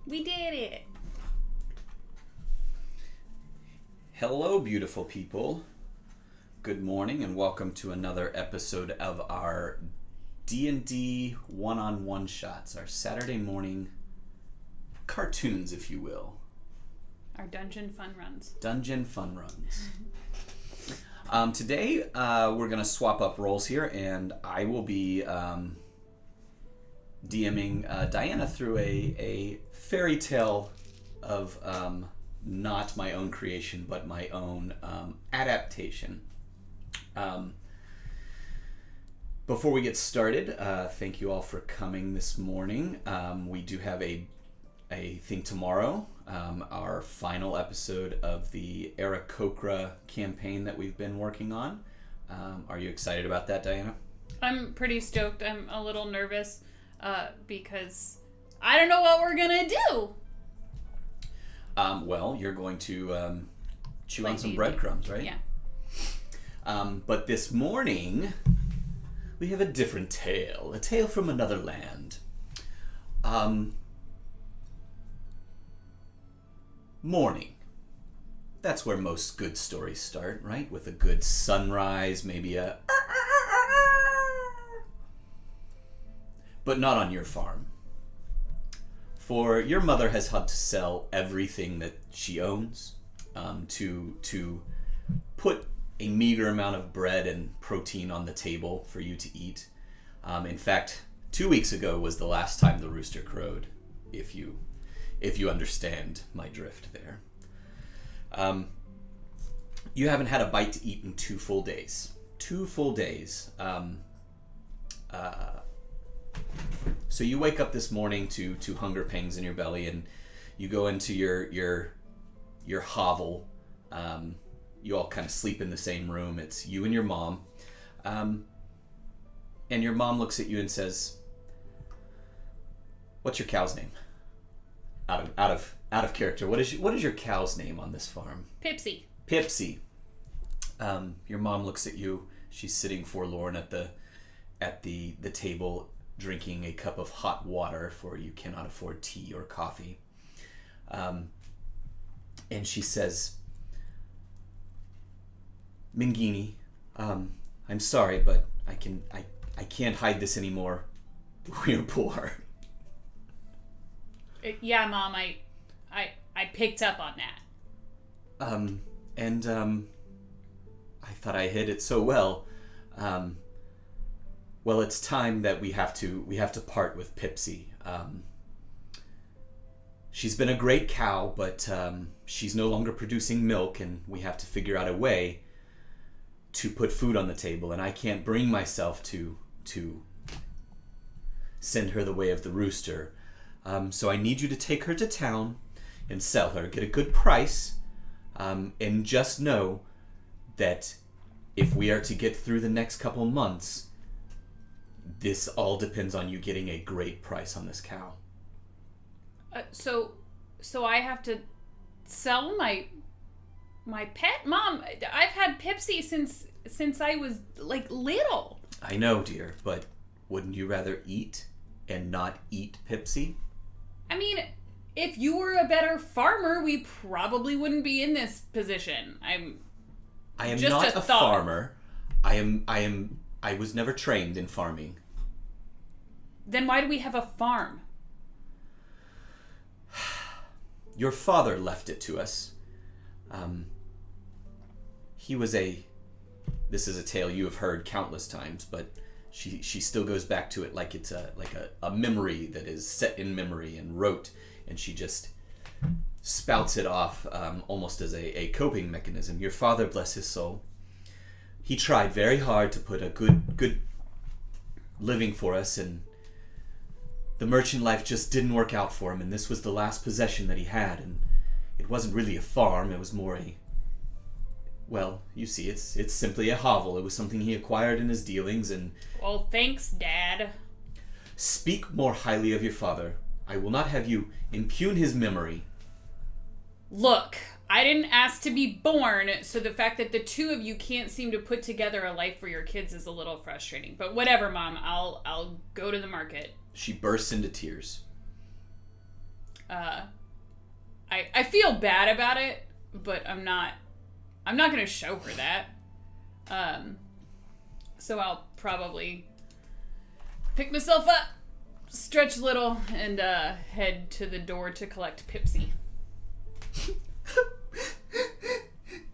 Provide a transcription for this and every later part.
We did it. Hello, beautiful people. Good morning and welcome to another episode of our D&D one-on-one shots, our Saturday morning cartoons, if you will. Our dungeon fun runs. Dungeon fun runs. Today, we're going to swap up roles here, and I will be DMing Diana through a fairy tale of not my own creation, but my own adaptation. Before we get started, thank you all for coming this morning. We do have a thing tomorrow, our final episode of the Aarakocra campaign that we've been working on. Are you excited about that, Diana? I'm pretty stoked. I'm a little nervous because I don't know what we're going to do. Well, you're going to chew Like on some D&D. breadcrumbs, right? Yeah. But this morning, we have a different tale. A tale from another land. Morning. That's where most good stories start, right? With a good sunrise, maybe a... But not on your farm. For your mother has had to sell everything that she owns, to put a meager amount of bread and protein on the table for you to eat. In fact, 2 weeks ago was the last time the rooster crowed, if you understand my drift there. You haven't had a bite to eat in 2 full days. 2 full days. So you wake up this morning to hunger pangs in your belly, and you go into your hovel. You all kind of sleep in the same room. It's you and your mom. And your mom looks at you and says, "What's your cow's name?" Out of character. What is your cow's name on this farm? Pipsy. Pipsy. Your mom looks at you. She's sitting forlorn at the table, drinking a cup of hot water, for you cannot afford tea or coffee. And she says, "Mingini, I'm sorry, but I can't hide this anymore. We're poor." Yeah, Mom, I picked up on that. I thought I hid it so well. Well, it's time that we have to part with Pipsy. She's been a great cow, but she's no longer producing milk, and we have to figure out a way to put food on the table, and I can't bring myself to send her the way of the rooster. So I need you to take her to town and sell her, get a good price, and just know that if we are to get through the next couple months, this all depends on you getting a great price on this cow. So I have to sell my pet? Mom, I've had Pipsy since I was like little. I know, dear, but wouldn't you rather eat and not eat Pipsy? I mean, if you were a better farmer, we probably wouldn't be in this position. I am just not a thought. farmer. I was never trained in farming. Then why do we have a farm? Your father left it to us. He was this is a tale you have heard countless times, but she still goes back to it like it's a memory that is set in memory and rote, and she just spouts it off almost as a coping mechanism. Your father, bless his soul, he tried very hard to put a good living for us, and the merchant life just didn't work out for him, and this was the last possession that he had, and it wasn't really a farm, it was more well, you see, it's simply a hovel. It was something he acquired in his dealings, and... Well, thanks, Dad. Speak more highly of your father. I will not have you impugn his memory. Look, I didn't ask to be born, so the fact that the two of you can't seem to put together a life for your kids is a little frustrating. But whatever, Mom. I'll go to the market. She bursts into tears. I feel bad about it, but I'm not going to show her that. So I'll probably pick myself up, stretch a little, and head to the door to collect Pipsy.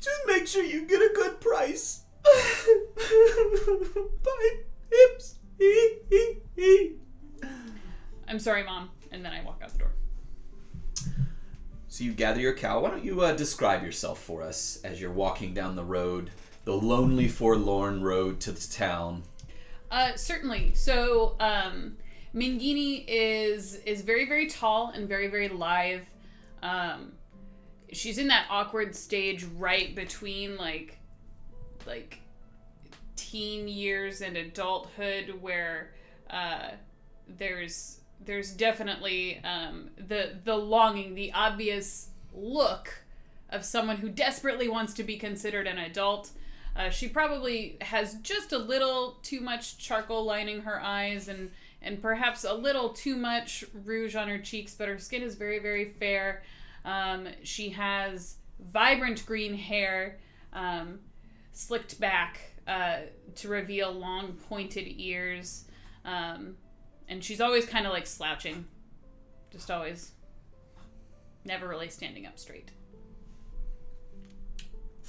Just make sure you get a good price. Bye, Pips. I'm sorry, Mom. And then I walk out the door. So you gather your cow. Why don't you describe yourself for us as you're walking down the road, the lonely, forlorn road to the town? Certainly. So, Mingini is very, very tall and very, very lithe. She's in that awkward stage right between like teen years and adulthood, where there's definitely the longing, the obvious look of someone who desperately wants to be considered an adult. She probably has just a little too much charcoal lining her eyes and perhaps a little too much rouge on her cheeks, but her skin is very, very fair. She has vibrant green hair, slicked back to reveal long pointed ears. And she's always kind of like slouching. Just always. Never really standing up straight.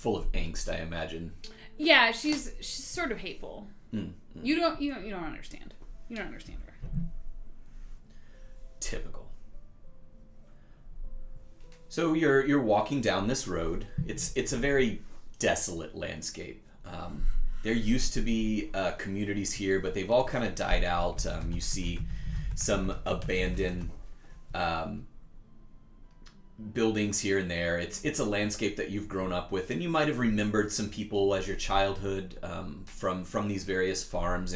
full of angst, I imagine. Yeah, she's sort of hateful. Mm. You don't understand. You don't understand her. Typical. So you're walking down this road. It's a very desolate landscape. There used to be communities here, but they've all kind of died out. You see some abandoned buildings here and there. It's a landscape that you've grown up with, and you might have remembered some people as your childhood from these various farms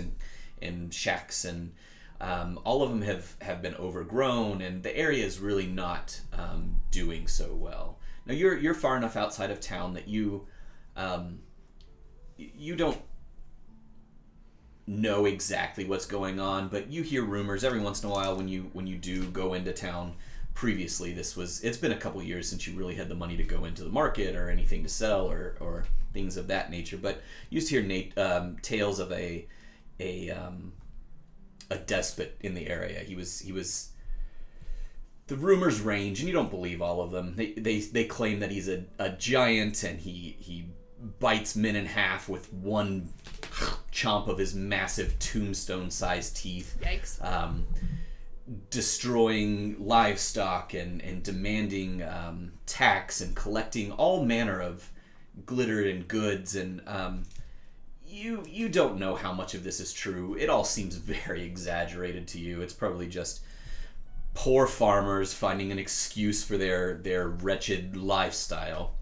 and shacks, and all of them have been overgrown, and the area is really not doing so well. Now you're far enough outside of town that you don't know exactly what's going on, but you hear rumors every once in a while when you do go into town. Previously, it's been a couple years since you really had the money to go into the market or anything to sell or things of that nature. But you used to hear tales of a despot in the area. He was. The rumors range, and you don't believe all of them. They claim that he's a giant, and he bites men in half with one chomp of his massive tombstone-sized teeth. Yikes. Destroying livestock and demanding tax and collecting all manner of glitter and goods, and you don't know how much of this is true. It all seems very exaggerated to you. It's probably just poor farmers finding an excuse for their wretched lifestyle.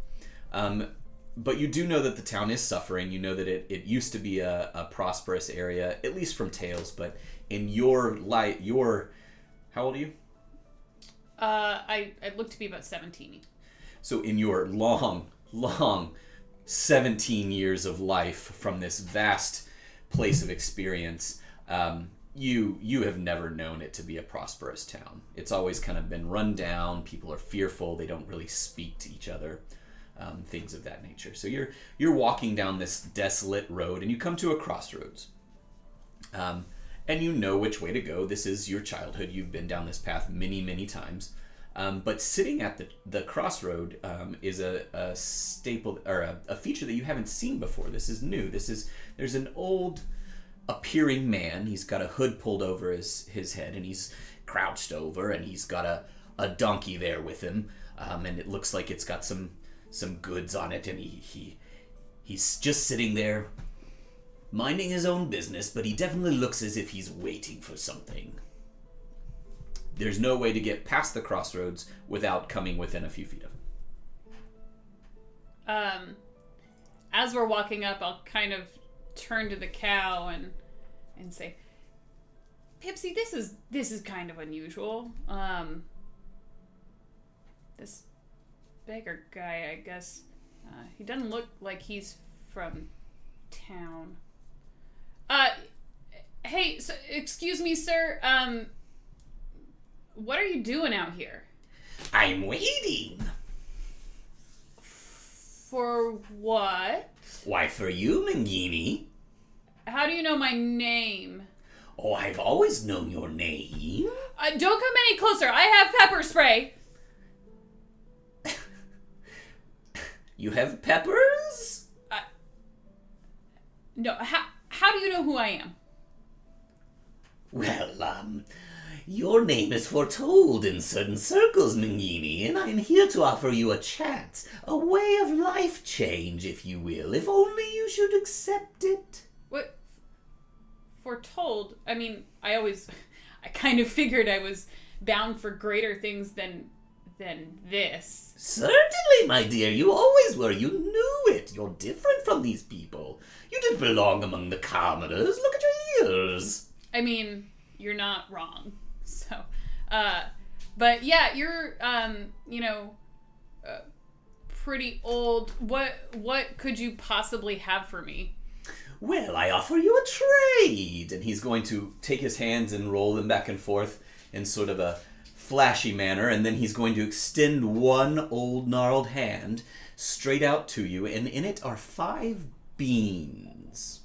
But you do know that the town is suffering. You know that it used to be a prosperous area, at least from tales, but in your how old are you? I look to be about 17. So in your long 17 years of life from this vast place of experience, you have never known it to be a prosperous town. It's always kind of been run down. People are fearful. They don't really speak to each other, things of that nature. So you're walking down this desolate road, and you come to a crossroads. And you know which way to go. This is your childhood. You've been down this path many, many times. But sitting at the crossroad is a staple or a feature that you haven't seen before. This is new. There's an old appearing man. He's got a hood pulled over his head, and he's crouched over, and he's got a donkey there with him, and it looks like it's got some goods on it, and he's just sitting there minding his own business, but he definitely looks as if he's waiting for something. There's no way to get past the crossroads without coming within a few feet of him. As we're walking up, I'll kind of turn to the cow and say, Pipsy, this is kind of unusual. This beggar guy, I guess, he doesn't look like he's from town. Hey, so, excuse me, sir. What are you doing out here? I'm waiting. For what? Why, for you, Mangini. How do you know my name? Oh, I've always known your name. Don't come any closer. I have pepper spray. You have peppers? No, how do you know who I am? Well, your name is foretold in certain circles, Mangini, and I'm here to offer you a chance, a way of life change, if you will, if only you should accept it. What? Foretold? I mean, I kind of figured I was bound for greater things than this. Certainly, my dear, you always were. You knew it. You're different from these people. You didn't belong among the commoners. Look at your ears. I mean, you're not wrong. So, but yeah, you're, pretty old. What could you possibly have for me? Well, I offer you a trade. And he's going to take his hands and roll them back and forth in sort of a flashy manner, and then he's going to extend one old gnarled hand straight out to you, and in it are 5 beans.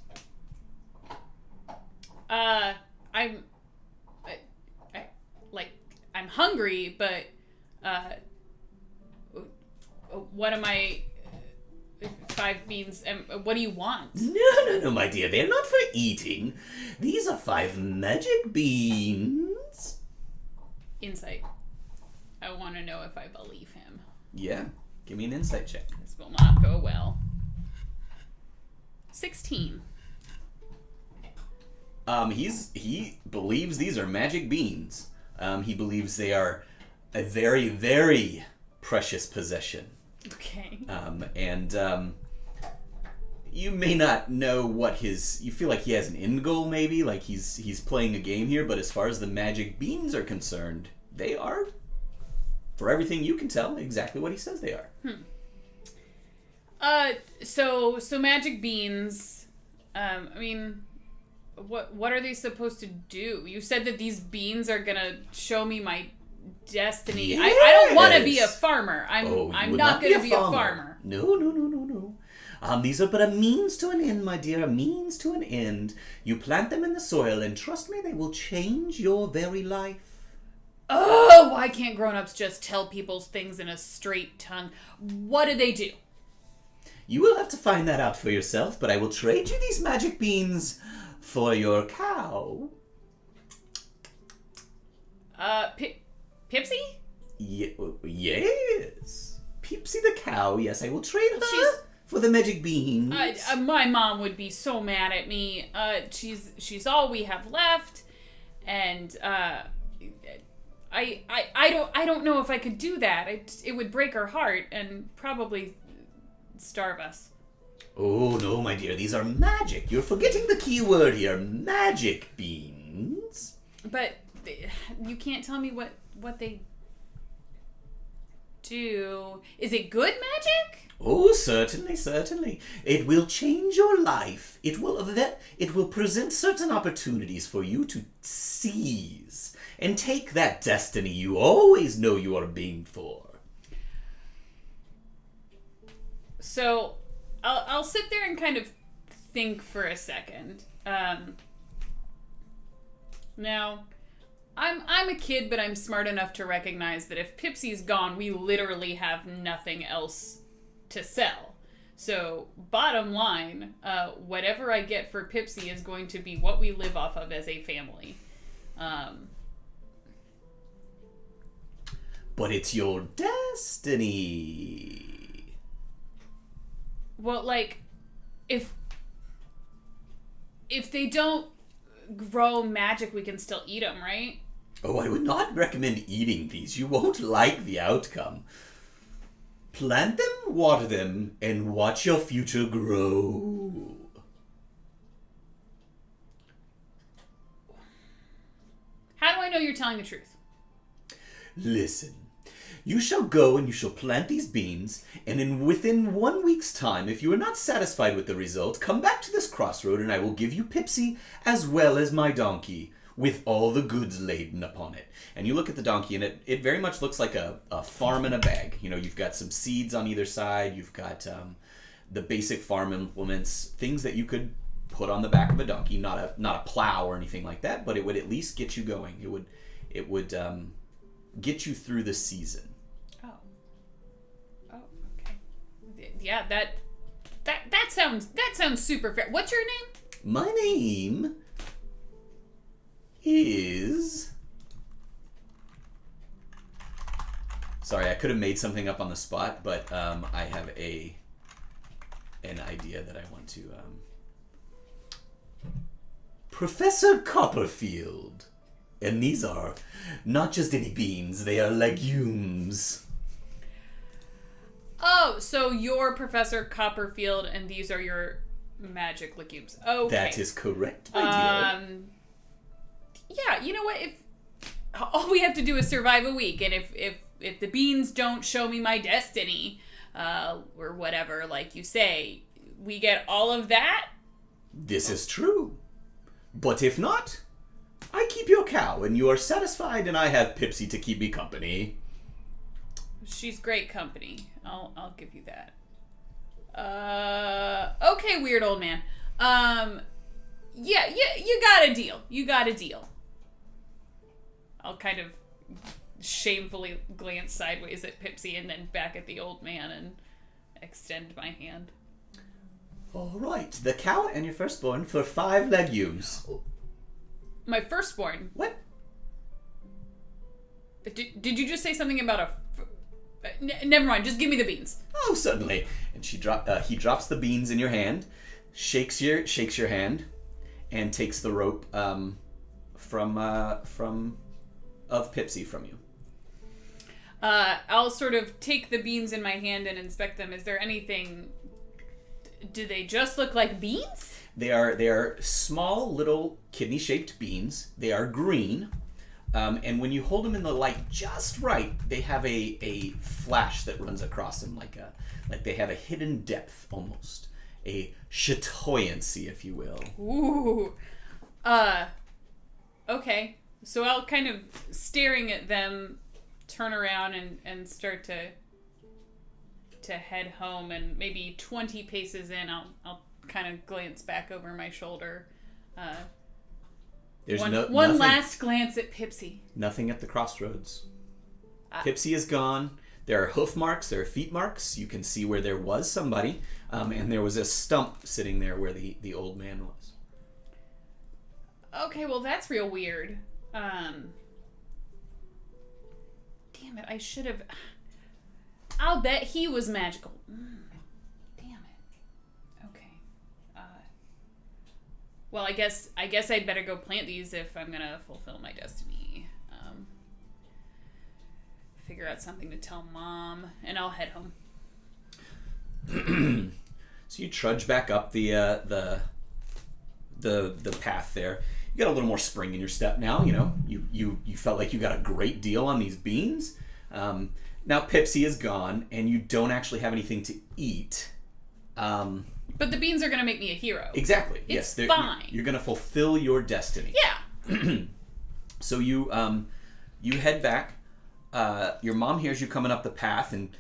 I'm hungry, but what am I 5 beans. What do you want? No, my dear. They're not for eating. These are 5 magic beans. Insight. I want to know if I believe him. Yeah. Give me an insight check. This will not go well. 16. He believes these are magic beans. He believes they are a very, very precious possession. Okay. You may not know what you feel like he has an end goal, maybe, like he's playing a game here, but as far as the magic beans are concerned, they are, for everything you can tell, exactly what he says they are. So magic beans, I mean, what are they supposed to do? You said that these beans are gonna show me my destiny. Yes. I don't want to be a farmer. I'm not gonna be a farmer. No. These are but a means to an end, my dear, a means to an end. You plant them in the soil, and trust me, they will change your very life. Oh, why can't grown-ups just tell people things in a straight tongue? What do they do? You will have to find that out for yourself, but I will trade you these magic beans for your cow. Pipsy? Yes. Pipsy the cow, yes, I will trade her for the magic beans. My mom would be so mad at me. She's all we have left, and I don't know if I could do that. It would break her heart and probably starve us. Oh, no, my dear. These are magic. You're forgetting the key word here. Magic beans. But you can't tell me what they do. Is it good magic? Oh, certainly. It will change your life. It will present certain opportunities for you to seize and take that destiny you always know you are being for. So, I'll sit there and kind of think for a second. Now, I'm a kid, but I'm smart enough to recognize that if Pipsy's gone, we literally have nothing else to sell. So, bottom line, whatever I get for Pipsy is going to be what we live off of as a family. But it's your destiny. Well, like, if they don't grow magic, we can still eat them, right? Oh, I would not recommend eating these. You won't like the outcome. Plant them, water them, and watch your future grow. How do I know you're telling the truth? Listen. You shall go and you shall plant these beans, and within 1 week's time, if you are not satisfied with the result, come back to this crossroad and I will give you Pipsy as well as my donkey, with all the goods laden upon it. And you look at the donkey and it very much looks like a farm in a bag. You know, you've got some seeds on either side, you've got the basic farm implements, things that you could put on the back of a donkey, not a plow or anything like that, but it would at least get you going. It would get you through the season. Yeah, that sounds super fair. What's your name? My name is... Sorry, I could have made something up on the spot, but I have an idea that I want to... Professor Copperfield. And these are not just any beans, they are legumes. Oh, so you're Professor Copperfield, and these are your magic legumes. Okay. That is correct, my dear. Yeah, you know what? If all we have to do is survive a week, and if the beans don't show me my destiny, or whatever, like you say, we get all of that? This is true. But if not, I keep your cow, and you are satisfied, and I have Pipsy to keep me company. She's great company. I'll give you that. Okay, weird old man. Yeah, you got a deal. You got a deal. I'll kind of shamefully glance sideways at Pipsy and then back at the old man and extend my hand. All right, the cow and your firstborn for 5 legumes. My firstborn. What? Did you just say something about a... never mind, just give me the beans. Oh, certainly. And he drops the beans in your hand, shakes your hand, and takes the rope of Pipsy from you. I'll sort of take the beans in my hand and inspect them. Is there anything... Do they just look like beans? They are small, little kidney-shaped beans. They are green. And when you hold them in the light just right, they have a flash that runs across them, like they have a hidden depth almost, a chatoyancy, if you will. Ooh, okay. So I'll kind of staring at them, turn around and start to head home, and maybe 20 paces in, I'll kind of glance back over my shoulder. There's one nothing, last glance at Pipsy. Nothing at the crossroads. Pipsy is gone. There are hoof marks. There are feet marks. You can see where there was somebody, and there was a stump sitting there where the old man was. Okay, well that's real weird. Damn it! I should have. I'll bet he was magical. Damn it. Okay. Well, I guess I'd better go plant these if I'm gonna fulfill my destiny. Figure out something to tell Mom, and I'll head home. So you trudge back up the path there. You got a little more spring in your step now. You know, you felt like you got a great deal on these beans. Now Pipsy is gone, and you don't actually have anything to eat. But the beans are gonna make me a hero. Exactly. It's yes, fine. You're gonna fulfill your destiny. Yeah. So you head back. Your mom hears you coming up the path, and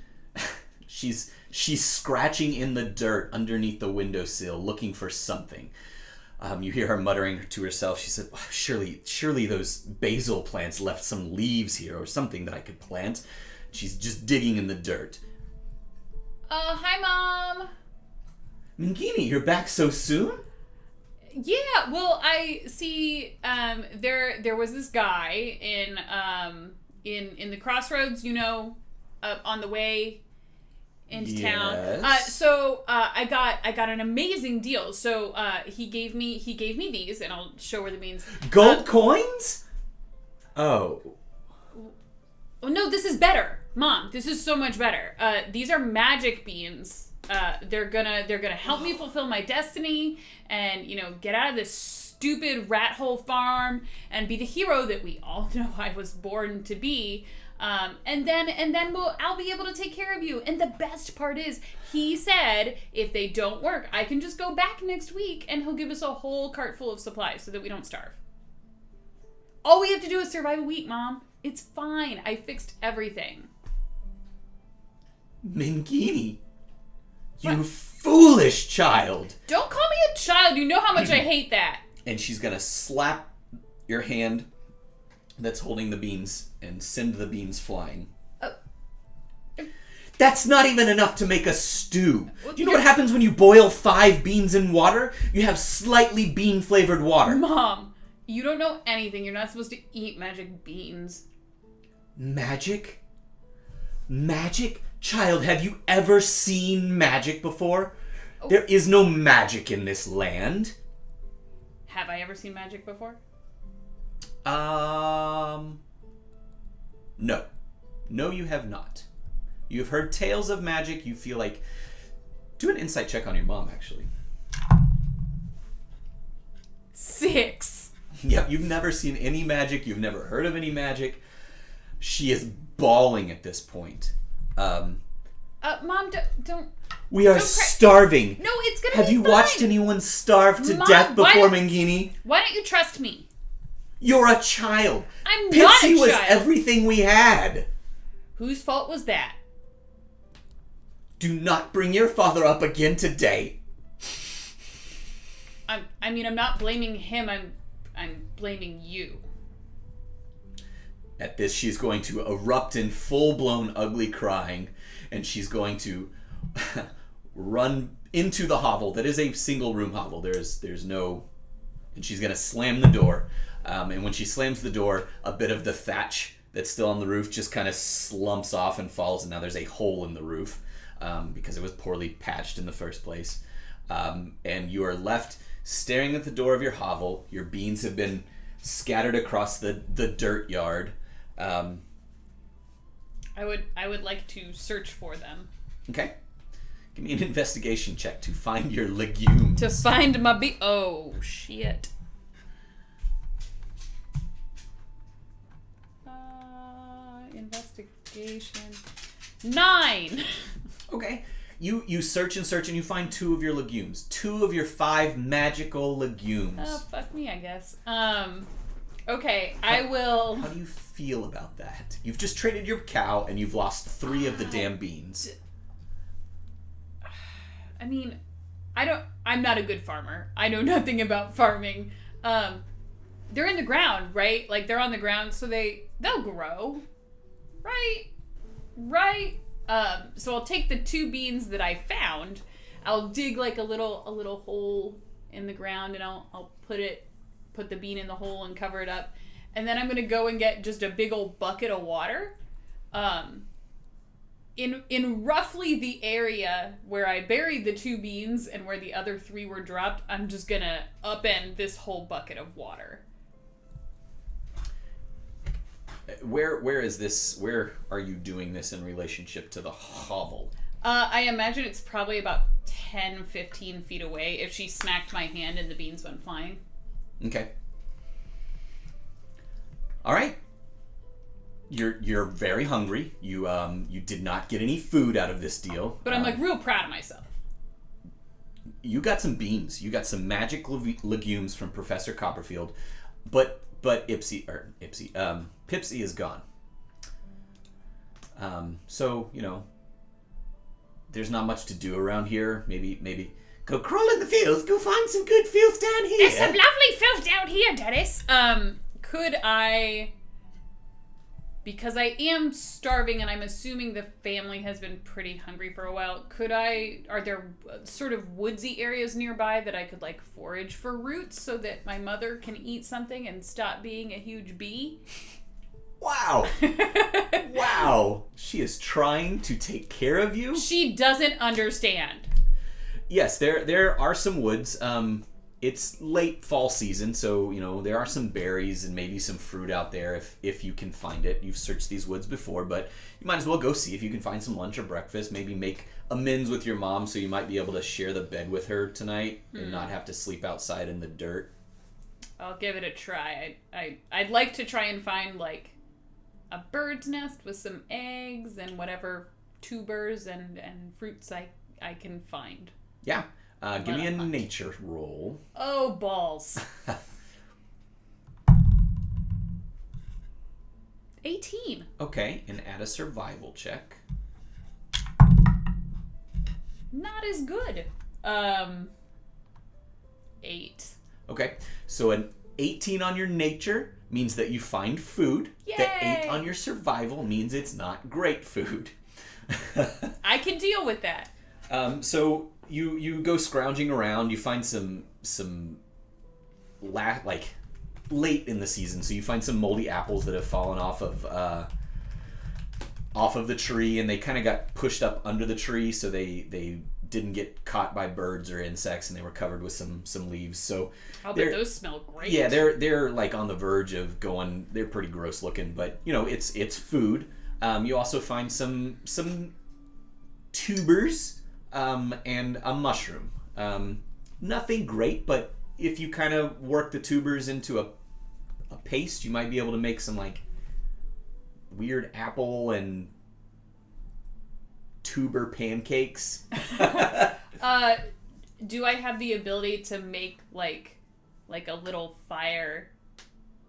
she's scratching in the dirt underneath the windowsill, looking for something. You hear her muttering to herself. She said, oh, "Surely those basil plants left some leaves here, or something that I could plant." She's just digging in the dirt. Hi, Mom. Mangini, you're back so soon? Yeah, well, I see. There was this guy in the crossroads, you know, on the way into town. So I got an amazing deal. So he gave me these, and I'll show her the beans. Gold coins? Oh. No, this is better, Mom. This is so much better. These are magic beans. They're gonna help me fulfill my destiny, and get out of this stupid rat hole farm and be the hero that we all know I was born to be. And then I'll be able to take care of you. And the best part is, he said if they don't work, I can just go back next week, and he'll give us a whole cart full of supplies so that we don't starve. All we have to do is survive a week, Mom. It's fine. I fixed everything. Mangini, you foolish child. Don't call me a child. You know how much I hate that. And she's going to slap your hand that's holding the beans and send the beans flying. That's not even enough to make a stew. Do you know what happens when you boil 5 beans in water? You have slightly bean-flavored water. Mom, you don't know anything. You're not supposed to eat magic beans. Magic? Magic? Child, have you ever seen magic before? Oh. There is no magic in this land. Have I ever seen magic before? No. No, you have not. You've heard tales of magic. You feel like... Do an insight check on your mom, actually. 6. Yep, you've never seen any magic. You've never heard of any magic. She is bawling at this point. Mom, don't... We are starving. No, it's gonna Have be you fine. watched anyone starve to death before, Mangini? Why don't you trust me? You're a child. I'm Pipsy not a child. was everything we had. Whose fault was that? Do not bring your father up again today. I'm not blaming him. I'm blaming you. At this, she's going to erupt in full-blown ugly crying, and she's going to run into the hovel. That is a single room hovel. There's no, and she's gonna slam the door. And when she slams the door, a bit of the thatch that's still on the roof just kind of slumps off and falls, and now there's a hole in the roof because it was poorly patched in the first place. And you are left staring at the door of your hovel. Your beans have been scattered across the dirt yard. I would like to search for them. Okay. Give me an investigation check to find your legumes. To find my oh, shit. Investigation. 9! Okay. You search and search and you find 2 of your legumes. 2 of your 5 magical legumes. Oh, fuck me, I guess. Okay, I will... How do you feel about that? You've just traded your cow and you've lost 3 of the damn beans. I mean, I'm not a good farmer. I know nothing about farming. They're in the ground, right? Like, they're on the ground, so they'll grow. Right? So I'll take the 2 beans that I found. I'll dig like a little hole in the ground, and I'll put the bean in the hole and cover it up. And then I'm gonna go and get just a big old bucket of water. In roughly the area where I buried the 2 beans and where the other 3 were dropped, I'm just gonna upend this whole bucket of water. Where is this? Where are you doing this in relationship to the hovel? I imagine it's probably about 10, 15 feet away if she smacked my hand and the beans went flying. Okay. All right. You're very hungry. You did not get any food out of this deal. But I'm like real proud of myself. You got some beans. You got some magic legumes from Professor Copperfield, but Pipsy is gone. So there's not much to do around here. Maybe go crawl in the fields. Go find some good fields down here. There's some lovely fields down here, Dennis. Could I? Because I am starving and I'm assuming the family has been pretty hungry for a while, are there sort of woodsy areas nearby that I could like forage for roots so that my mother can eat something and stop being a huge bee? Wow. Wow. She is trying to take care of you? She doesn't understand. Yes, there are some woods. It's late fall season, so there are some berries and maybe some fruit out there if you can find it. You've searched these woods before, but you might as well go see if you can find some lunch or breakfast. Maybe make amends with your mom, so you might be able to share the bed with her tonight and not have to sleep outside in the dirt. I'll give it a try. I'd like to try and find like a bird's nest with some eggs and whatever tubers and fruits I can find. Yeah. Give me a nature roll. Oh, balls. 18. Okay, and add a survival check. Not as good. 8. Okay, so an 18 on your nature means that you find food. Yay! The 8 on your survival means it's not great food. I can deal with that. So you go scrounging around. You find some late in the season, so you find some moldy apples that have fallen off of the tree, and they kind of got pushed up under the tree, so they didn't get caught by birds or insects, and they were covered with some leaves. So I'll bet those smell great. Yeah, they're like on the verge of going. They're pretty gross looking, but it's food. You also find some tubers. And a mushroom. Nothing great, but if you kind of work the tubers into a paste, you might be able to make some like weird apple and tuber pancakes. Do I have the ability to make like a little fire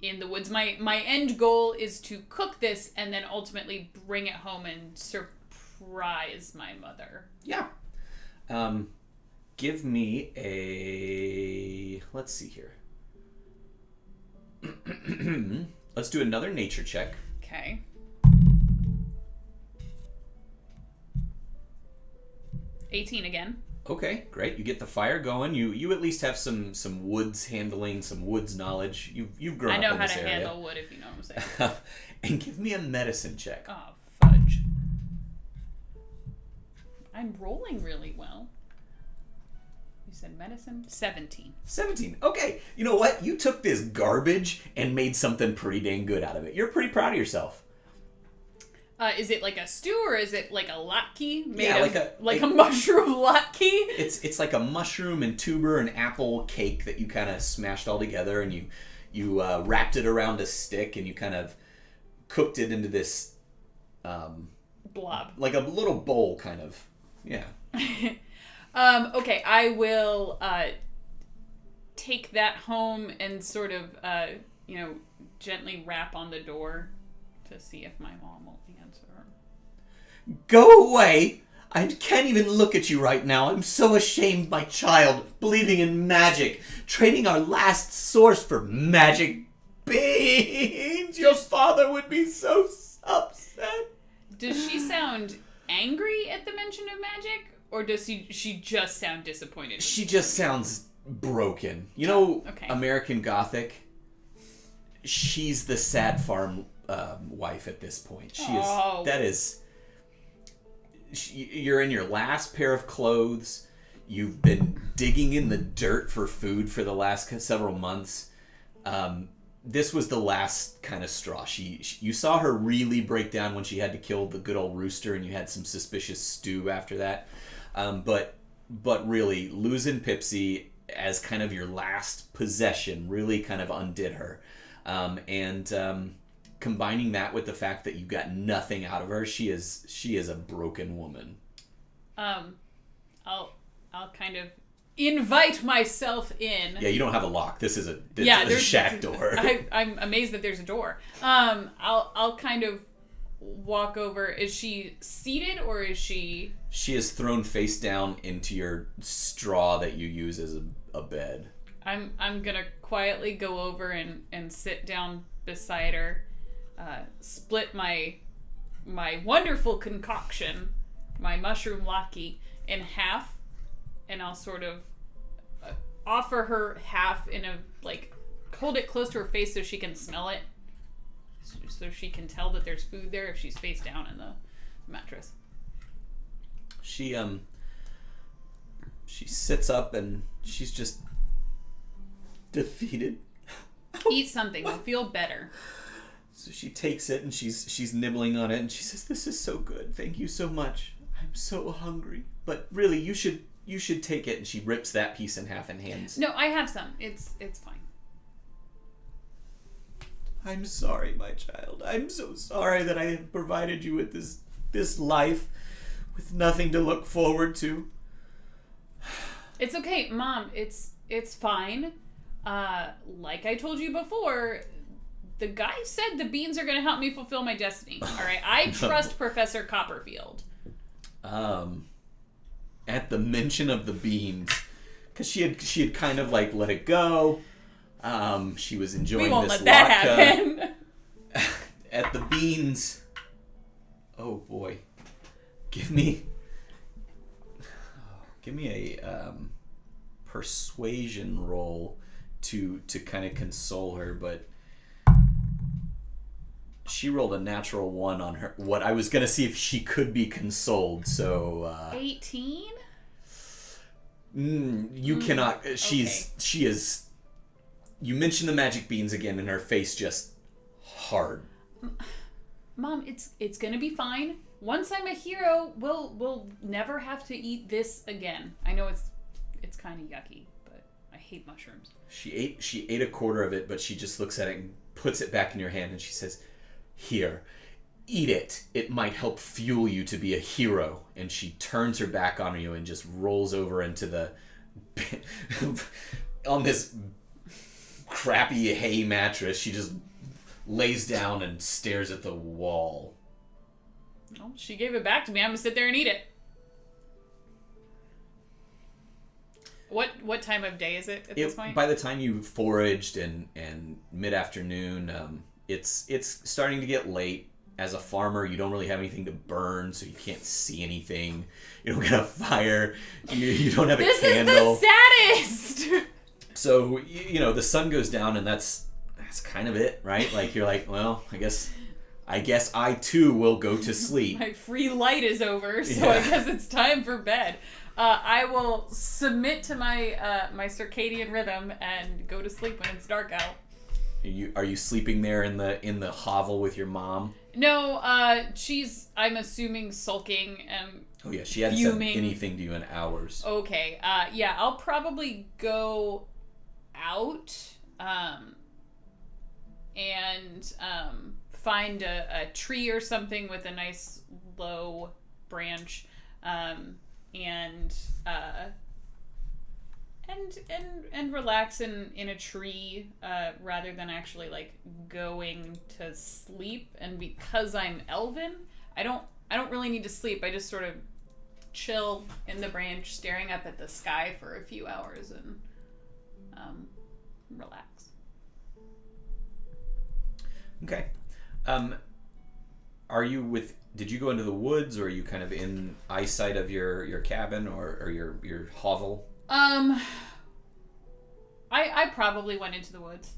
in the woods? My end goal is to cook this and then ultimately bring it home and surprise my mother. Yeah. Give me a... Let's see here. Let's do another nature check. Okay. 18 again. Okay, great. You get the fire going. You at least have some woods handling, some woods knowledge. You've grown up in this area. I know how to handle wood, if you know what I'm saying. And give me a medicine check. Oh, fudge. I'm rolling really well. You said medicine? 17. 17. Okay. You know what? You took this garbage and made something pretty dang good out of it. You're pretty proud of yourself. Is it like a stew or is it like a latke? Like a mushroom latke? It's like a mushroom and tuber and apple cake that you kind of smashed all together, and you wrapped it around a stick, and you kind of cooked it into this blob, like a little bowl, kind of. Yeah. Okay, I will take that home and sort of gently rap on the door to see if my mom will answer. Go away! I can't even look at you right now. I'm so ashamed, my child, believing in magic, trading our last source for magic beans. Your father would be so upset. Does she sound angry at the mention of magic, or does she just sound disappointed? She just sounds broken. You know, okay. American Gothic? She's the sad farm wife at this point. You're in your last pair of clothes. You've been digging in the dirt for food for the last several months. This was the last kind of straw. You saw her really break down when she had to kill the good old rooster, and you had some suspicious stew after that. But really, losing Pipsy as kind of your last possession really kind of undid her. Combining that with the fact that you got nothing out of her, she is a broken woman. I'll kind of invite myself in. Yeah, you don't have a lock. This is a shack door. I'm amazed that there's a door. I'll kind of walk over. Is she seated or is she? She is thrown face down into your straw that you use as a bed. I'm gonna quietly go over and sit down beside her. Split my wonderful concoction, my mushroom latke, in half, and I'll sort of offer her half in a, hold it close to her face so she can smell it, so she can tell that there's food there if she's face down in the mattress. She sits up and she's just defeated. Eat something, you'll feel better. So she takes it and she's nibbling on it and she says, "This is so good. Thank you so much. I'm so hungry. But really, you should take it." And she rips that piece in half and hands. No, I have some. It's fine. "I'm sorry, my child. I'm so sorry that I have provided you with this life with nothing to look forward to." It's okay, Mom. It's fine. Like I told you before, the guy said the beans are going to help me fulfill my destiny. All right, I trust Professor Copperfield. At the mention of the beans, because she had kind of let it go. She was enjoying this. We won't let that happen. At the beans. Oh boy, give me a persuasion roll to kind of console her, but she rolled a natural 1 on her. What I was gonna see if she could be consoled. So 18. You cannot. She is. You mentioned the magic beans again, and her face just hard. Mom, it's gonna be fine. Once I'm a hero, we'll never have to eat this again. I know it's kind of yucky, but I hate mushrooms. She ate a quarter of it, but she just looks at it and puts it back in your hand, and she says, "Here, eat it. It might help fuel you to be a hero." And she turns her back on you and just rolls over into the on this crappy hay mattress. She just lays down and stares at the wall. Well, she gave it back to me. I'm gonna sit there and eat it. What time of day is it at this point? By the time you foraged and mid-afternoon, it's starting to get late, as a farmer, you don't really have anything to burn, so you can't see anything. You don't got a fire. You don't have a candle. This is the saddest! So, the sun goes down, and that's kind of it, right? Like, you're like, well, I guess I too will go to sleep. My free light is over, so I guess it's time for bed. I will submit to my my circadian rhythm and go to sleep when it's dark out. Are you sleeping there in the hovel with your mom? No, she's, I'm assuming, sulking and oh yeah, she hasn't said anything to you in hours. Okay, yeah, I'll probably go out and find a tree or something with a nice low branch, and relax in a tree rather than actually like going to sleep. And because I'm elven, I don't really need to sleep. I just sort of chill in the branch, staring up at the sky for a few hours and relax. Okay. Did you go into the woods, or are you kind of in eyesight of your cabin or your hovel? I probably went into the woods.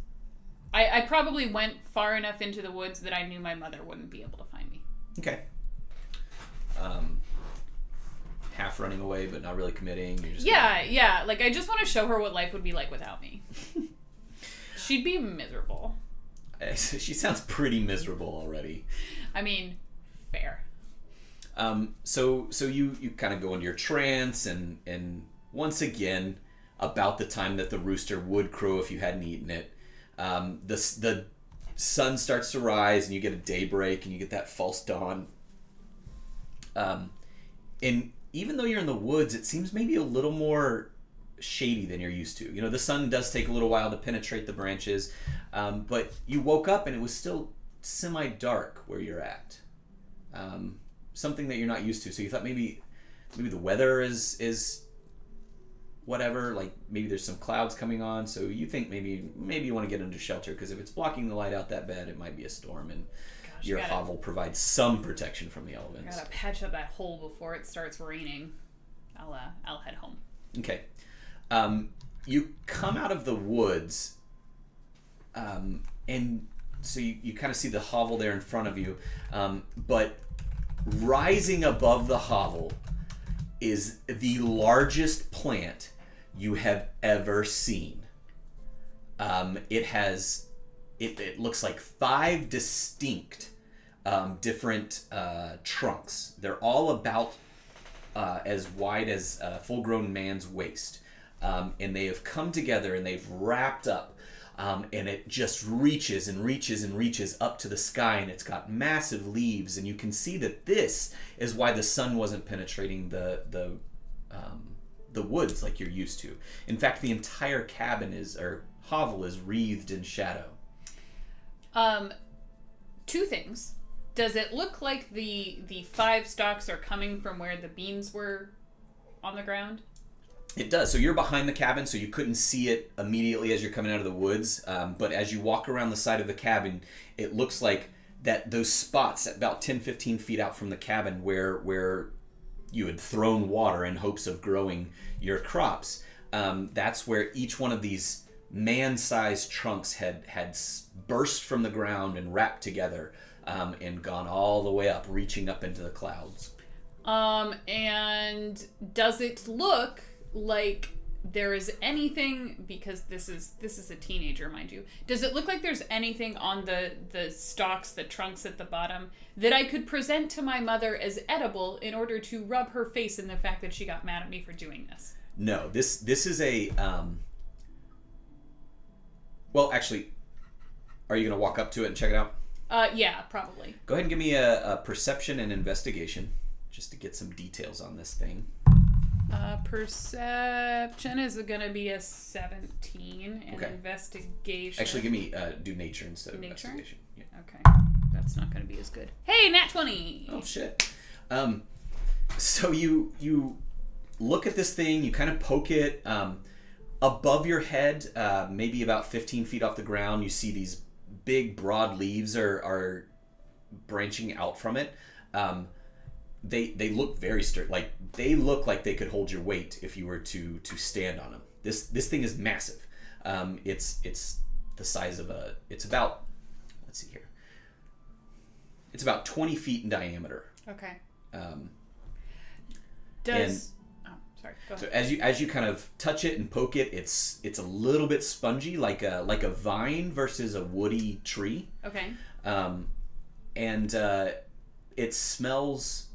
I probably went far enough into the woods that I knew my mother wouldn't be able to find me. Okay. Half running away, but not really committing. You're just yeah. Like, I just want to show her what life would be like without me. She'd be miserable. She sounds pretty miserable already. I mean, fair. So you kind of go into your trance, and once again, about the time that the rooster would crow if you hadn't eaten it, the sun starts to rise, and you get a daybreak, and you get that false dawn. And even though you're in the woods, it seems maybe a little more shady than you're used to. The sun does take a little while to penetrate the branches, but you woke up and it was still semi-dark where you're at. Something that you're not used to. So you thought maybe the weather is whatever, like maybe there's some clouds coming on, so you think maybe you want to get into shelter, because if it's blocking the light out that bad, it might be a storm, and your hovel provides some protection from the elements. Gotta patch up that hole before it starts raining. I'll head home. Okay. You come out of the woods, and so you kind of see the hovel there in front of you, but rising above the hovel is the largest plant you have ever seen. It looks like 5 distinct different trunks. They're all about as wide as a full-grown man's waist. And they have come together and they've wrapped up, and it just reaches and reaches and reaches up to the sky, and it's got massive leaves, and you can see that this is why the sun wasn't penetrating the woods like you're used to. In fact, the entire cabin hovel is wreathed in shadow. 2 things. Does it look like the 5 stalks are coming from where the beans were on the ground? It does. So you're behind the cabin, so you couldn't see it immediately as you're coming out of the woods. But as you walk around the side of the cabin, it looks like those spots about 10, 15 feet out from the cabin where you had thrown water in hopes of growing your crops. That's where each one of these man-sized trunks had burst from the ground and wrapped together, and gone all the way up, reaching up into the clouds. And does it look like there is anything, because this is a teenager, mind you, does it look like there's anything on the stalks, the trunks at the bottom, that I could present to my mother as edible in order to rub her face in the fact that she got mad at me for doing this? No, this is a well, actually, are you going to walk up to it and check it out? Yeah, probably. Go ahead and give me a perception and investigation, just to get some details on this thing. Perception is going to be a 17, and okay. Investigation. Actually, give me do nature instead of nature? investigation. Yeah. Okay, that's not going to be as good. Hey, nat 20. Oh shit. So you look at this thing, you kind of poke it. Above your head, maybe about 15 feet off the ground, you see these big, broad leaves are branching out from it. They look very sturdy. Like they look like they could hold your weight if you were to stand on them. This thing is massive. It's the size of it's about, let's see here. It's about 20 feet in diameter. Okay. Sorry. Go ahead. So as you kind of touch it and poke it, it's a little bit spongy, like a vine versus a woody tree. Okay. And it smells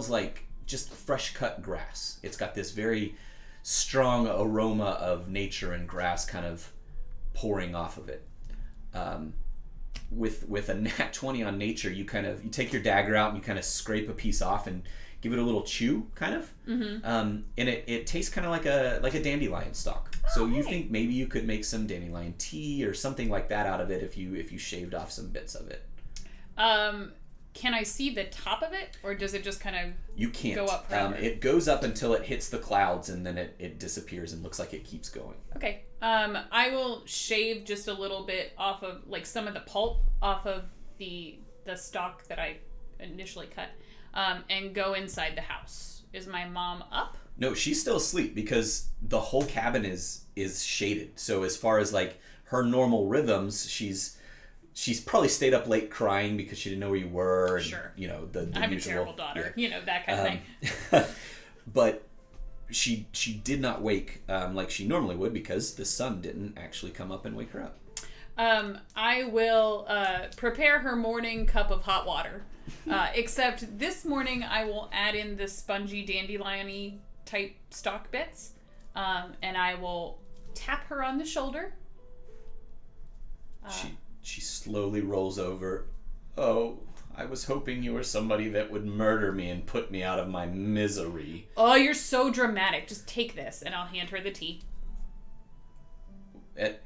like just fresh cut grass. It's got this very strong aroma of nature and grass kind of pouring off of it. With a nat 20 on nature, you take your dagger out and you kind of scrape a piece off and give it a little chew, kind of. Mm-hmm. And it tastes kind of like a dandelion stalk. So you think maybe you could make some dandelion tea or something like that out of it if you shaved off some bits of it. Can I see the top of it, or does it just kind of you can't go up forever? It goes up until it hits the clouds, and then it disappears and looks like it keeps going. Okay. I will shave just a little bit off of, like, some of the pulp off of the stalk that I initially cut, and go inside the house. Is my mom up? No, she's still asleep because the whole cabin is shaded. So as far as like her normal rhythms, she's probably stayed up late crying because she didn't know where you were. And, Sure. You know, the I'm usual, a terrible daughter. yeah. You know, that kind of thing. But she did not wake like she normally would because the sun didn't actually come up and wake her up. I will prepare her morning cup of hot water. Except this morning I will add in the spongy dandelion-y type stalk bits. And I will tap her on the shoulder. She slowly rolls over. Oh, I was hoping you were somebody that would murder me and put me out of my misery. Oh, you're so dramatic. Just take this, and I'll hand her the tea.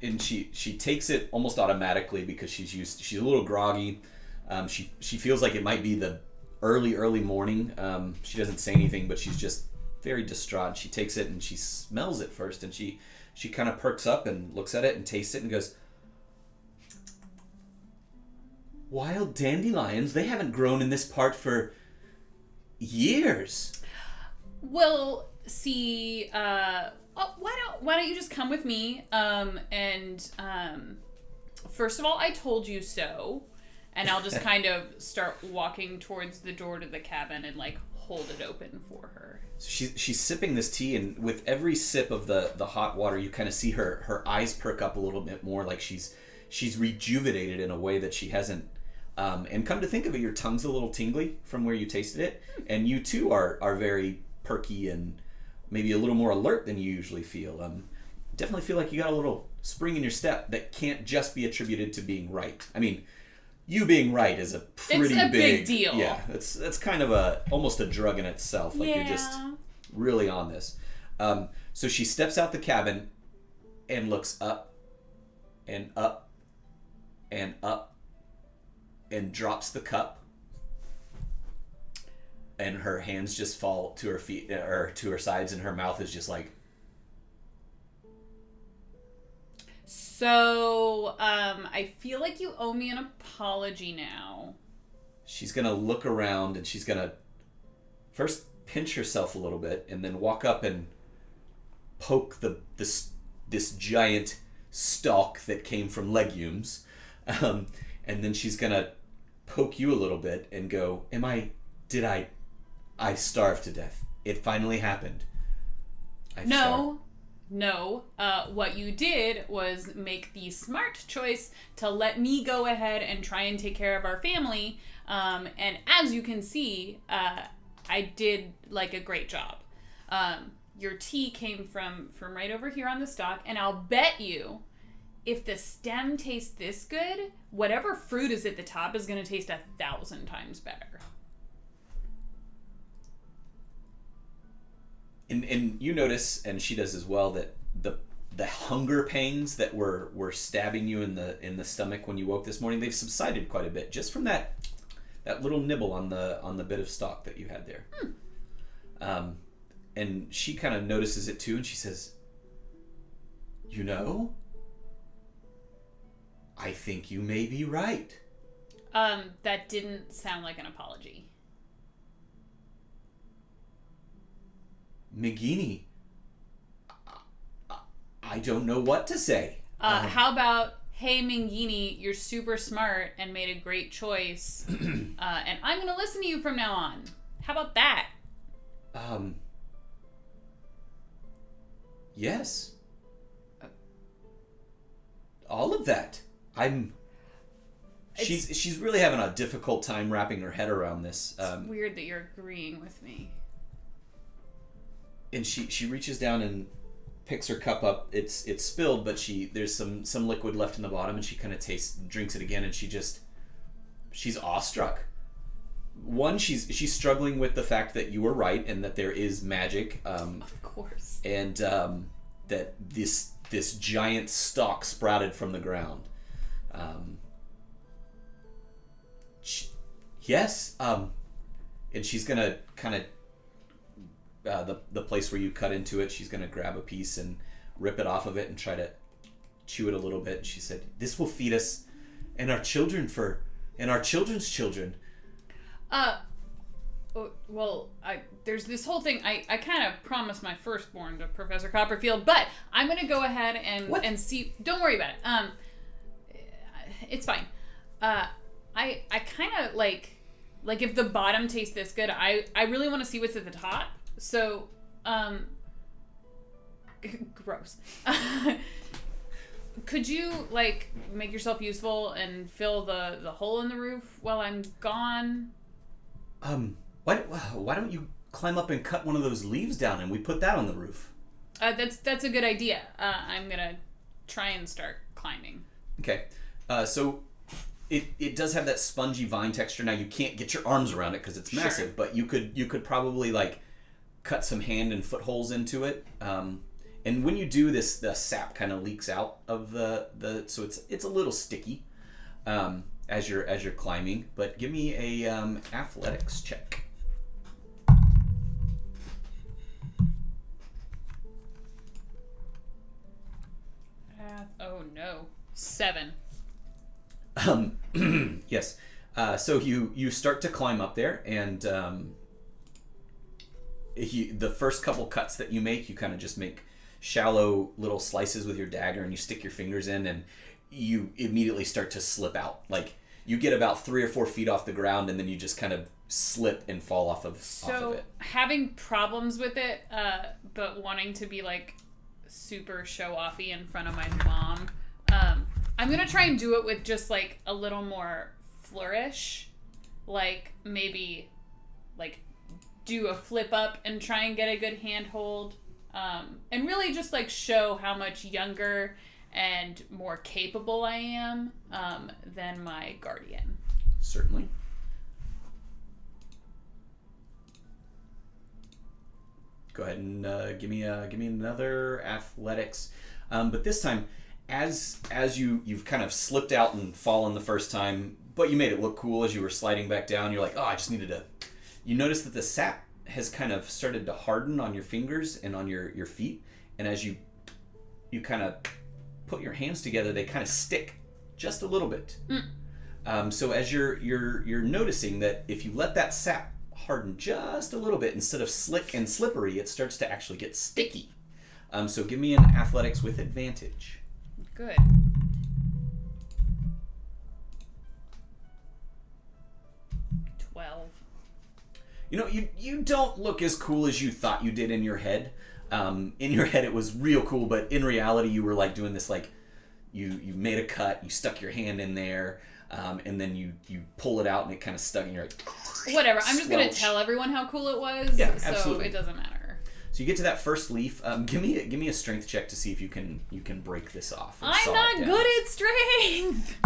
And she takes it almost automatically because she's a little groggy. She feels like it might be the early morning. She doesn't say anything, but she's just very distraught. She takes it and she smells it first, and she kind of perks up and looks at it and tastes it and goes, "Wild dandelions? They haven't grown in this part for years." Well, see, why don't you just come with me? First of all, I told you so, and I'll just kind of start walking towards the door to the cabin and like hold it open for her. So she's sipping this tea, and with every sip of the hot water, you kind of see her eyes perk up a little bit more, like she's rejuvenated in a way that she hasn't. And come to think of it, your tongue's a little tingly from where you tasted it, and you too are very perky and maybe a little more alert than you usually feel. Definitely feel like you got a little spring in your step that can't just be attributed to being right. I mean, you being right is a pretty big deal. Yeah, that's kind of almost a drug in itself. Like You're just really on this. So she steps out the cabin and looks up and up and up and drops the cup, and her hands just fall to her feet or to her sides, and her mouth is just like. So, I feel like you owe me an apology now. She's gonna look around and she's gonna first pinch herself a little bit and then walk up and poke this giant stalk that came from legumes. And then she's gonna poke you a little bit and go, I starved to death. It finally happened. No. What you did was make the smart choice to let me go ahead and try and take care of our family. And as you can see, I did like a great job. Your tea came from right over here on the stalk, and I'll bet you if the stem tastes this good, whatever fruit is at the top is going to taste 1,000 times better. And you notice, and she does as well, that the hunger pangs that were stabbing you in the stomach when you woke this morning, they've subsided quite a bit just from that little nibble on the bit of stalk that you had there. And she kind of notices it too, and she says, "You know, I think you may be right." That didn't sound like an apology. Nagini, I don't know what to say. How about, hey, Mangini, you're super smart and made a great choice, and I'm going to listen to you from now on. How about that? Yes. All of that. She's really having a difficult time wrapping her head around this. It's weird that you're agreeing with me. And she reaches down and picks her cup up. It's spilled, but there's some liquid left in the bottom, and she kind of drinks it again, and she's awestruck. One, she's struggling with the fact that you were right and that there is magic. Of course. And that this giant stalk sprouted from the ground. Yes. And she's gonna kind of the place where you cut into it. She's gonna grab a piece and rip it off of it and try to chew it a little bit. And she said, "This will feed us and our children and our children's children." Well, there's this whole thing. I kind of promised my firstborn to Professor Copperfield, but I'm gonna go ahead and see. Don't worry about it. It's fine. I kind of like if the bottom tastes this good, I really want to see what's at the top. So, gross. Could you make yourself useful and fill the hole in the roof while I'm gone? Why don't you climb up and cut one of those leaves down and we put that on the roof? That's a good idea. I'm gonna try and start climbing. Okay. So it does have that spongy vine texture. Now you can't get your arms around it because it's massive, sure. But you could probably cut some hand and foot holes into it. And when you do this, the sap kind of leaks out of the so it's a little sticky as you're climbing. But give me a athletics check. Oh no, 7. Yes. So you start to climb up there, and the first couple cuts that you make, you kind of just make shallow little slices with your dagger, and you stick your fingers in, and you immediately start to slip out. You get about 3 or 4 feet off the ground, and then you just kind of slip and fall off of it. So having problems with it, but wanting to be super show-offy in front of my mom, I'm gonna try and do it with just a little more flourish, maybe do a flip up and try and get a good handhold, and really just show how much younger and more capable I am than my guardian. Certainly. Go ahead and give me another athletics, but this time, as you've kind of slipped out and fallen the first time, but you made it look cool as you were sliding back down. You're like, oh, I just needed to. You notice that the sap has kind of started to harden on your fingers and on your feet, and as you kind of put your hands together, they kind of stick just a little bit. So as you're noticing that if you let that sap harden just a little bit, instead of slick and slippery, it starts to actually get sticky. So give me an athletics with advantage. Good. You don't look as cool as you thought you did in your head. In your head it was real cool, but in reality you were doing this you made a cut, you stuck your hand in there, and then you pull it out and it kind of stuck and you're like, whatever, I'm just going to tell everyone how cool it was, yeah, so absolutely. It doesn't matter. So you get to that first leaf. Give me a strength check to see if you can break this off. I'm not good at strength.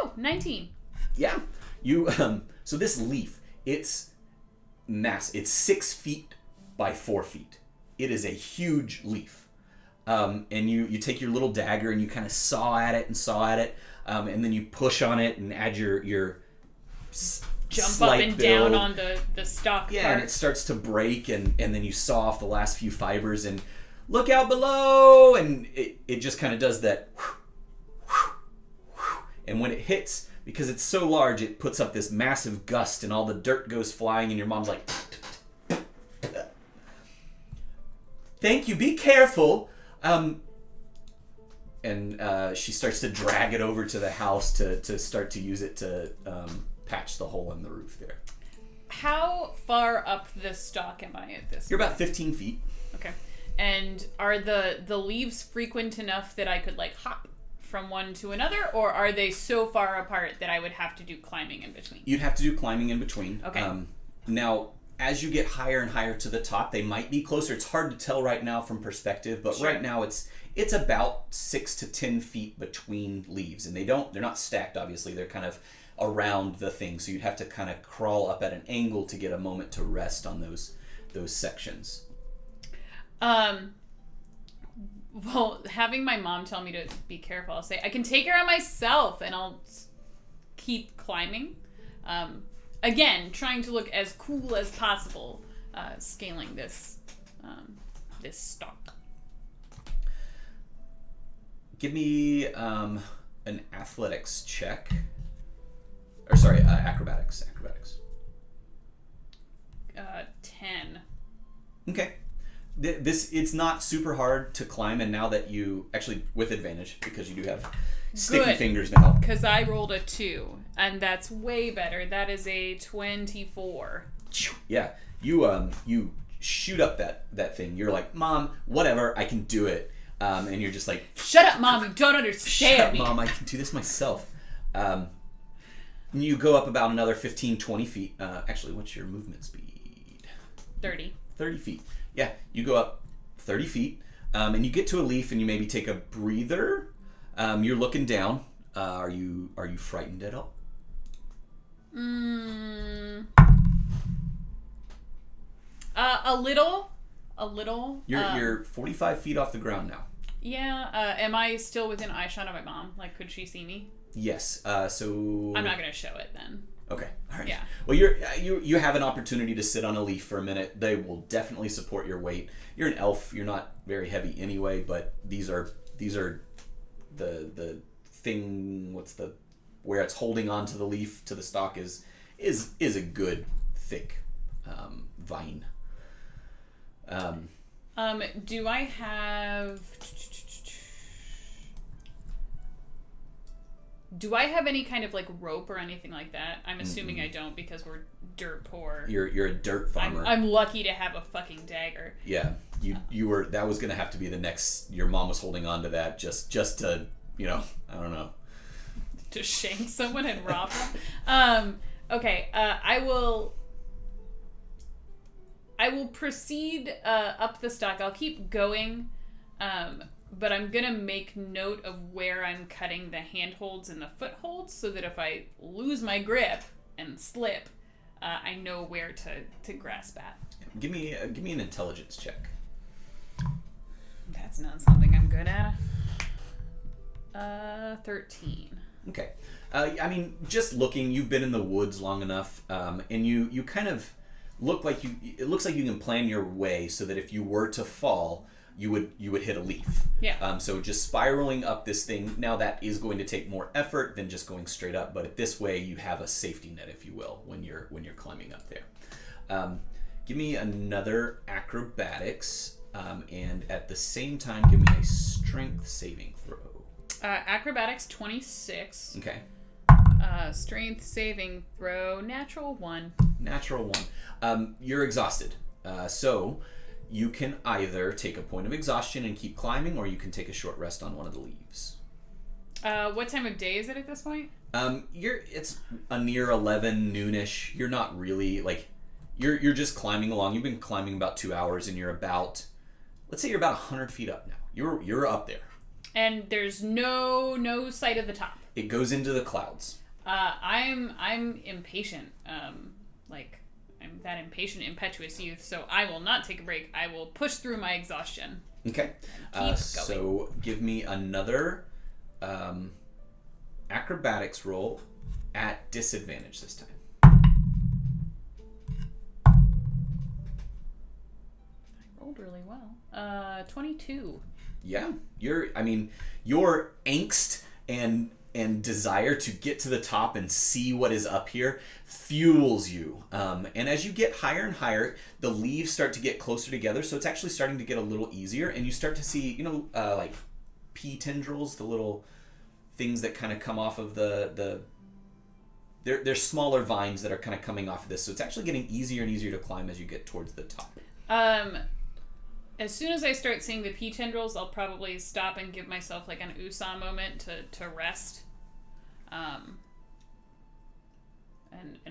Oh, 19. Yeah. You so this leaf, it's massive. It's 6 feet by 4 feet. It is a huge leaf. And you take your little dagger and you kind of saw at it, and then you push on it and add your jump up and build. Down on the stalk yeah, part. And it starts to break, and then you saw off the last few fibers, and look out below, and it just kind of does that, And when it hits, because it's so large, it puts up this massive gust, and all the dirt goes flying, and your mom's like, "Thank you, be careful." And she starts to drag it over to the house to start to use it to patch the hole in the roof there. How far up the stalk am I at this You're point? about 15 feet. Okay. And are the leaves frequent enough that I could like hop from one to another, or are they so far apart that I would have to do climbing in between? You'd have to do climbing in between. Okay. Now, as you get higher and higher to the top, they might be closer. It's hard to tell right now from perspective, but Sure. right now it's about 6 to 10 feet between leaves, and they're not stacked. Obviously, they're kind of around the thing, so you'd have to kind of crawl up at an angle to get a moment to rest on those sections. Well, having my mom tell me to be careful, I'll say I can take care of myself, and I'll keep climbing. Again, trying to look as cool as possible, scaling this stalk. Give me an athletics check. Or sorry, acrobatics. 10. Okay. It's not super hard to climb, and now that you actually with advantage because you do have sticky Good. fingers now. Because I rolled a 2, and that's way better. That is a 24. Yeah, you shoot up that thing. You're like, "Mom, whatever, I can do it." And you're just like, Shut up, Mom! You don't understand "Shut up, me." Mom, I can do this myself." You go up about another 15, 20 feet. Actually, what's your movement speed? 30. 30 feet. Yeah, you go up 30 feet, and you get to a leaf, and you maybe take a breather. You're looking down. Are you frightened at all? A little. You're 45 feet off the ground now. Yeah. Am I still within eyeshot of my mom? Like, could she see me? Yes. So I'm not gonna show it then. Okay. All right. Yeah. Well, you have an opportunity to sit on a leaf for a minute. They will definitely support your weight. You're an elf. You're not very heavy anyway, but these are the thing. Where it's holding on to the leaf to the stalk is a good thick vine. Do I have? Do I have any kind of like rope or anything like that? I'm assuming I don't because we're dirt poor. You're a dirt farmer. I'm lucky to have a fucking dagger. Yeah, you were. That was gonna have to be the next. Your mom was holding on to that just to I don't know. To shank someone and rob them. Okay. I will proceed up the stalk. I'll keep going. But I'm going to make note of where I'm cutting the handholds and the footholds so that if I lose my grip and slip, I know where to grasp at. Give me an intelligence check. That's not something I'm good at. 13. Okay. I mean, just looking, you've been in the woods long enough, and you kind of look like it looks like you can plan your way so that if you were to fall, you would hit a leaf. Yeah. So just spiraling up this thing, now that is going to take more effort than just going straight up, but this way you have a safety net, if you will, when you're climbing up there. Give me another acrobatics, and at the same time, give me a strength saving throw. Acrobatics 26. Okay. Strength saving throw natural 1. Natural 1. You're exhausted, so you can either take a point of exhaustion and keep climbing, or you can take a short rest on one of the leaves. What time of day is it at this point? It's a near 11 noonish. You're not really you're just climbing along. You've been climbing about 2 hours, and you're about, let's say you're about 100 feet up now. You're up there. And there's no sight of the top. It goes into the clouds. I'm impatient. I'm that impatient, impetuous youth, so I will not take a break. I will push through my exhaustion. Okay. Keep going. So give me another acrobatics roll at disadvantage this time. I rolled really well. 22. Yeah. Your angst and and desire to get to the top and see what is up here fuels you. And as you get higher and higher, the leaves start to get closer together, so it's actually starting to get a little easier, and you start to see, like pea tendrils, the little things that kind of come off of they're smaller vines that are kind of coming off of this, so it's actually getting easier and easier to climb as you get towards the top. As soon as I start seeing the pea tendrils, I'll probably stop and give myself like an USA moment to rest, and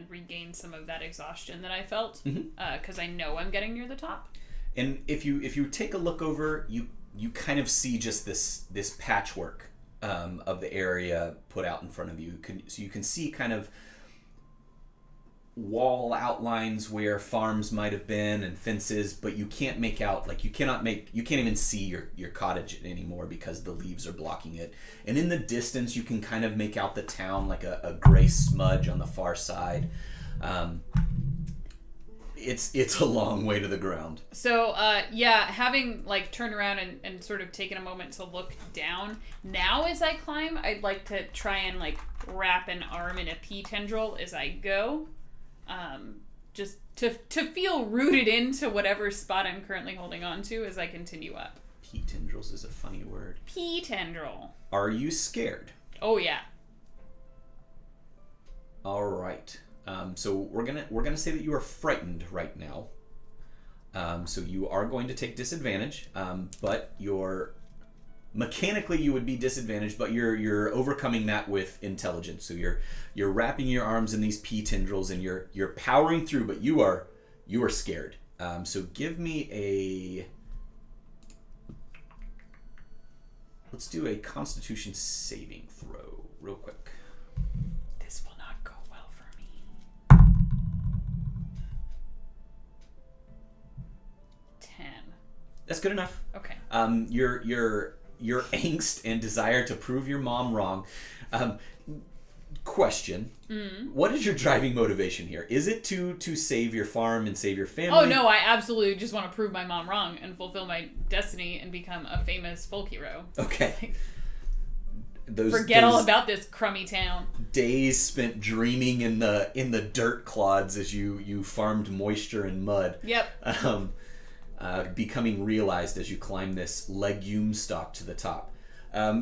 regain some of that exhaustion that I felt, because I know I'm getting near the top. And if you take a look over, you kind of see just this patchwork of the area put out in front of you. So you can see kind of wall outlines where farms might have been and fences, but you can't make out, like you can't even see your cottage anymore because the leaves are blocking it. And in the distance you can kind of make out the town like a gray smudge on the far side. It's a long way to the ground. So having like turned around and sort of taken a moment to look down, now as I climb, I'd like to try and like wrap an arm in a pea tendril as I go. Just to feel rooted into whatever spot I'm currently holding on to as I continue up. Pea tendrils is a funny word. Pea tendril. Are you scared? Oh yeah. All right. So we're gonna say that you are frightened right now. So you are going to take disadvantage, but mechanically you would be disadvantaged, but you're overcoming that with intelligence. So you're wrapping your arms in these pea tendrils and you're powering through, but you are scared. So give me let's do a Constitution saving throw real quick. This will not go well for me. 10. That's good enough. Okay. Your angst and desire to prove your mom wrong. Question. What is your driving motivation here? Is it to save your farm and save your family? Oh no, I absolutely just want to prove my mom wrong and fulfill my destiny and become a famous folk hero. Okay. Forget all about this crummy town. Days spent dreaming in the dirt clods as you farmed moisture and mud. Yep. Becoming realized as you climb this legume stalk to the top.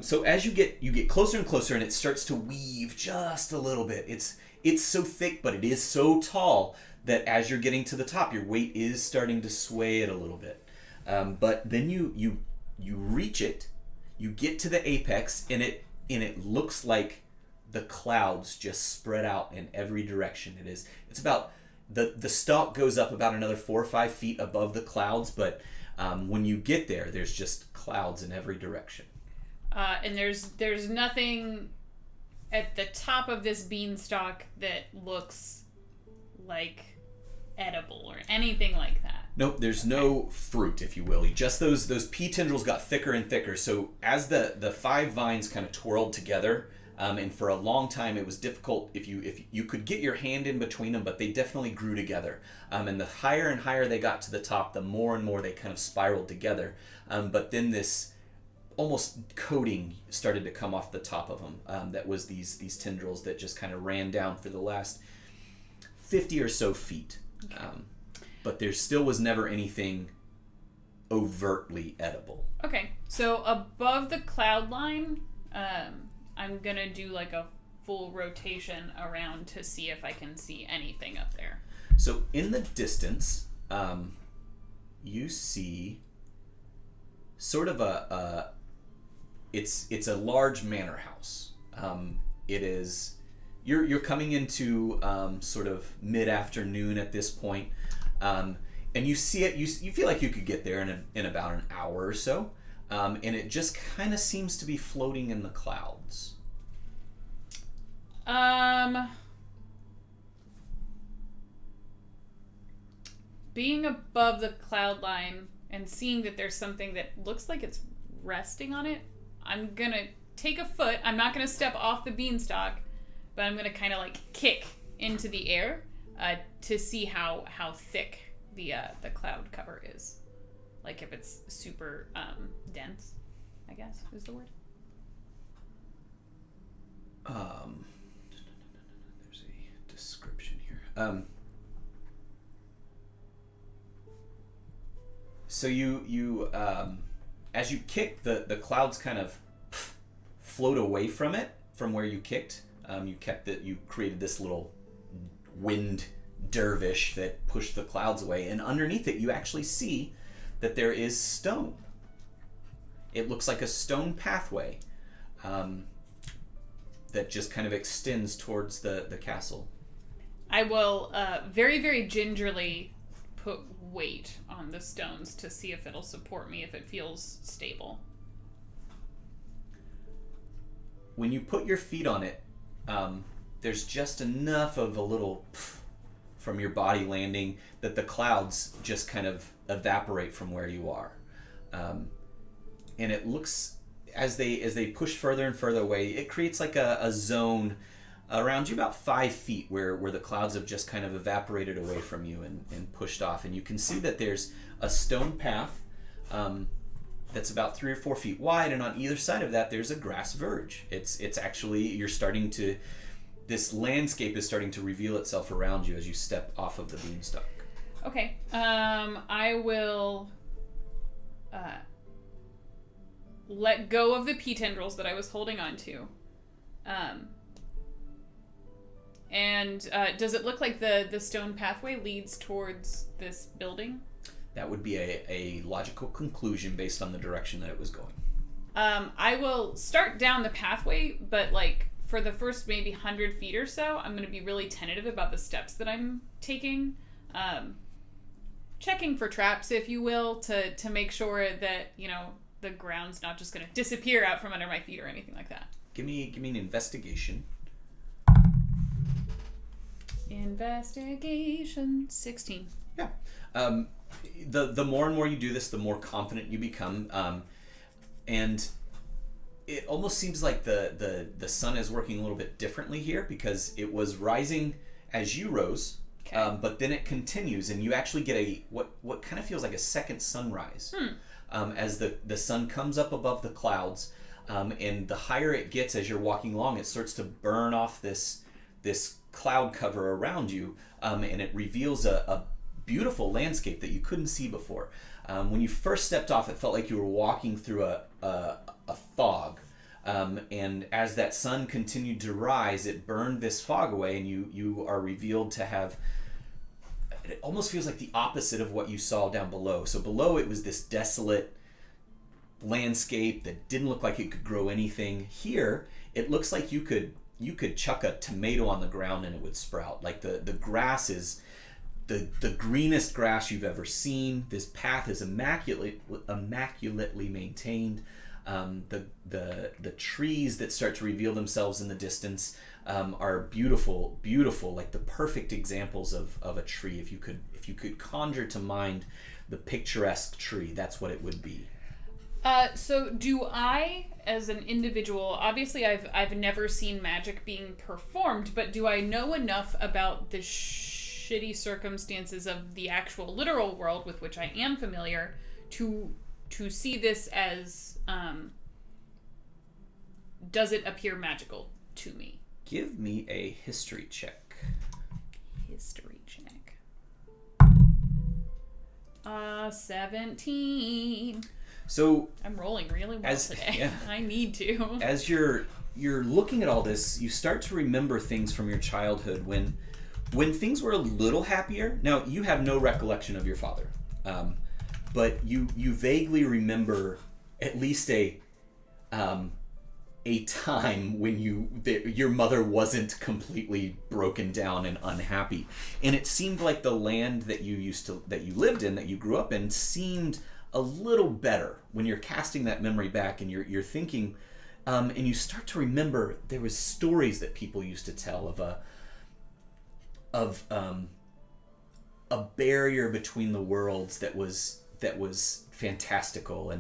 So as you get closer and closer, and it starts to weave just a little bit. It's so thick, but it is so tall that as you're getting to the top, your weight is starting to sway it a little bit. But then you reach it, you get to the apex, and it looks like the clouds just spread out in every direction. It's about the stalk goes up about another 4 or 5 feet above the clouds, but when you get there, there's just clouds in every direction. And there's nothing at the top of this beanstalk that looks like edible or anything like that. Nope, there's no fruit, if you will. Just those pea tendrils got thicker and thicker. So as the 5 vines kind of twirled together, and for a long time it was difficult if you could get your hand in between them, but they definitely grew together. And the higher and higher they got to the top, the more and more they kind of spiraled together. But then this almost coating started to come off the top of them. That was these tendrils that just kind of ran down for the last 50 or so feet. Okay. But there still was never anything overtly edible. Okay, so above the cloud line, I'm gonna do like a full rotation around to see if I can see anything up there. So in the distance, you see sort of it's a large manor house. It is you're coming into sort of mid-afternoon at this point, and you see it. You feel like you could get there in about an hour or so, and it just kind of seems to be floating in the clouds. Being above the cloud line and seeing that there's something that looks like it's resting on it, I'm gonna take a foot. I'm not gonna step off the beanstalk, but I'm gonna kind of like kick into the air to see how thick the cloud cover is. Like if it's super dense, I guess is the word. So you as you kick, the clouds kind of float away from it, from where you kicked. You created this little wind dervish that pushed the clouds away, and underneath it you actually see that there is stone. It looks like a stone pathway that just kind of extends towards the castle. I will very, very gingerly put weight on the stones to see if it'll support me, if it feels stable. When you put your feet on it, there's just enough of a little from your body landing that the clouds just kind of evaporate from where you are. And it looks, as they push further and further away, it creates like a zone around you about 5 feet where the clouds have just kind of evaporated away from you and pushed off. And you can see that there's a stone path that's about 3 or 4 feet wide, and on either side of that there's a grass verge. It's actually, this landscape is starting to reveal itself around you as you step off of the beanstalk. Okay. I will let go of the pea tendrils that I was holding on to. And does it look like the stone pathway leads towards this building? That would be a logical conclusion based on the direction that it was going. I will start down the pathway, but like for the first maybe 100 feet or so, I'm going to be really tentative about the steps that I'm taking. Checking for traps, if you will, to make sure that, the ground's not just going to disappear out from under my feet or anything like that. Give me an investigation. Investigation 16. Yeah. The more and more you do this, the more confident you become. And it almost seems like the sun is working a little bit differently here, because it was rising as you rose. Okay. But then it continues, and you actually get what kind of feels like a second sunrise. As the sun comes up above the clouds, and the higher it gets as you're walking along, it starts to burn off this cloud cover around you, and it reveals a beautiful landscape that you couldn't see before. When you first stepped off, it felt like you were walking through a fog, and as that sun continued to rise, it burned this fog away, and you are revealed to have, it almost feels like the opposite of what you saw down below. So below, it was this desolate landscape that didn't look like it could grow anything. Here, it looks like you could chuck a tomato on the ground and it would sprout. Like the grass is the greenest grass you've ever seen. This path is immaculately maintained. The trees that start to reveal themselves in the distance are beautiful, like the perfect examples of a tree. If you could conjure to mind the picturesque tree, that's what it would be. So do I, as an individual, obviously I've never seen magic being performed, but do I know enough about the shitty circumstances of the actual literal world with which I am familiar to see this as, does it appear magical to me? Give me a history check. History check. 17. So I'm rolling really well today. Yeah. I need to. As you're looking at all this, you start to remember things from your childhood when things were a little happier. Now, you have no recollection of your father, but you vaguely remember at least a time when your mother wasn't completely broken down and unhappy, and it seemed like the land that you lived in, that you grew up in, seemed a little better when you're casting that memory back, and you're thinking, and you start to remember there was stories that people used to tell of a barrier between the worlds that was fantastical,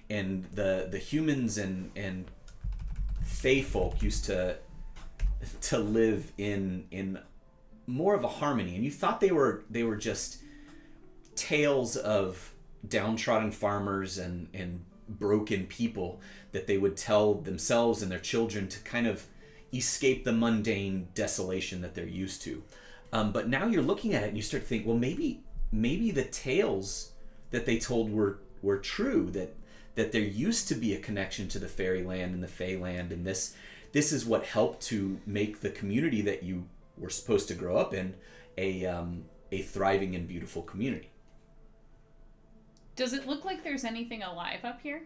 and the humans and Fae folk used to live in more of a harmony, and you thought they were just tales of downtrodden farmers and broken people that they would tell themselves and their children to kind of escape the mundane desolation that they're used to. But now you're looking at it and you start to think, well, maybe the tales that they told were true, that there used to be a connection to the fairyland and the Feyland, and this is what helped to make the community that you were supposed to grow up in a thriving and beautiful community. Does it look like there's anything alive up here?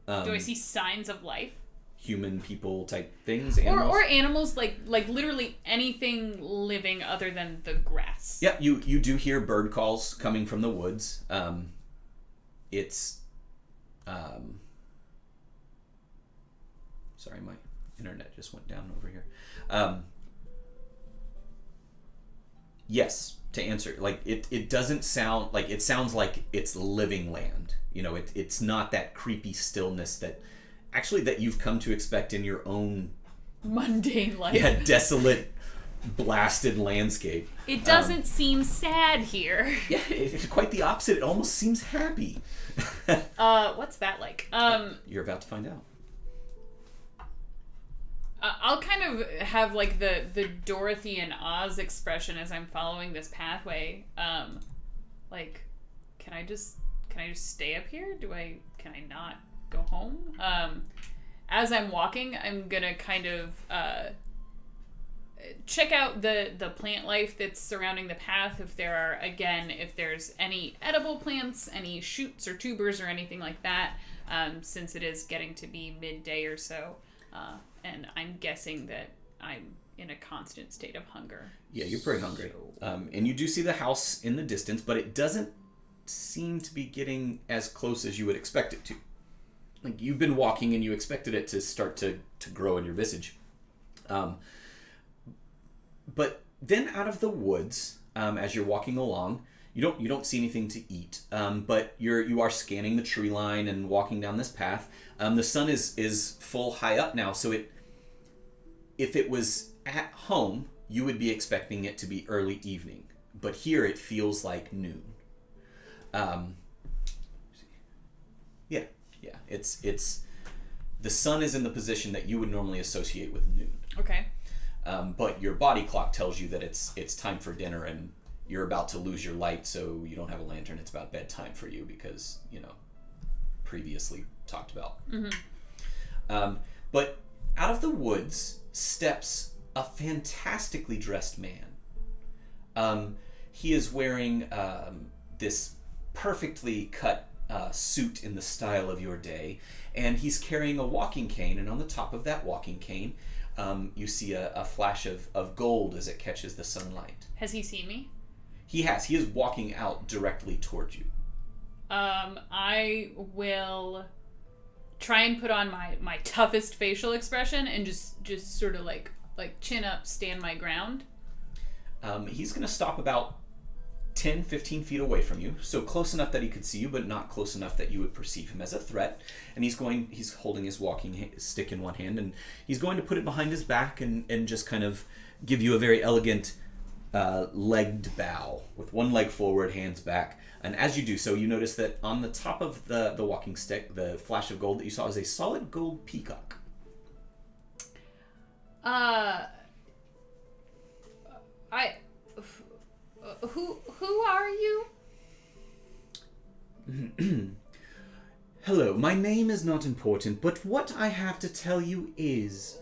Do I see signs of life? Human, people type things, animals? Or animals, like literally anything living other than the grass. Yeah, you do hear bird calls coming from the woods. Sorry, my internet just went down over here. Yes, to answer, like it doesn't sound like, it sounds like it's living land. It's not that creepy stillness that you've come to expect in your own mundane life. Yeah, desolate, blasted landscape. It doesn't seem sad here. Yeah, it's quite the opposite. It almost seems happy. What's that like? You're about to find out. I'll kind of have like the Dorothy and Oz expression as I'm following this pathway. Like, can I just stay up here? Can I not go home? As I'm walking, I'm gonna kind of check out the plant life that's surrounding the path. If there's any edible plants, any shoots or tubers or anything like that, since it is getting to be midday or so. And I'm guessing that I'm in a constant state of hunger. Yeah, you're pretty hungry. And you do see the house in the distance, but it doesn't seem to be getting as close as you would expect it to. Like, you've been walking and you expected it to start to grow in your visage. But then out of the woods, as you're walking along, you don't see anything to eat. But you are scanning the tree line and walking down this path. The sun is full high up now, so if it was at home, you would be expecting it to be early evening. But here it feels like noon. Yeah. It's the sun is in the position that you would normally associate with noon. Okay. But your body clock tells you that it's time for dinner, and you're about to lose your light, so you don't have a lantern. It's about bedtime for you because, previously talked about. Mm-hmm. But out of the woods steps a fantastically dressed man. He is wearing this perfectly cut suit in the style of your day, and he's carrying a walking cane, and on the top of that walking cane, you see a flash of gold as it catches the sunlight. Has he seen me? He has. He is walking out directly towards you. I will try and put on my toughest facial expression and just sort of like chin up, stand my ground. He's going to stop about 10, 15 feet away from you, so close enough that he could see you, but not close enough that you would perceive him as a threat. And he's holding his walking stick in one hand, and he's going to put it behind his back and just kind of give you a very elegant legged bow with one leg forward, hands back. And as you do so, you notice that on the top of the walking stick, the flash of gold that you saw is a solid gold peacock. Who are you? Hello, my name is not important, but what I have to tell you is...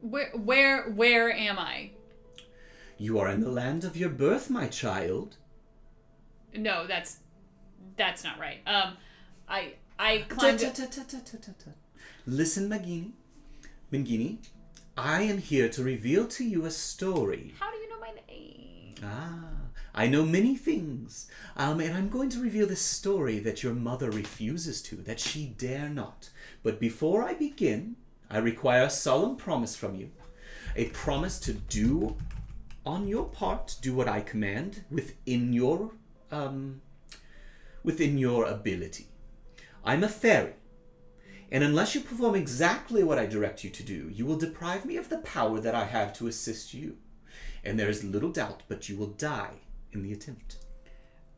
Where am I? You are in the land of your birth, my child. No, that's not right. I climbed... Listen, Mangini, I am here to reveal to you a story. How do you know my name? I know many things. And I'm going to reveal this story that your mother refuses to, that she dare not. But before I begin, I require a solemn promise from you. A promise to do on your part, do what I command within your ability. I'm a fairy, and unless you perform exactly what I direct you to do, you will deprive me of the power that I have to assist you. And there is little doubt, but you will die in the attempt.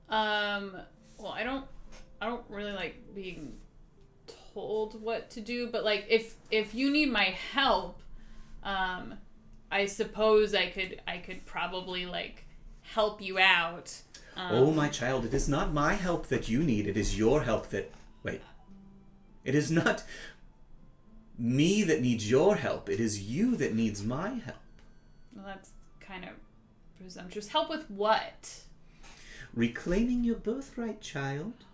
Well, I don't really like being told what to do, but like if you need my help, I suppose I could probably like help you out. Oh, my child, it is not my help that you need. It is your help that... Wait. It is not me that needs your help. It is you that needs my help. Well, that's kind of presumptuous. Help with what? Reclaiming your birthright, child.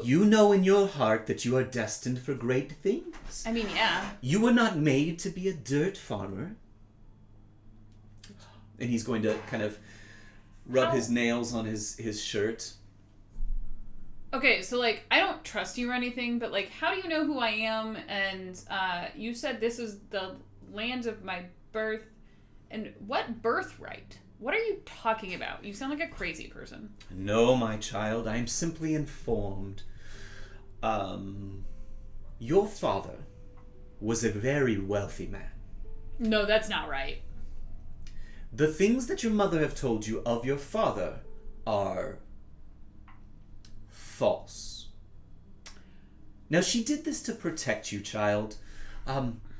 You know in your heart that you are destined for great things. I mean, yeah. You were not made to be a dirt farmer. And he's going to kind of rub his nails on his shirt. Okay, so, like, I don't trust you or anything, but, like, how do you know who I am? And you said this is the land of my birth. And what birthright? What are you talking about? You sound like a crazy person. No, my child, I am simply informed. Your father was a very wealthy man. No, that's not right. The things that your mother have told you of your father are false. Now, she did this to protect you, child.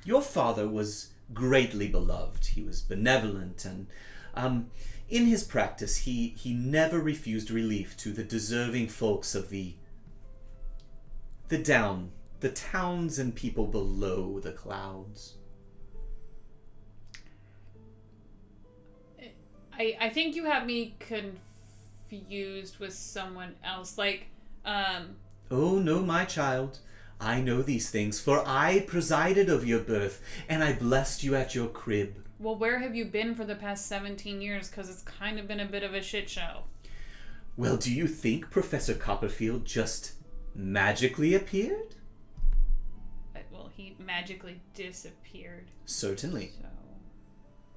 Your father was greatly beloved. He was benevolent, and in his practice, he never refused relief to the deserving folks of the towns and people below the clouds. I think you have me confused with someone else. Like, Oh, no, my child. I know these things, for I presided over your birth, and I blessed you at your crib. Well, where have you been for the past 17 years? Because it's kind of been a bit of a shit show. Well, do you think Professor Copperfield just magically appeared? Well, he magically disappeared. Certainly. So...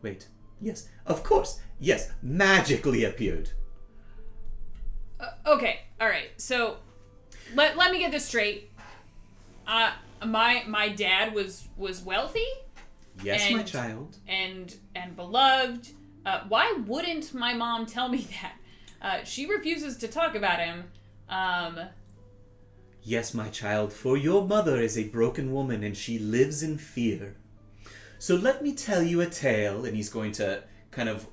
Wait. Yes, of course. Yes, magically appeared. Okay, alright. So, let me get this straight. My dad was wealthy? Yes, my child. And beloved. Why wouldn't my mom tell me that? She refuses to talk about him. Yes, my child, for your mother is a broken woman and she lives in fear. So let me tell you a tale, and he's going to kind of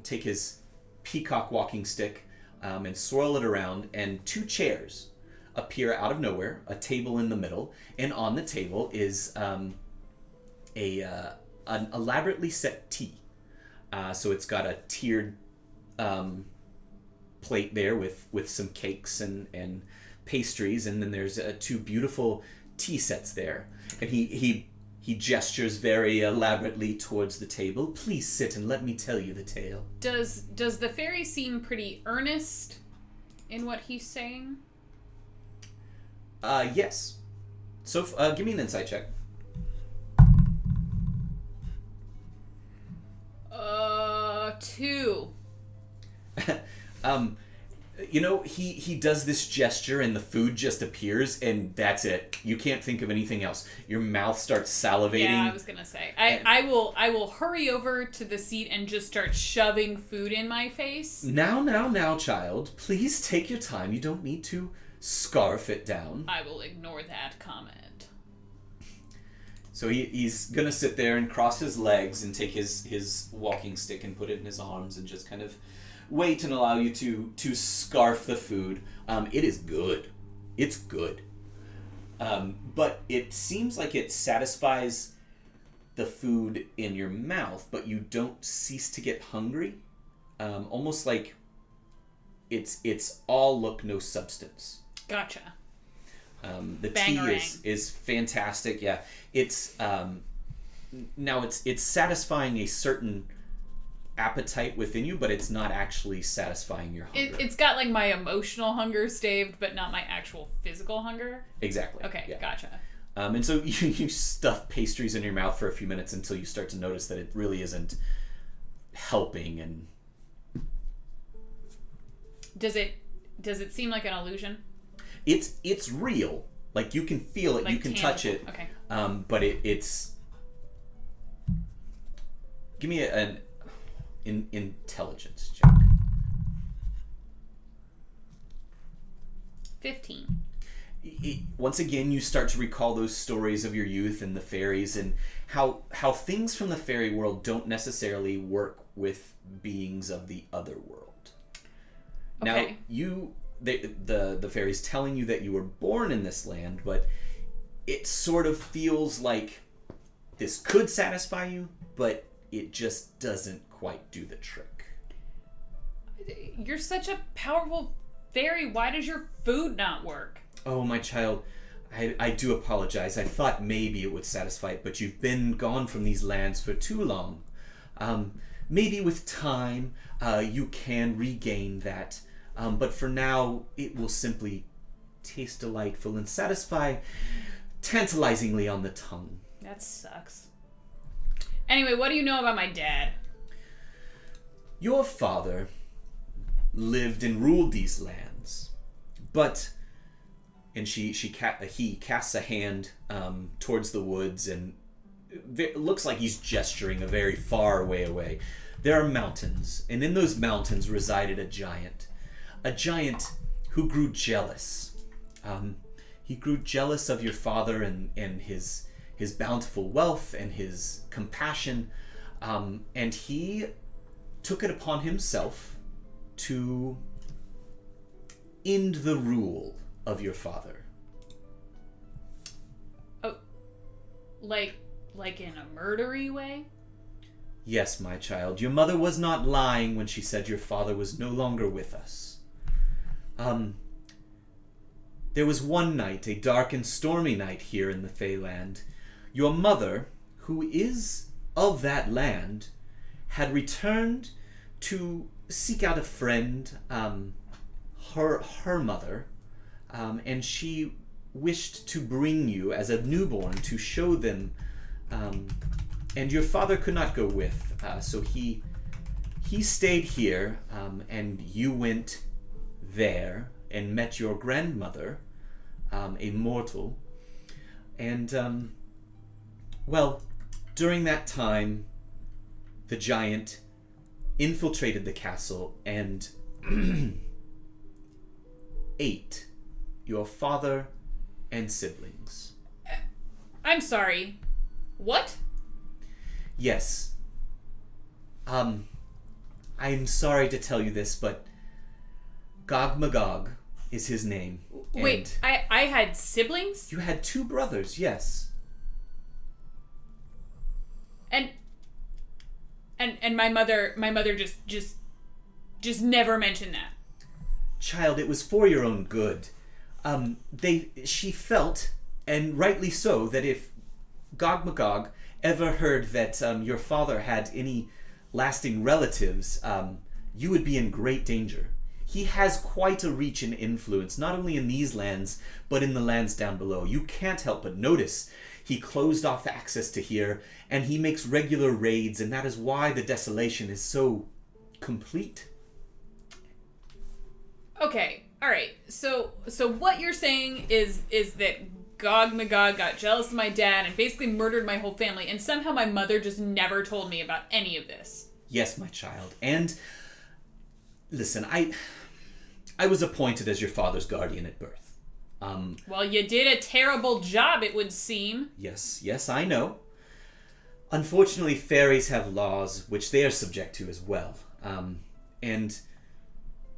take his peacock walking stick and swirl it around, and two chairs appear out of nowhere, a table in the middle, and on the table is an elaborately set tea. So it's got a tiered plate there with some cakes and pastries, and then there's two beautiful tea sets there. And he gestures very elaborately towards the table. Please sit and let me tell you the tale. Does the fairy seem pretty earnest in what he's saying? Yes. So give me an insight check. 2. You know, he does this gesture and the food just appears, and that's it. You can't think of anything else. Your mouth starts salivating. Yeah, I was gonna say. I will hurry over to the seat and just start shoving food in my face. Now, child. Please take your time. You don't need to scarf it down. I will ignore that comment. So he's gonna sit there and cross his legs and take his walking stick and put it in his arms and just kind of wait and allow you to scarf the food. It is good. It's good. But it seems like it satisfies the food in your mouth, but you don't cease to get hungry. Almost like it's all look, no substance. Gotcha. The tea is fantastic. Yeah, it's now it's satisfying a certain appetite within you, but it's not actually satisfying your hunger. It's got like my emotional hunger staved, but not my actual physical hunger. Exactly. Okay, yeah. Gotcha. And so you stuff pastries in your mouth for a few minutes until you start to notice that it really isn't helping. And does it seem like an illusion? It's real. Like you can feel it, like you can tangible. touch it. Okay. But it's. Give me an intelligence check. 15. once again, you start to recall those stories of your youth and the fairies, and how things from the fairy world don't necessarily work with beings of the other world. Okay. Now, the fairy's telling you that you were born in this land, but it sort of feels like this could satisfy you, but it just doesn't quite do the trick. You're such a powerful fairy. Why does your food not work? Oh, my child, I do apologize. I thought maybe it would satisfy it, but you've been gone from these lands for too long. Maybe with time, you can regain that. But for now, it will simply taste delightful and satisfy tantalizingly on the tongue. That sucks. Anyway, what do you know about my dad? Your father lived and ruled these lands, but, and he casts a hand towards the woods, and it looks like he's gesturing a very far way away. There are mountains, and in those mountains resided a giant who grew jealous. He grew jealous of your father and his bountiful wealth and his compassion, and he took it upon himself to end the rule of your father. Oh, like in a murdery way? Yes, my child. Your mother was not lying when she said your father was no longer with us. There was one night, a dark and stormy night here in the Feyland. Your mother, who is of that land, had returned to seek out a friend, her mother, and she wished to bring you as a newborn to show them, and your father could not go with, so he stayed here, and you went there and met your grandmother, a mortal, and well, during that time, the giant infiltrated the castle and ate your father and siblings. I'm sorry. What? Yes. I'm sorry to tell you this, but Gog Magog is his name. Wait, I had siblings? You had 2 brothers, yes. And my mother just never mentioned that. Child, it was for your own good. She felt, and rightly so, that if Gog Magog ever heard that your father had any lasting relatives, you would be in great danger. He has quite a reach and influence, not only in these lands, but in the lands down below. You can't help but notice he closed off access to here, and he makes regular raids, and that is why the desolation is so complete. Okay, alright. So what you're saying is that Gog Magog got jealous of my dad and basically murdered my whole family, and somehow my mother just never told me about any of this. Yes, my child. And listen, I was appointed as your father's guardian at birth. Well, you did a terrible job, it would seem. Yes, I know. Unfortunately, fairies have laws which they are subject to as well. And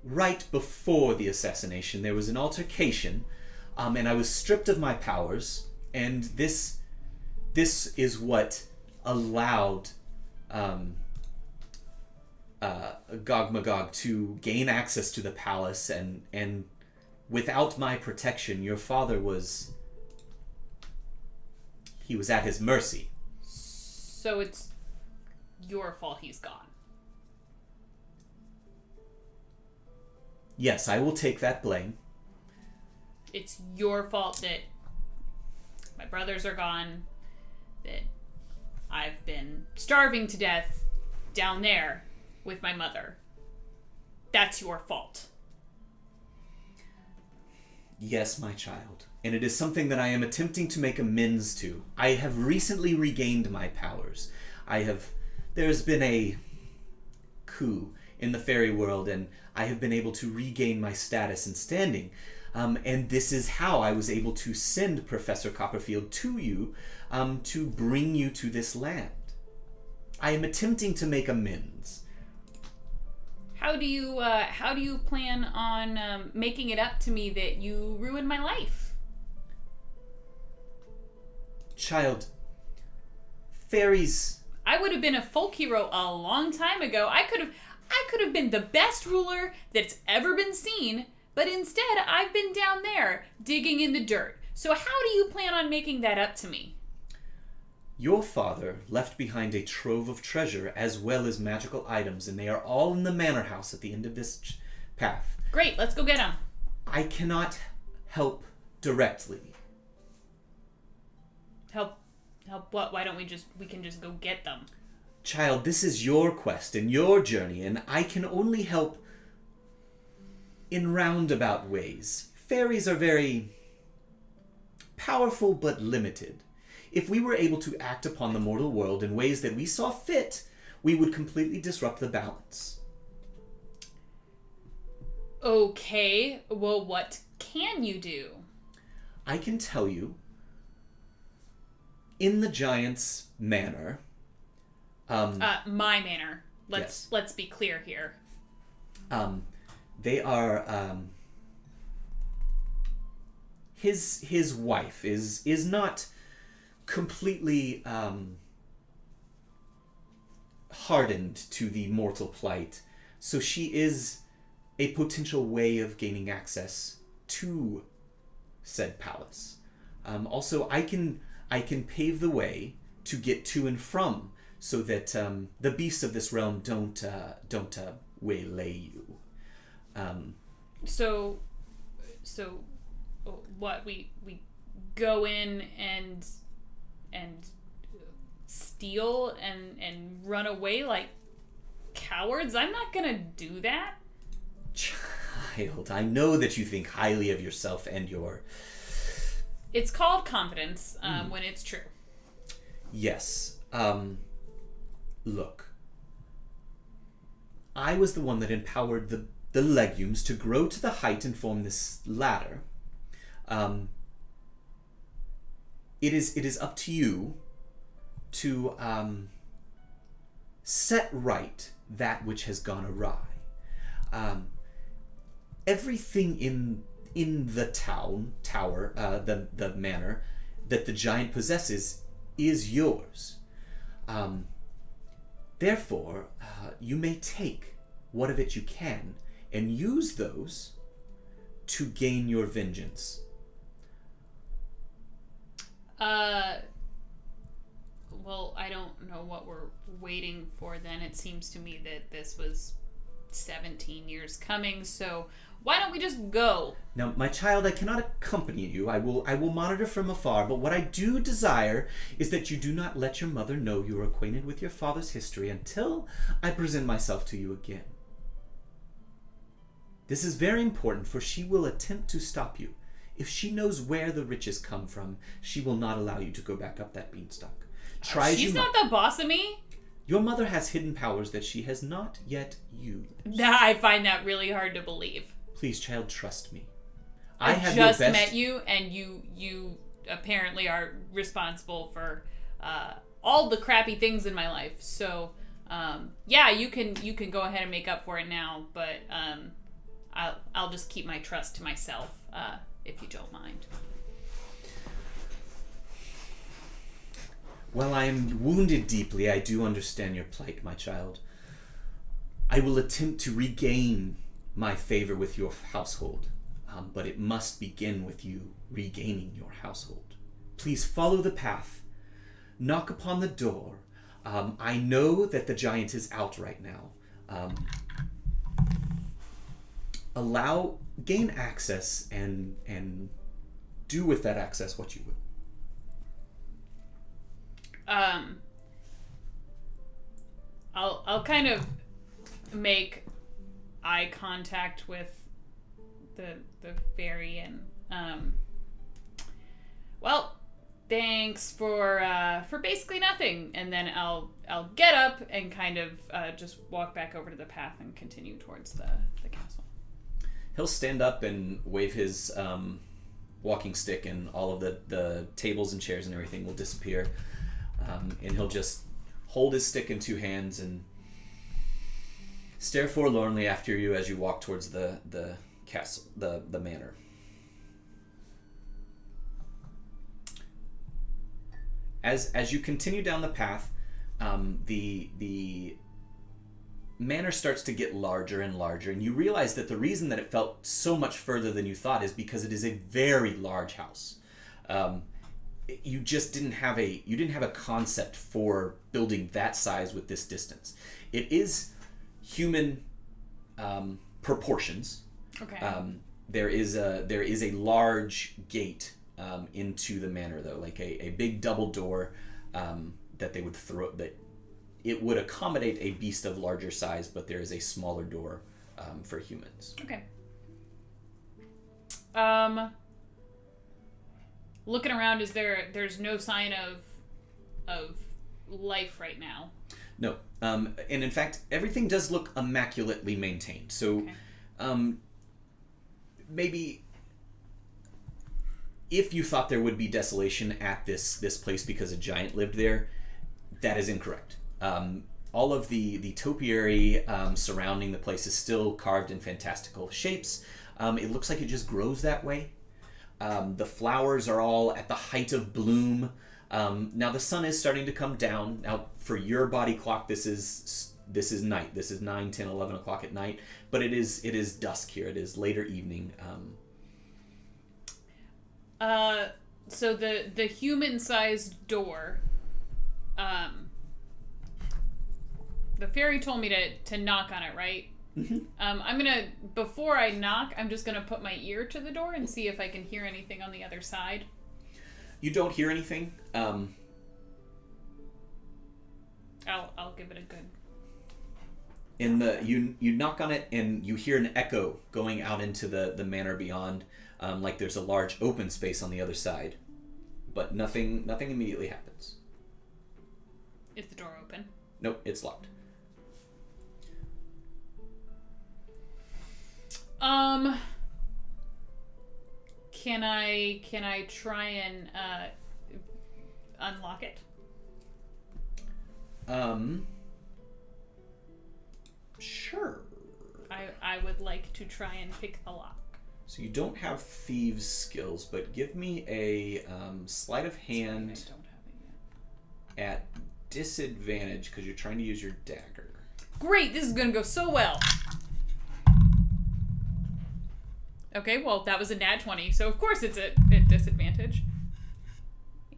right before the assassination, there was an altercation, and I was stripped of my powers, and this is what allowed Gog Magog to gain access to the palace, and without my protection, your father was at his mercy. So it's your fault he's gone. Yes, I will take that blame. It's your fault that my brothers are gone, that I've been starving to death down there with my mother. That's your fault. Yes, my child. And it is something that I am attempting to make amends to. I have recently regained my powers. There's been a coup in the fairy world, and I have been able to regain my status and standing. And this is how I was able to send Professor Copperfield to you to bring you to this land. I am attempting to make amends. How do you plan on making it up to me that you ruined my life? Child, fairies... I would have been a folk hero a long time ago. I could have been the best ruler that's ever been seen, but instead I've been down there digging in the dirt. So how do you plan on making that up to me? Your father left behind a trove of treasure as well as magical items, and they are all in the manor house at the end of this path. Great, let's go get them. I cannot help directly. Help what? Why don't we can just go get them? Child, this is your quest and your journey, and I can only help in roundabout ways. Fairies are very powerful but limited. If we were able to act upon the mortal world in ways that we saw fit, we would completely disrupt the balance. Okay, well, what can you do? I can tell you, in the Giant's manor... my manor. Yes. Let's be clear here. They are... His wife is not completely hardened to the mortal plight, so she is a potential way of gaining access to said palace. Also, I can pave the way to get to and from, so that the beasts of this realm don't waylay you. So what we go in and steal and run away like cowards? I'm not gonna do that. Child, I know that you think highly of yourself and your... It's called confidence when it's true. Yes. Look. I was the one that empowered the legumes to grow to the height and form this ladder. It is up to you to set right that which has gone awry. Everything in the tower, the manor that the giant possesses is yours. Therefore, you may take what of it you can and use those to gain your vengeance. Well, I don't know what we're waiting for then. It seems to me that this was 17 years coming, so why don't we just go? Now, my child, I cannot accompany you. I will monitor from afar, but what I do desire is that you do not let your mother know you are acquainted with your father's history until I present myself to you again. This is very important, for she will attempt to stop you. If she knows where the riches come from, she will not allow you to go back up that beanstalk. She's not the boss of me. Your mother has hidden powers that she has not yet used. I find that really hard to believe. Please, child, trust me. I have just met you, and you apparently are responsible for all the crappy things in my life. So, yeah, you can go ahead and make up for it now, but I'll just keep my trust to myself, if you don't mind. While I am wounded deeply, I do understand your plight, my child. I will attempt to regain my favor with your household, but it must begin with you regaining your household. Please follow the path. Knock upon the door. I know that the giant is out right now. Gain access and do with that access what you will. I'll kind of make eye contact with the fairy and well, thanks for basically nothing, and then I'll get up and kind of just walk back over to the path and continue towards the castle. he'll stand up and wave his walking stick, and all of the tables and chairs and everything will disappear. And he'll just hold his stick in two hands and stare forlornly after you as you walk towards the castle, the manor. As you continue down the path, the manor starts to get larger and larger, and you realize that the reason that it felt so much further than you thought is because it is a very large house. You just didn't have a concept for building that size with this distance. It is human proportions. Okay. There is a large gate into the manor, though, like a big double door that they would throw, that it would accommodate a beast of larger size, but there is a smaller door for humans. Okay. Looking around, there's no sign of life right now? No. And in fact, everything does look immaculately maintained. So maybe if you thought there would be desolation at this place because a giant lived there, that is incorrect. All of the topiary surrounding the place is still carved in fantastical shapes. It looks like it just grows that way. The flowers are all at the height of bloom. Now the sun is starting to come down. Now for your body clock, this is night. This is 9, 10, 11 o'clock at night. But it is dusk here. It is later evening. So the human-sized door, the fairy told me to knock on it, right? Mm-hmm. Before I knock, I'm just gonna put my ear to the door and see if I can hear anything on the other side. You don't hear anything. I'll give it a good. You knock on it and you hear an echo going out into the manor beyond, like there's a large open space on the other side, but nothing immediately happens. Is the door open? Nope, it's locked. Can I try and unlock it? Sure. I would like to try and pick the lock. So you don't have thieves' skills, but give me a sleight of hand. I don't have it yet. At disadvantage because you're trying to use your dagger. Great, this is gonna go so well. Okay, well, that was a nat 20, so of course it's at disadvantage.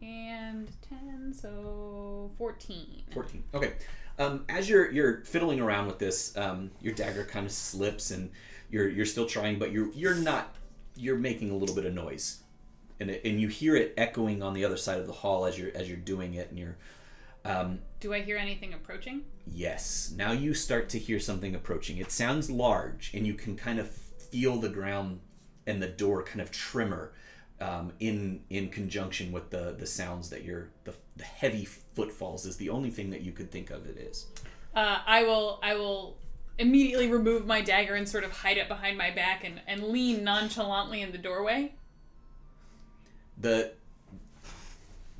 And 10, so 14. 14. Okay. As you're fiddling around with this, your dagger kind of slips, and you're still trying, but you're making a little bit of noise, and you hear it echoing on the other side of the hall as you're doing it, and you're. Do I hear anything approaching? Yes. Now you start to hear something approaching. It sounds large, and you can kind of feel the ground and the door kind of tremor in conjunction with the sounds that the heavy footfalls is the only thing that you could think of it is. I will immediately remove my dagger and sort of hide it behind my back and lean nonchalantly in the doorway. Where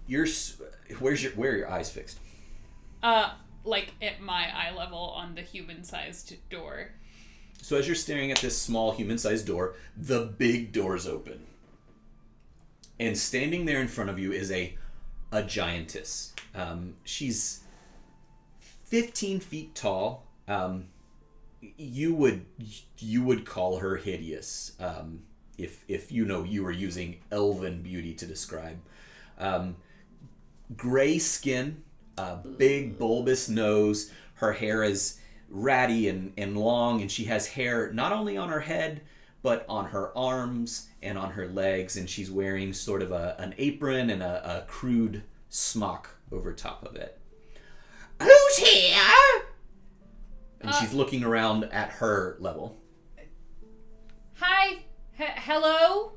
are your eyes fixed? Like at my eye level on the human-sized door. So as you're staring at this small human-sized door, the big door's open. And standing there in front of you is a giantess. She's 15 feet tall. You would call her hideous, if you were using elven beauty to describe. Gray skin, big bulbous nose. Her hair is ratty and long, and she has hair not only on her head but on her arms and on her legs, and she's wearing sort of an apron and a crude smock over top of it. Who's here? And she's looking around at her level. Hi. Hello?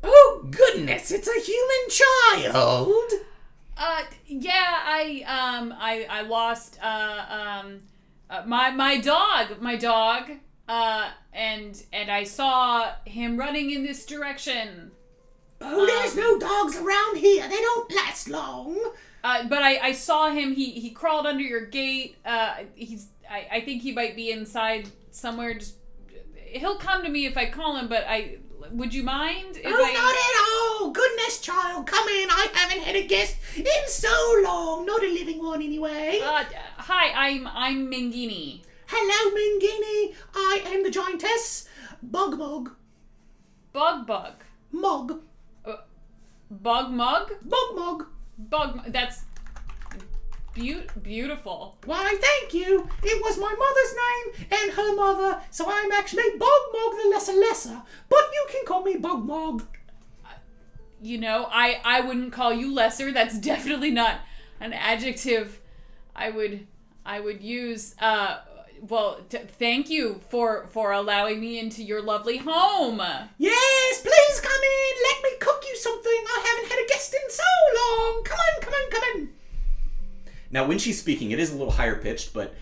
Oh, goodness, it's a human child. Yeah, I lost, my dog. And I saw him running in this direction. Oh, there's no dogs around here. They don't last long. But I saw him. He crawled under your gate. I think he might be inside somewhere. Just he'll come to me if I call him. But would you mind if not at all. Goodness, child, come in. I haven't had a guest in so long. Not a living one, anyway. Hi, I'm Mingini. Hello, Mingini. I am the giantess Bugmug. Bug. Mug. Bugmug? Bugmug. That's beautiful. Why, thank you. It was my mother's name and her mother, so I'm actually Bugmug the lesser. But you can call me Bugmug. You know, I wouldn't call you lesser. That's definitely not an adjective I would use. Thank you for allowing me into your lovely home. Yes, please come in. Let me cook you something. I haven't had a guest in so long. Come on. Now, when she's speaking, it is a little higher pitched, but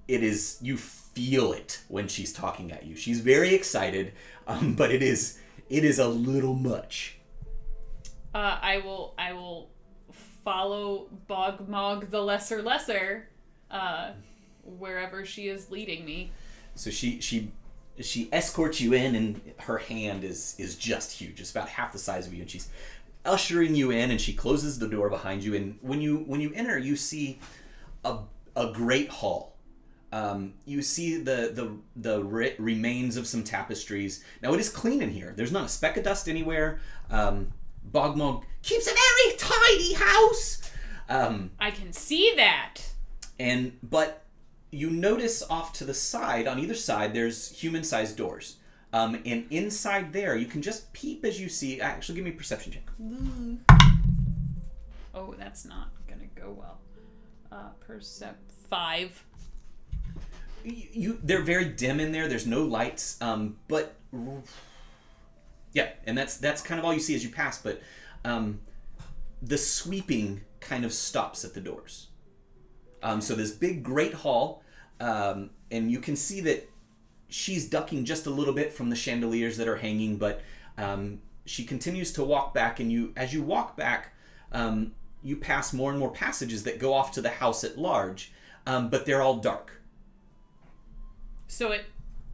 you feel it when she's talking at you. She's very excited, but it is a little much. I will follow Bogmog the lesser, wherever she is leading me. So she escorts you in, and her hand is just huge. It's about half the size of you, and she's ushering you in, and she closes the door behind you. And when you enter, you see a great hall. You see the remains of some tapestries. Now, it is clean in here. There's not a speck of dust anywhere. Bogmog keeps a very tidy house. I can see that. But you notice off to the side, on either side, there's human-sized doors. And inside there, you can just peep as you see. Actually, give me a perception check. Oh, that's not gonna go well. 5. They're very dim in there. There's no lights. But yeah, and that's kind of all you see as you pass. But the sweeping kind of stops at the doors. So this big great hall, and you can see that she's ducking just a little bit from the chandeliers that are hanging, but she continues to walk back, and as you walk back, you pass more and more passages that go off to the house at large, but they're all dark. So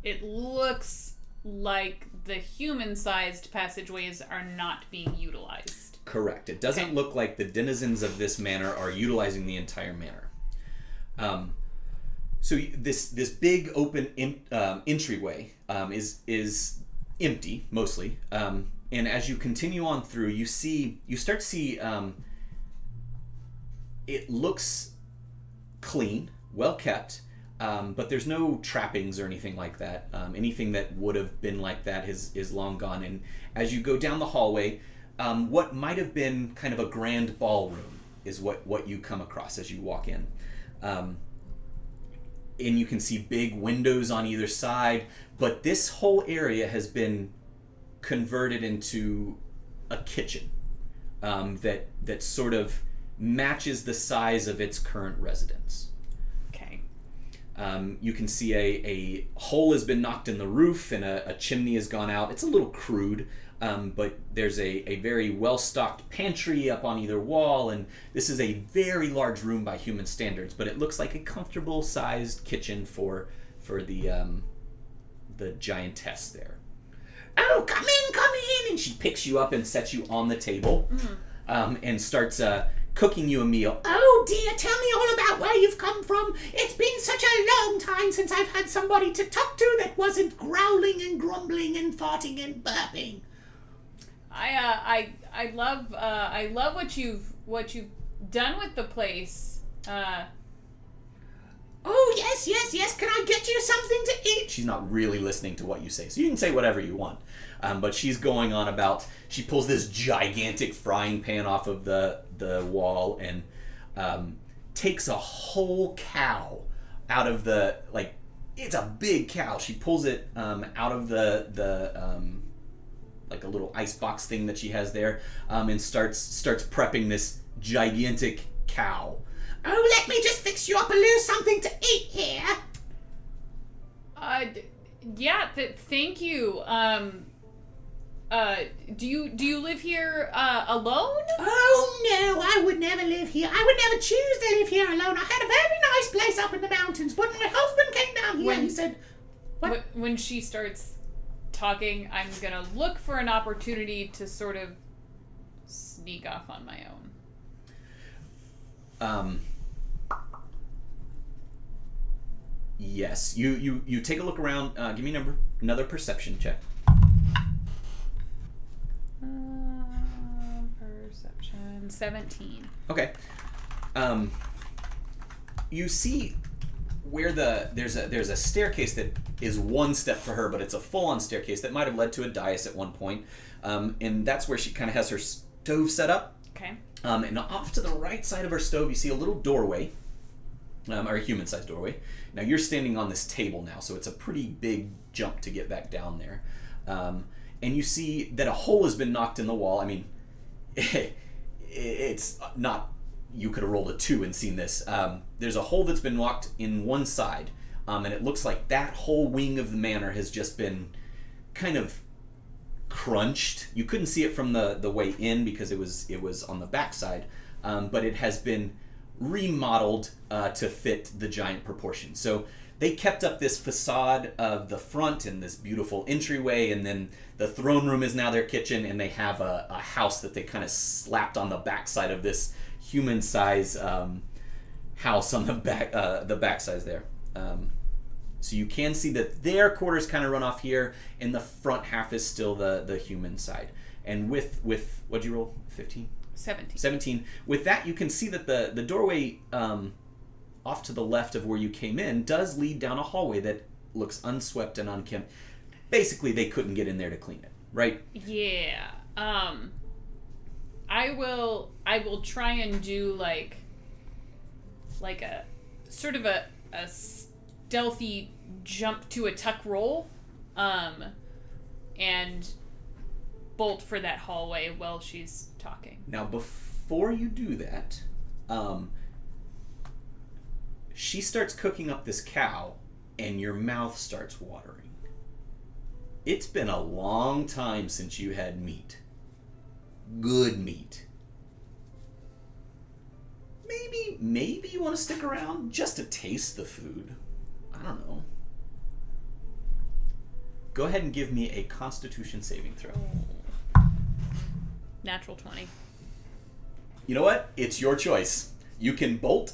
it looks like the human-sized passageways are not being utilized. Correct. It doesn't look like the denizens of this manor are utilizing the entire manor. So this big open entryway is empty mostly, and as you continue on through, you start to see it looks clean, well kept, but there's no trappings or anything like that. Anything that would have been like that is long gone. And as you go down the hallway, what might have been kind of a grand ballroom is what you come across as you walk in. And you can see big windows on either side, but this whole area has been converted into a kitchen that sort of matches the size of its current residence. Okay. You can see a hole has been knocked in the roof, and a chimney has gone out. It's a little crude, but there's a very well-stocked pantry up on either wall, and this is a very large room by human standards, but it looks like a comfortable-sized kitchen for the giantess there. Oh, come in, And she picks you up and sets you on the table, and starts cooking you a meal. Oh dear, tell me all about where you've come from. It's been such a long time since I've had somebody to talk to that wasn't growling and grumbling and farting and burping. I love what you've done with the place. Oh yes. Can I get you something to eat? She's not really listening to what you say, so you can say whatever you want. But she's going on about. She pulls this gigantic frying pan off of the wall and takes a whole cow out of the it's a big cow. She pulls it out of the like a little ice box thing that she has there, and starts prepping this gigantic cow. Oh, let me just fix you up a little something to eat here. Yeah, thank you. Do you live here alone? Oh, no, I would never live here. I would never choose to live here alone. I had a very nice place up in the mountains, but my husband came down here and he said... What? When she starts talking, I'm gonna look for an opportunity to sort of sneak off on my own. Yes. You take a look around. Give me another perception check. Perception 17. Okay. You see where there's a staircase that is one step for her, but it's a full-on staircase that might have led to a dais at one point, and that's where she kind of has her stove set up. Okay. And off to the right side of her stove, you see a little doorway, or a human-sized doorway. Now you're standing on this table now, so it's a pretty big jump to get back down there. And you see that a hole has been knocked in the wall. I mean, it's not... You could have rolled a 2 and seen this. There's a hole that's been knocked in one side, and it looks like that whole wing of the manor has just been kind of crunched. You couldn't see it from the way in because it was on the backside, but it has been remodeled to fit the giant proportions. So they kept up this facade of the front and this beautiful entryway, and then the throne room is now their kitchen, and they have a house that they kind of slapped on the backside of this human-size house on the backside there. So you can see that their quarters kind of run off here, and the front half is still the human side. And with what'd you roll? 15? 17. 17. With that, you can see that the doorway off to the left of where you came in does lead down a hallway that looks unswept and unkempt. Basically, they couldn't get in there to clean it, right? Yeah. I will try and do like a sort of a stealthy jump to a tuck roll, and bolt for that hallway while she's talking. Now, before you do that, she starts cooking up this cow, and your mouth starts watering. It's been a long time since you had meat. Good meat. Maybe you want to stick around just to taste the food. I don't know. Go ahead and give me a Constitution saving throw. Natural 20. You know what? It's your choice. You can bolt,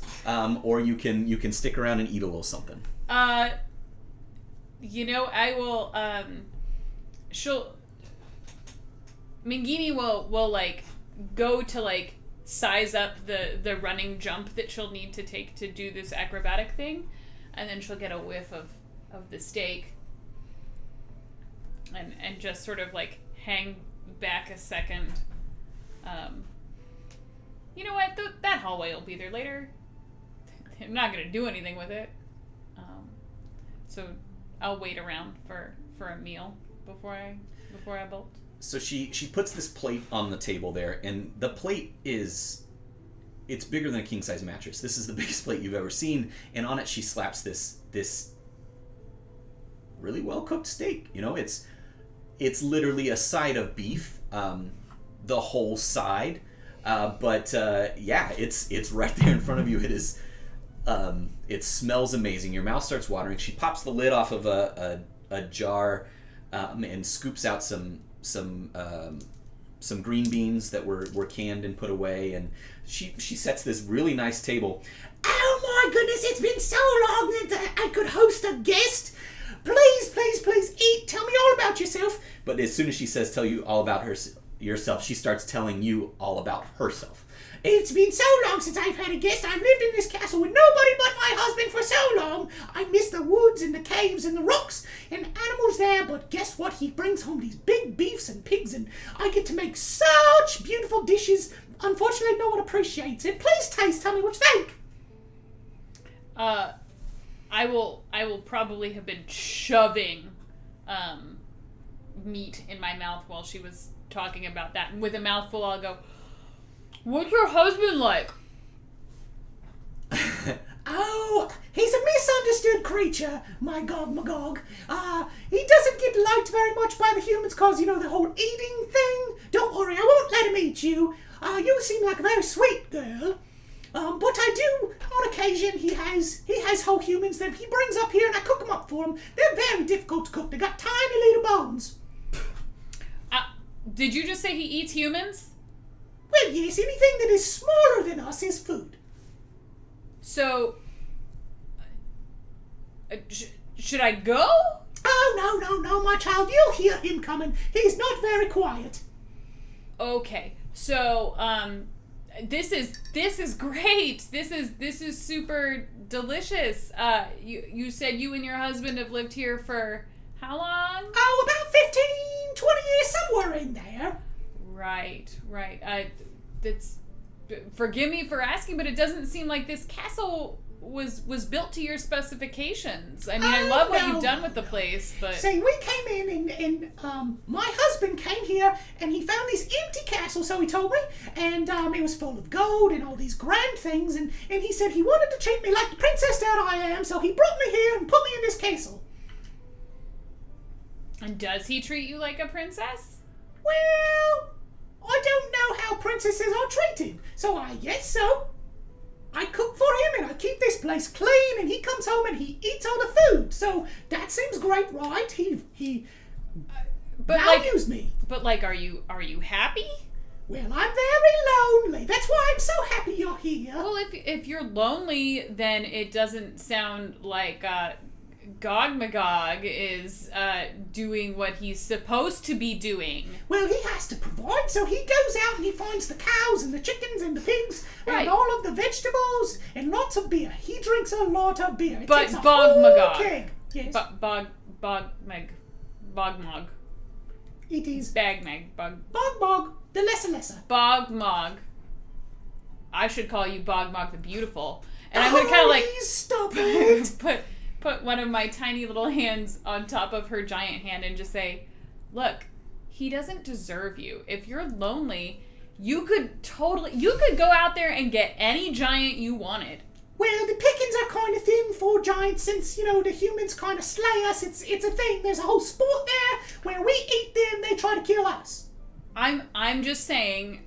or you can stick around and eat a little something. I will. Mangini will like go to like size up the running jump that she'll need to take to do this acrobatic thing, and then she'll get a whiff of the steak and just sort of like hang back a second. You know what? That hallway will be there later. I'm not gonna do anything with it. So I'll wait around for a meal before I bolt. So she puts this plate on the table there, and the plate it's bigger than a king-size mattress. This is the biggest plate you've ever seen, and on it she slaps this really well-cooked steak. You know, it's literally a side of beef, the whole side, but it's right there in front of you. It is, it smells amazing. Your mouth starts watering. She pops the lid off of a jar, and scoops out some green beans that were canned and put away, and she sets this really nice table. Oh my goodness, it's been so long that I could host a guest. Please eat. Tell me all about yourself. But as soon as she says tell you all about yourself, she starts telling you all about herself. It's been so long since I've had a guest. I've lived in this castle with nobody but my husband for so long. I miss the woods and the caves and the rocks and animals there, but guess what? He brings home these big beefs and pigs, and I get to make such beautiful dishes. Unfortunately, no one appreciates it. Please taste. Tell me what you think. I will probably have been shoving meat in my mouth while she was talking about that, and with a mouthful I'll go, "What's your husband like?" Oh, he's a misunderstood creature, my Gog Magog. He doesn't get liked very much by the humans cause, the whole eating thing. Don't worry, I won't let him eat you. You seem like a very sweet girl. But I do, on occasion, he has whole humans that he brings up here and I cook them up for him. They're very difficult to cook. They got tiny little bones. Did you just say he eats humans? Well, yes, anything that is smaller than us is food. So, should I go? Oh, no, my child. You'll hear him coming. He's not very quiet. Okay, so, this is great. This is super delicious. You said you and your husband have lived here for how long? Oh, about 15, 20 years, somewhere in there. Right. Forgive me for asking, but it doesn't seem like this castle was built to your specifications. I mean, I love what you've done with the place, but... See, we came in and my husband came here and he found this empty castle, so he told me, and it was full of gold and all these grand things, and he said he wanted to treat me like the princess that I am, so he brought me here and put me in this castle. And does he treat you like a princess? Well, I don't know how princesses are treated, so I guess so. I cook for him and I keep this place clean and he comes home and he eats all the food, so that seems great, right? He values me. But are you happy? Well, I'm very lonely. That's why I'm so happy you're here. Well, if you're lonely, then it doesn't sound like Gog Magog is doing what he's supposed to be doing. Well, he has to provide, so he goes out and he finds the cows and the chickens and the pigs and all of the vegetables and lots of beer. He drinks a lot of beer. But Bog Magog. Keg. Yes. Bog Mog. It is Bag Mag. Bog, the lesser. Bog Mog. I should call you Bog Mog the Beautiful. And I'm gonna kind of like stop it. Put one of my tiny little hands on top of her giant hand and just say, look, he doesn't deserve you. If you're lonely, you could go out there and get any giant you wanted. Well, the pickings are kind of thin for giants since, the humans kind of slay us. It's a thing. There's a whole sport there where we eat them, they try to kill us. I'm just saying,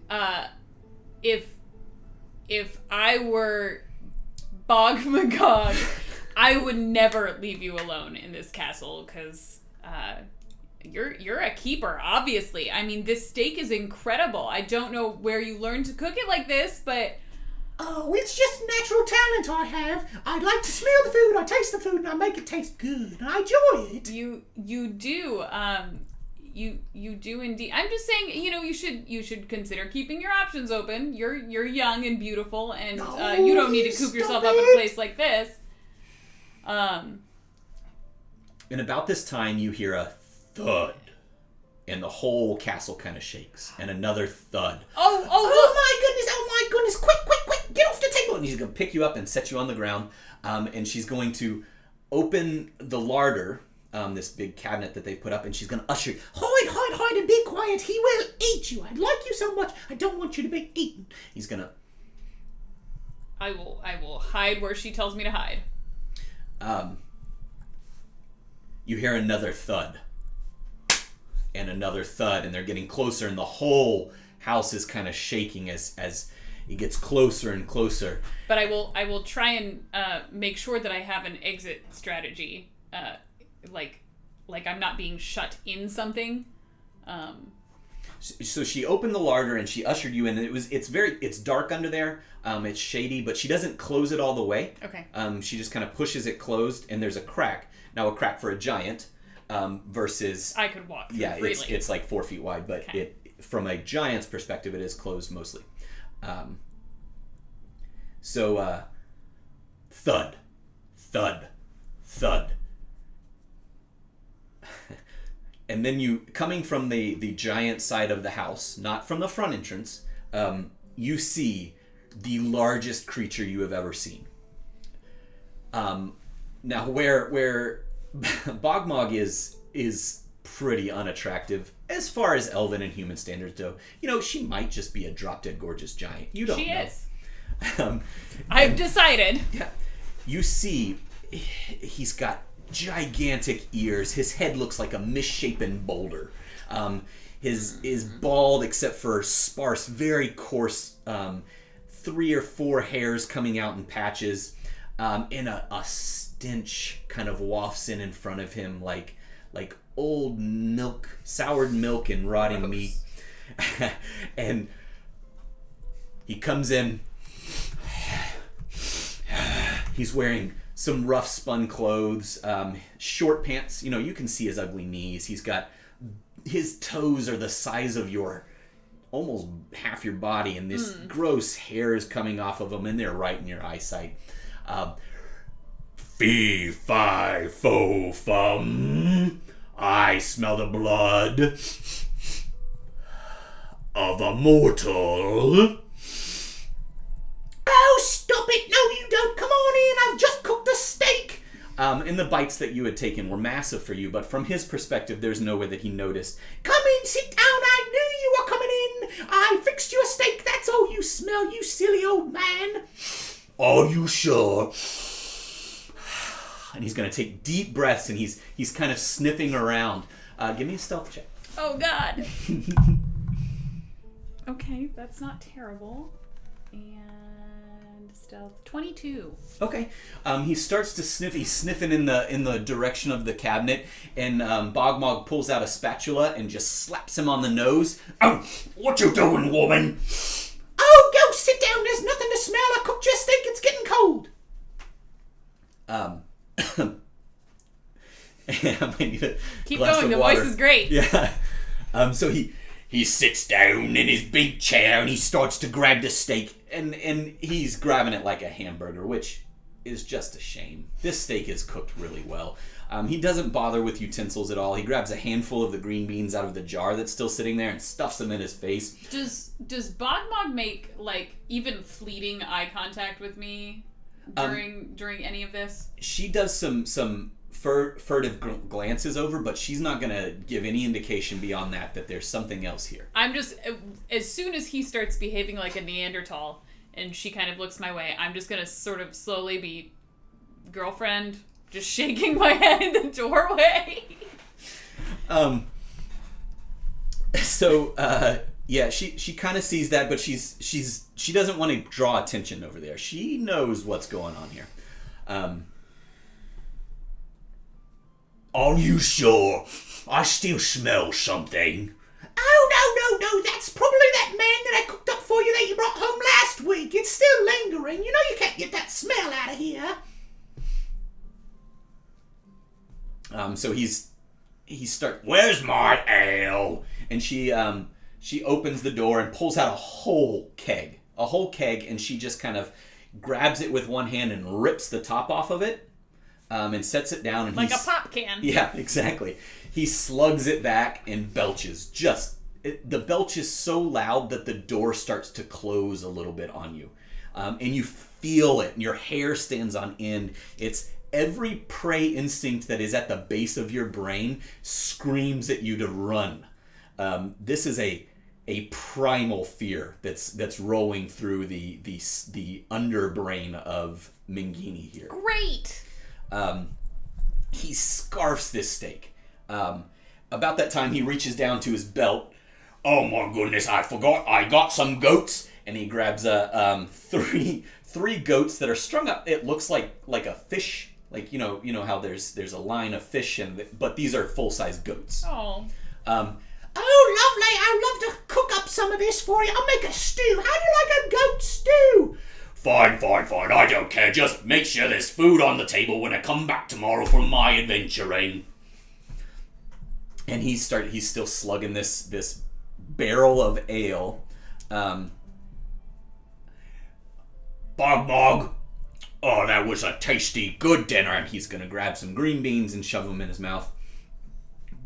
if I were Bog Magog, I would never leave you alone in this castle because you're a keeper, obviously. I mean, this steak is incredible. I don't know where you learned to cook it like this, but... Oh, it's just natural talent I have. I like to smell the food, I taste the food, and I make it taste good. I enjoy it. You do. You do indeed. I'm just saying, you should consider keeping your options open. You're young and beautiful, and you don't need to coop yourself up in a place like this. And about this time, you hear a thud, and the whole castle kind of shakes, and another thud. Oh my goodness! Quick! Get off the table! And she's gonna pick you up and set you on the ground, and she's going to open the larder, this big cabinet that they put up, and she's gonna usher you. Hide, and be quiet. He will eat you. I like you so much. I don't want you to be eaten. He's gonna. I will hide where she tells me to hide. You hear another thud and another thud, and they're getting closer, and the whole house is kind of shaking as it gets closer and closer. But I will try and make sure that I have an exit strategy, like I'm not being shut in something. So she opened the larder and she ushered you in. And it's dark under there. It's shady, but she doesn't close it all the way. Okay. She just kind of pushes it closed, and there's a crack. Now, a crack for a giant versus... I could walk through freely. It's like 4 feet wide, but okay. From a giant's perspective, it is closed mostly. Thud. And then you, coming from the giant side of the house, not from the front entrance, you see the largest creature you have ever seen. Now, where Bogmog is pretty unattractive as far as elven and human standards go. She might just be a drop-dead gorgeous giant. You don't know. She is. I've decided. Yeah. You see he's got gigantic ears. His head looks like a misshapen boulder. His is bald except for sparse, very coarse, 3 or 4 hairs coming out in patches, and a stench kind of wafts in front of him, like old milk, soured milk and rotting meat. And he comes in. He's wearing some rough spun clothes, short pants. You can see his ugly knees. His toes are the size of almost half your body, and this gross hair is coming off of them, and they're right in your eyesight. Fee, fi, fo, fum. I smell the blood of a mortal. Oh, stop it! No, you don't. Come on in. I've just cooked a steak. And the bites that you had taken were massive for you, but from his perspective, there's no way that he noticed. Come in, sit down. I knew you were coming in. I fixed you a steak. That's all you smell, you silly old man. Are you sure? And he's going to take deep breaths, and he's kind of sniffing around. Give me a stealth check. Oh, God. Okay, that's not terrible. And stealth 22. Okay. He starts to sniff. He's sniffing in the direction of the cabinet, and Bogmog pulls out a spatula and just slaps him on the nose. Oh, what you doing, woman? Oh, go sit down. There's nothing to smell. I cooked your steak. It's getting cold. I might need a Keep glass going. of The water. voice is great. Yeah. So he sits down in his big chair and he starts to grab the steak, and he's grabbing it like a hamburger, which is just a shame. This steak is cooked really well. He doesn't bother with utensils at all. He grabs a handful of the green beans out of the jar that's still sitting there and stuffs them in his face. Does Bogmog make even fleeting eye contact with me during any of this? She does some furtive glances over, but she's not going to give any indication beyond that there's something else here. I'm just, as soon as he starts behaving like a Neanderthal and she kind of looks my way, I'm just going to sort of slowly be, girlfriend, just shaking my head in the doorway. Yeah, she kind of sees that, but she doesn't want to draw attention over there. She knows what's going on here. Are you sure? I still smell something. Oh, no. That's probably that man that I cooked up for you that you brought home last week. It's still lingering. You know you can't get that smell out of here. So where's my ale? And she opens the door and pulls out a whole keg, and she just kind of grabs it with one hand and rips the top off of it, and sets it down. And like a pop can. Yeah, exactly. He slugs it back and belches. The belch is so loud that the door starts to close a little bit on you, and you feel it, and your hair stands on end. It's every prey instinct that is at the base of your brain screams at you to run. This is a primal fear that's rolling through the underbrain of Mingini here. Great. He scarfs this steak. About that time, he reaches down to his belt. Oh my goodness! I forgot. I got some goats, and he grabs three goats that are strung up. It looks like a fish. Like you know how there's a line of fish, but these are full-size goats. Oh. Oh, lovely. I'd love to cook up some of this for you. I'll make a stew. How do you like a goat stew? Fine. I don't care. Just make sure there's food on the table when I come back tomorrow from my adventuring. And he's still slugging this barrel of ale. Bogmog. Oh, that was a tasty, good dinner. And he's going to grab some green beans and shove them in his mouth.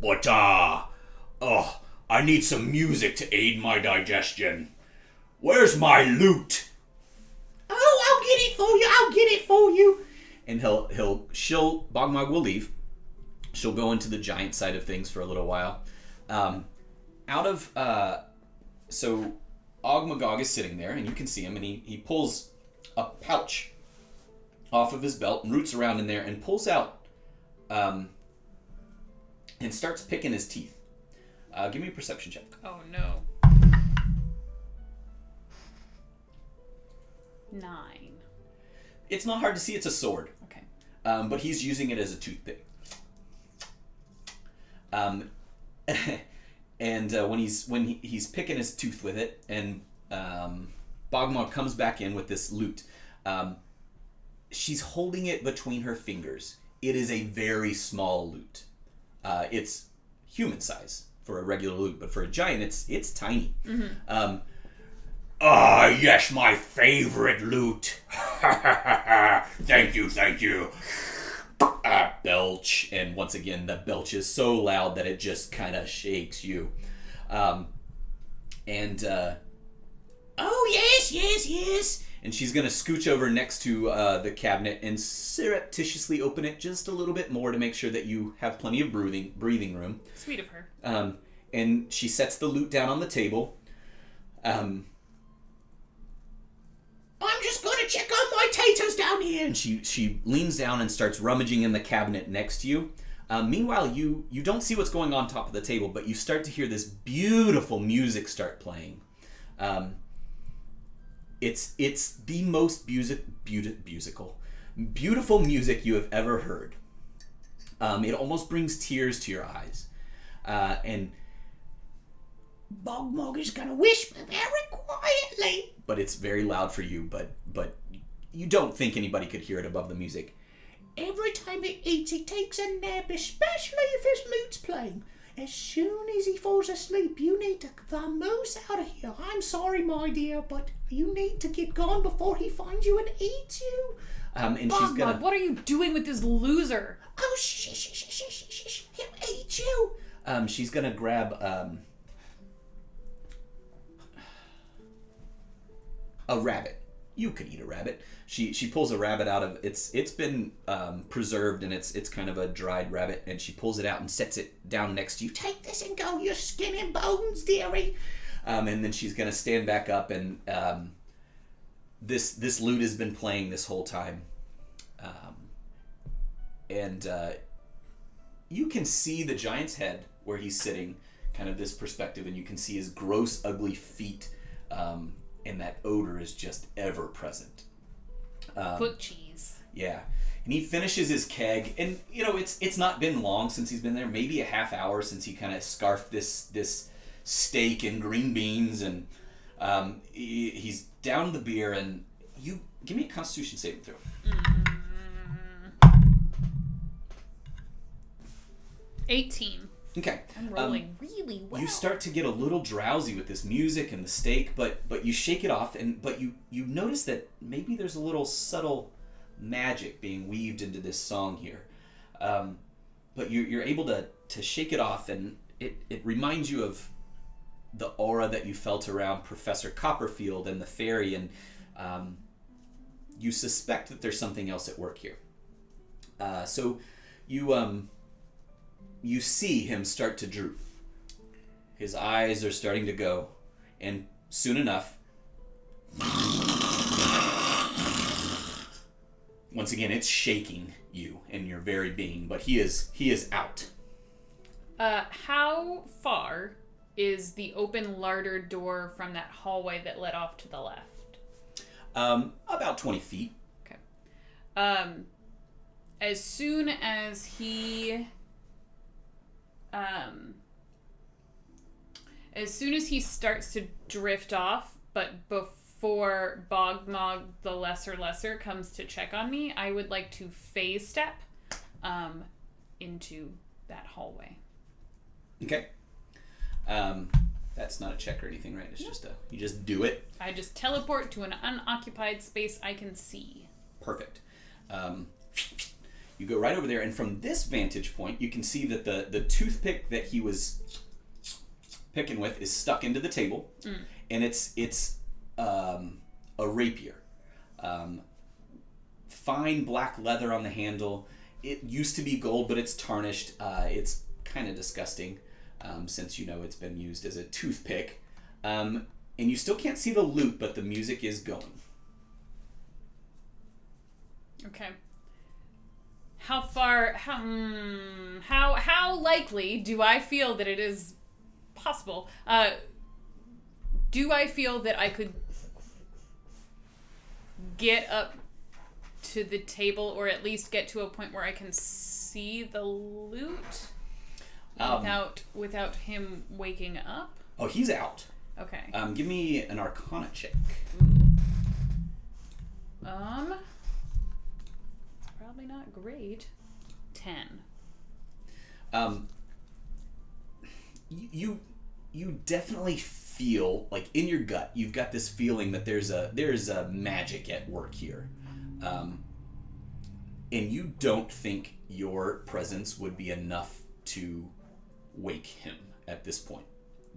But, I need some music to aid my digestion. Where's my lute? Oh, I'll get it for you. And Bogmog will leave. She'll go into the giant side of things for a little while. So Ogmagog is sitting there, and you can see him, and he pulls a pouch off of his belt and roots around in there and pulls out and starts picking his teeth. Give me a perception check. Oh no. 9. It's not hard to see it's a sword. Okay. But he's using it as a toothpick. And when he's picking his tooth with it, and Bogmog comes back in with this lute, she's holding it between her fingers. It is a very small lute. It's human size for a regular lute, but for a giant, it's tiny. Mm-hmm. Yes, my favorite lute. Thank you. Belch, and once again, the belch is so loud that it just kind of shakes you. Oh, yes. And she's going to scooch over next to the cabinet and surreptitiously open it just a little bit more to make sure that you have plenty of breathing room. Sweet of her. And she sets the lute down on the table. I'm just gonna check on my taters down here. And she leans down and starts rummaging in the cabinet next to you. Meanwhile, you don't see what's going on top of the table, but you start to hear this beautiful music start playing. It's the most beautiful music you have ever heard. It almost brings tears to your eyes. And Bogmog is gonna whisper very quietly. But it's very loud for you, but you don't think anybody could hear it above the music. Every time he eats, he takes a nap, especially if his lute's playing. As soon as he falls asleep, you need to vamoose out of here. I'm sorry, my dear, but you need to get gone before he finds you and eats you. And she's Bogmog, gonna... what are you doing with this loser? Oh, shh. He'll eat you. She's gonna grab a rabbit. You could eat a rabbit. She pulls a rabbit out of it's been preserved, and it's kind of a dried rabbit, and she pulls it out and sets it down next to you. Take this and go, your skin and bones, dearie. And then she's gonna stand back up, and this lute has been playing this whole time, and you can see the giant's head where he's sitting, kind of this perspective, and you can see his gross, ugly feet, and that odor is just ever present. Foot cheese. Yeah. And he finishes his keg, and it's not been long since he's been there, maybe a half hour since he kind of scarfed this steak and green beans, and he's down the beer, and you give me a Constitution saving throw. 18. Okay. I'm rolling really well. You start to get a little drowsy with this music and the steak, but you shake it off, but you notice that maybe there's a little subtle magic being weaved into this song here. But you're able to shake it off, and it reminds you of the aura that you felt around Professor Copperfield and the fairy, and you suspect that there's something else at work here. So you see him start to droop. His eyes are starting to go, and soon enough, once again, it's shaking you and your very being, but he is out. How far is the open larder door from that hallway that led off to the left? About 20 feet. Okay. As soon as he starts to drift off, but before Bogmog the Lesser comes to check on me, I would like to phase step into that hallway. Okay. That's not a check or anything, right? It's just you just do it. I just teleport to an unoccupied space I can see. Perfect. You go right over there, and from this vantage point, you can see that the toothpick that he was picking with is stuck into the table, and it's a rapier. Fine black leather on the handle. It used to be gold, but it's tarnished. It's kind of disgusting, since it's been used as a toothpick. And you still can't see the lute, but the music is going. Okay. How likely do I feel that it is possible? Do I feel that I could get up to the table, or at least get to a point where I can see the loot without him waking up? Oh, he's out. Okay. Give me an Arcana check. It's probably not great. 10. You definitely feel like in your gut you've got this feeling that there's a magic at work here, and you don't think your presence would be enough to wake him at this point.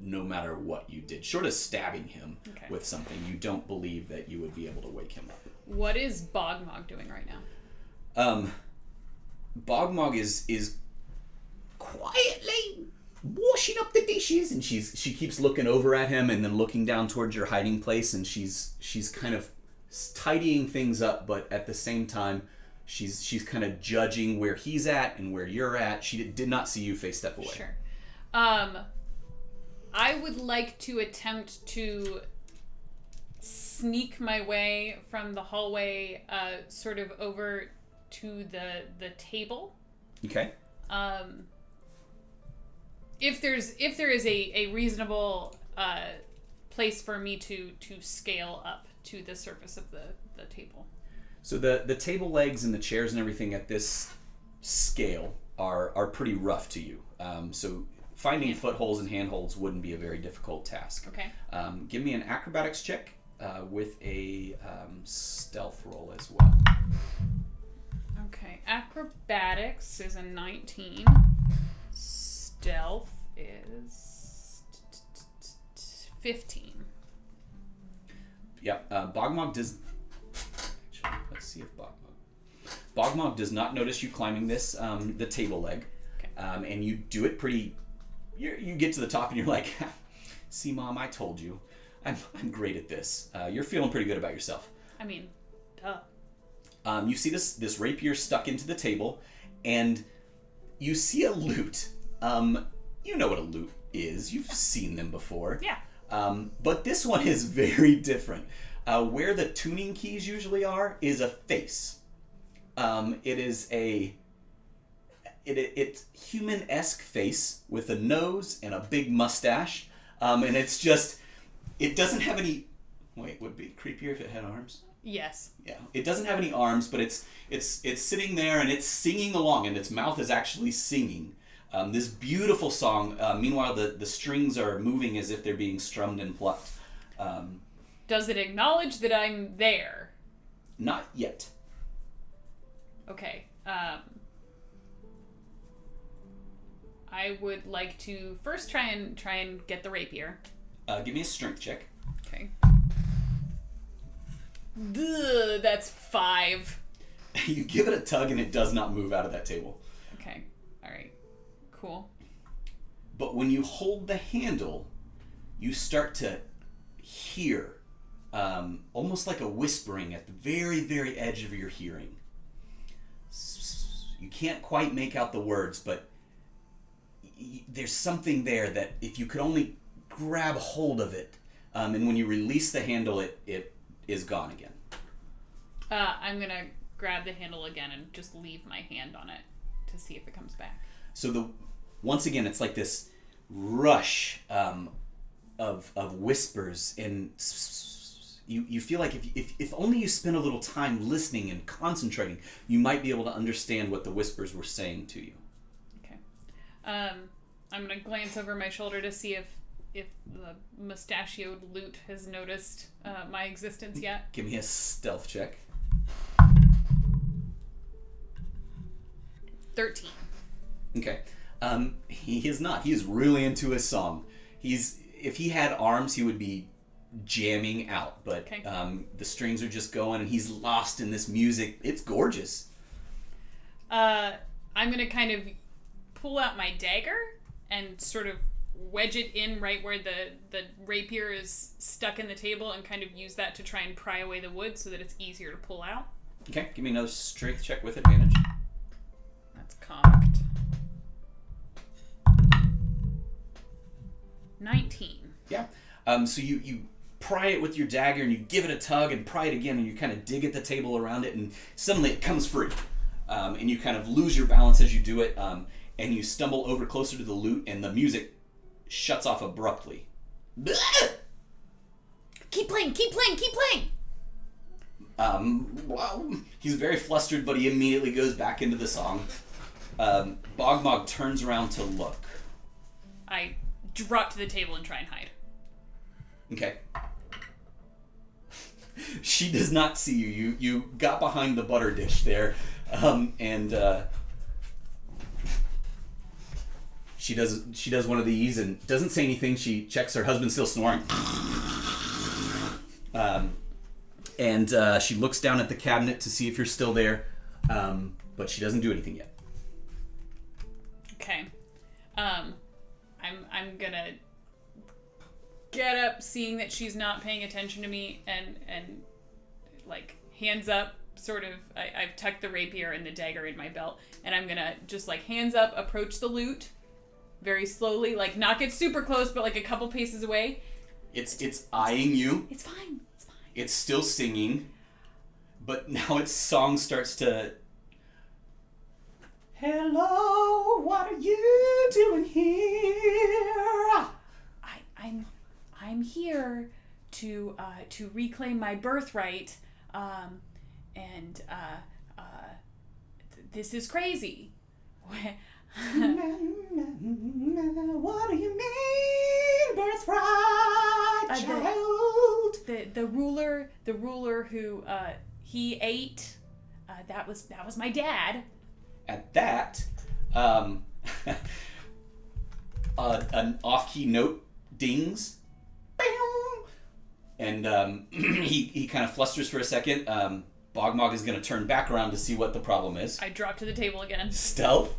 No matter what you did, short of stabbing him with something, you don't believe that you would be able to wake him up. What is Bogmog doing right now? Bogmog is quietly washing up the dishes, and she keeps looking over at him and then looking down towards your hiding place, and she's kind of tidying things up, but at the same time she's kind of judging where he's at and where you're at. She did not see you face step away. Sure. I would like to attempt to sneak my way from the hallway sort of over to the table. Okay. If there is a reasonable place for me to scale up to the surface of the table. So the table legs and the chairs and everything at this scale are pretty rough to you. So finding footholds and handholds wouldn't be a very difficult task. Okay. Give me an acrobatics check with a stealth roll as well. Okay. Acrobatics is a 19. Stealth is 15. Yep. Bogmog does... Let's see if Bogmog does not notice you climbing this the table leg. Okay. And you do it pretty... You get to the top and you're like, see, Mom, I told you. I'm great at this. You're feeling pretty good about yourself. I mean, duh. You see this rapier stuck into the table, and you see a lute. You know what a lute is. You've seen them before. Yeah. But this one is very different. Where the tuning keys usually are is a face. It is it's human-esque face with a nose and a big mustache. And it's just, it doesn't have any, wait, would it be creepier if it had arms? Yes. Yeah, it doesn't have any arms, but it's sitting there and it's singing along, and its mouth is actually singing this beautiful song. Meanwhile, the strings are moving as if they're being strummed and plucked. Does it acknowledge that I'm there? Not yet. Okay. I would like to first try and get the rapier. Give me a strength check. Okay. That's 5. You give it a tug and it does not move out of that table. Okay. All right. Cool. But when you hold the handle, you start to hear almost like a whispering at the very, very edge of your hearing. You can't quite make out the words, but there's something there that if you could only grab hold of it, and when you release the handle, it is gone again. I'm going to grab the handle again and just leave my hand on it to see if it comes back. So once again, it's like this rush of whispers, and you feel like if only you spend a little time listening and concentrating, you might be able to understand what the whispers were saying to you. Okay. I'm going to glance over my shoulder to see if the mustachioed lute has noticed my existence yet. Give me a stealth check. 13. Okay. He is not. He is really into his song. If he had arms, he would be jamming out, but okay. The strings are just going, and he's lost in this music. It's gorgeous. I'm going to kind of pull out my dagger and sort of wedge it in right where the rapier is stuck in the table, and kind of use that to try and pry away the wood so that it's easier to pull out. Okay, give me another strength check with advantage. That's cocked. 19. Yeah. So you pry it with your dagger and you give it a tug and pry it again and you kind of dig at the table around it and suddenly it comes free. And you kind of lose your balance as you do it and you stumble over closer to the loot and the music shuts off abruptly. Keep playing, keep playing, keep playing! Well, he's very flustered, but he immediately goes back into the song. Bogmog turns around to look. I drop to the table and try and hide. Okay. She does not see you. You got behind the butter dish there, and she does one of these and doesn't say anything. She checks her husband still snoring, and she looks down at the cabinet to see if you're still there, but she doesn't do anything yet. Okay. I'm gonna get up, seeing that she's not paying attention to me, and like hands up, sort of. I've tucked the rapier and the dagger in my belt, and I'm gonna just like hands up, approach the loot, very slowly, like not get super close, but like a couple paces away. It's eyeing you. It's fine. It's fine. It's still singing, but now its song starts to. Hello, what are you doing here? I'm here to reclaim my birthright, and this is crazy. What do you mean, birthright, child? The ruler who he ate. That was my dad. At that, an off-key note dings, and he kind of flusters for a second. Bogmog is going to turn back around to see what the problem is. I drop to the table again. Stealth.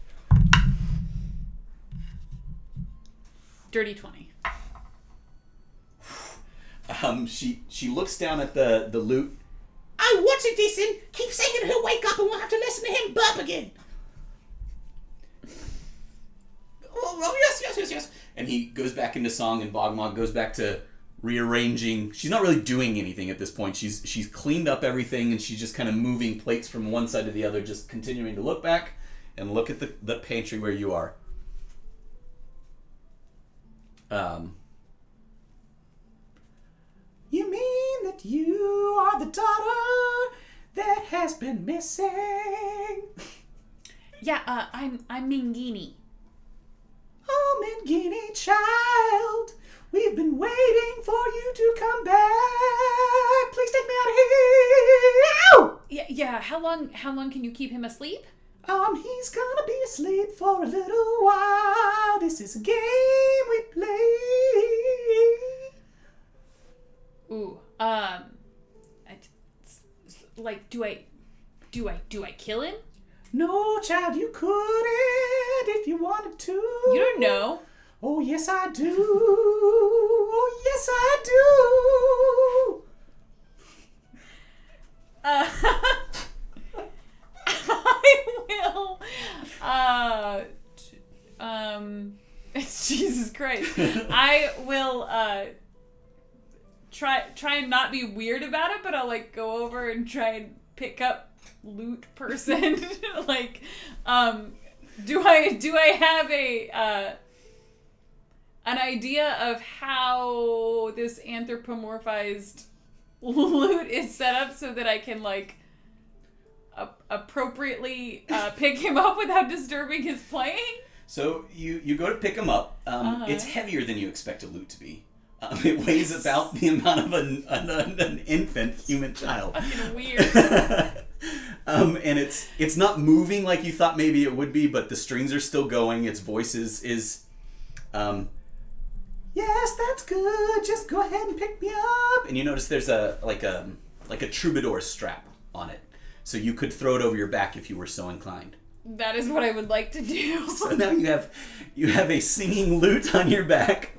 Dirty 20. She looks down at the loot. I what's it this in? Keep saying he'll wake up and we'll have to listen to him burp again. Oh, yes. And he goes back into song, and Bogmog goes back to rearranging. She's not really doing anything at this point. She's cleaned up everything, and she's just kind of moving plates from one side to the other, just continuing to look back and look at the pantry where you are. You mean that you are the daughter that has been missing? Yeah, I'm Mingini. Oh, Mingini, child, we've been waiting for you to come back. Please take me out of here. Ow! Yeah. How long can you keep him asleep? He's gonna be asleep for a little while. This is a game we play. Ooh. Like, do I kill him? No, child, you couldn't if you wanted to. You don't know. Oh, yes, I do. Oh, yes, I do. I will. Jesus Christ. I will try and not be weird about it, but I'll like go over and try and pick up loot person. Like, do I have an idea of how this anthropomorphized loot is set up so that I can like appropriately pick him up without disturbing his playing? So you go to pick him up. It's heavier than you expect a loot to be. It weighs about the amount of an infant human child. Fucking weird. And it's not moving like you thought maybe it would be, but the strings are still going. Its voice is yes, that's good. Just go ahead and pick me up. and you notice there's a troubadour strap on it, so you could throw it over your back if you were so inclined. That is what I would like to do. So now you have a singing lute on your back.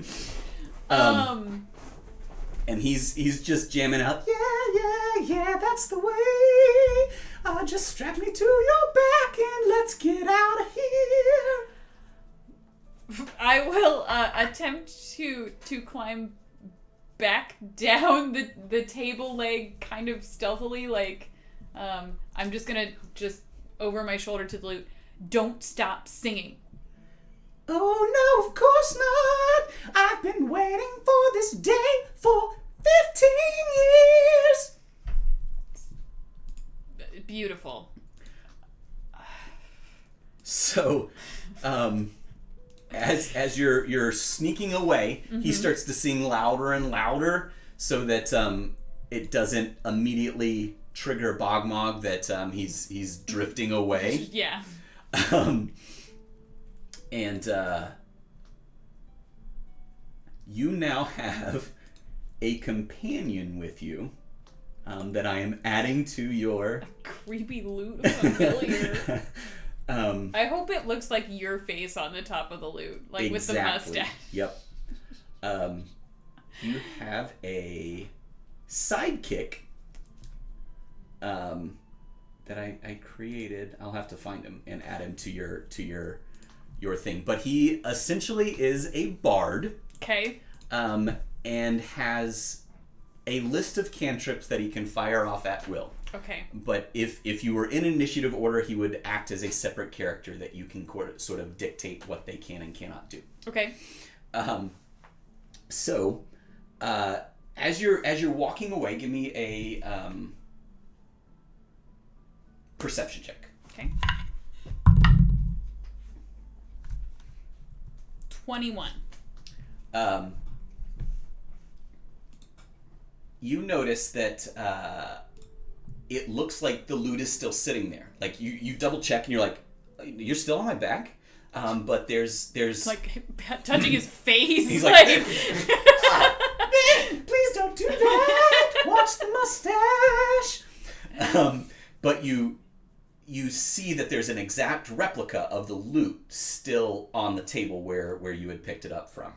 And he's just jamming out. Yeah, that's the way. Just strap me to your back and let's get out of here. I will attempt to climb back down the table leg kind of stealthily, like I'm just gonna over my shoulder to the lute. Don't stop singing. Oh no, of course not. I've been waiting for this day for 15 years. Beautiful. So, as you're sneaking away, he starts to sing louder and louder, so that it doesn't immediately trigger Bogmog that he's drifting away. Yeah. And you now have a companion with you that I am adding to your Creepy lute familiar. I hope it looks like your face on the top of the lute, like with the mustache. Yep. You have a sidekick that I created. I'll have to find him and add him to your thing. But he essentially is a bard. Okay. And has a list of cantrips that he can fire off at will. Okay. But if you were in initiative order, he would act as a separate character that you can sort of dictate what they can and cannot do. Okay. So, as you're walking away, give me a perception check. Okay. 21. You notice that it looks like the lute is still sitting there. Like you double check and you're like, you're still on my back, but there's Like touching his face. He's like Please don't do that. Watch the mustache. but you see that there's an exact replica of the lute still on the table where you had picked it up from.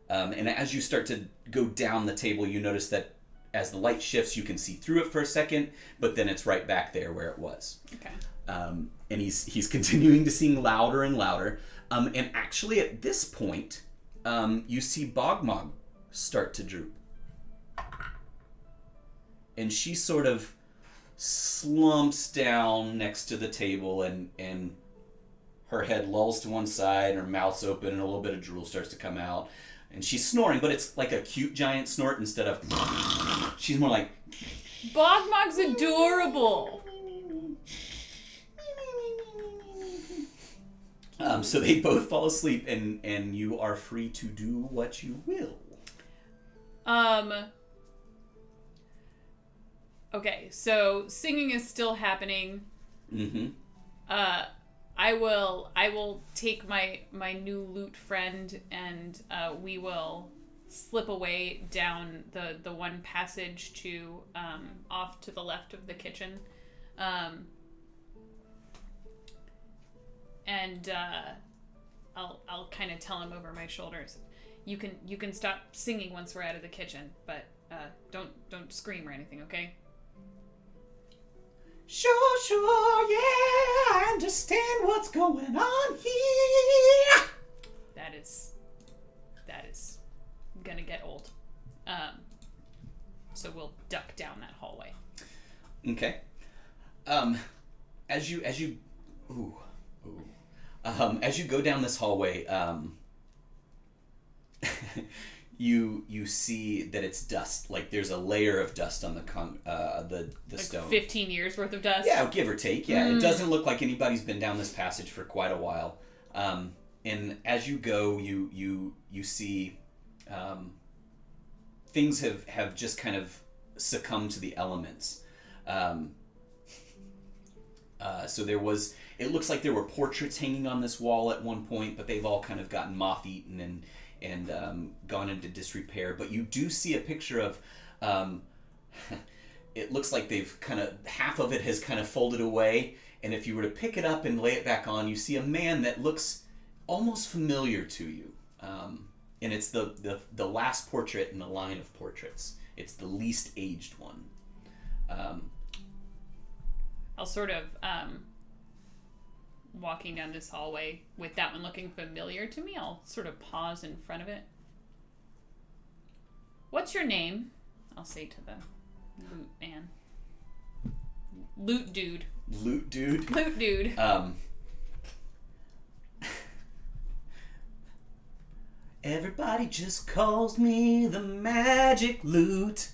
And as you start to go down the table, you notice that as the light shifts, you can see through it for a second, but then it's right back there where it was. Okay. And he's continuing to sing louder and louder. And actually, at this point, you see Bogmog start to droop. And she sort of slumps down next to the table, and her head lolls to one side, her mouth's open, and a little bit of drool starts to come out. And she's snoring, but it's like a cute giant snort instead of... She's more like... Bogmog's adorable. So they both fall asleep, and you are free to do what you will. Okay, so singing is still happening. Mm-hmm. I will take my new lute friend, and we will slip away down the one passage to off to the left of the kitchen, and I'll kind of tell him over my shoulders, you can stop singing once we're out of the kitchen, but don't scream or anything, okay? Sure, yeah, I understand what's going on here. That is gonna get old. So we'll duck down that hallway. Okay. As you go down this hallway, you see that it's dust. Like there's a layer of dust on the Like stone. 15 years worth of dust? Yeah, give or take. Yeah, It doesn't look like anybody's been down this passage for quite a while. And as you go, you see things have just kind of succumbed to the elements. So it looks like there were portraits hanging on this wall at one point, but they've all kind of gotten moth-eaten and gone into disrepair. But you do see a picture of, it looks like they've half of it has kind of folded away, and if you were to pick it up and lay it back on, you see a man that looks almost familiar to you. And it's the last portrait in a line of portraits. It's the least aged one. I'll sort of walking down this hallway with that one looking familiar to me. I'll sort of pause in front of it. What's your name? I'll say to the loot man. Loot dude. Loot dude. Loot dude. Everybody just calls me the magic loot.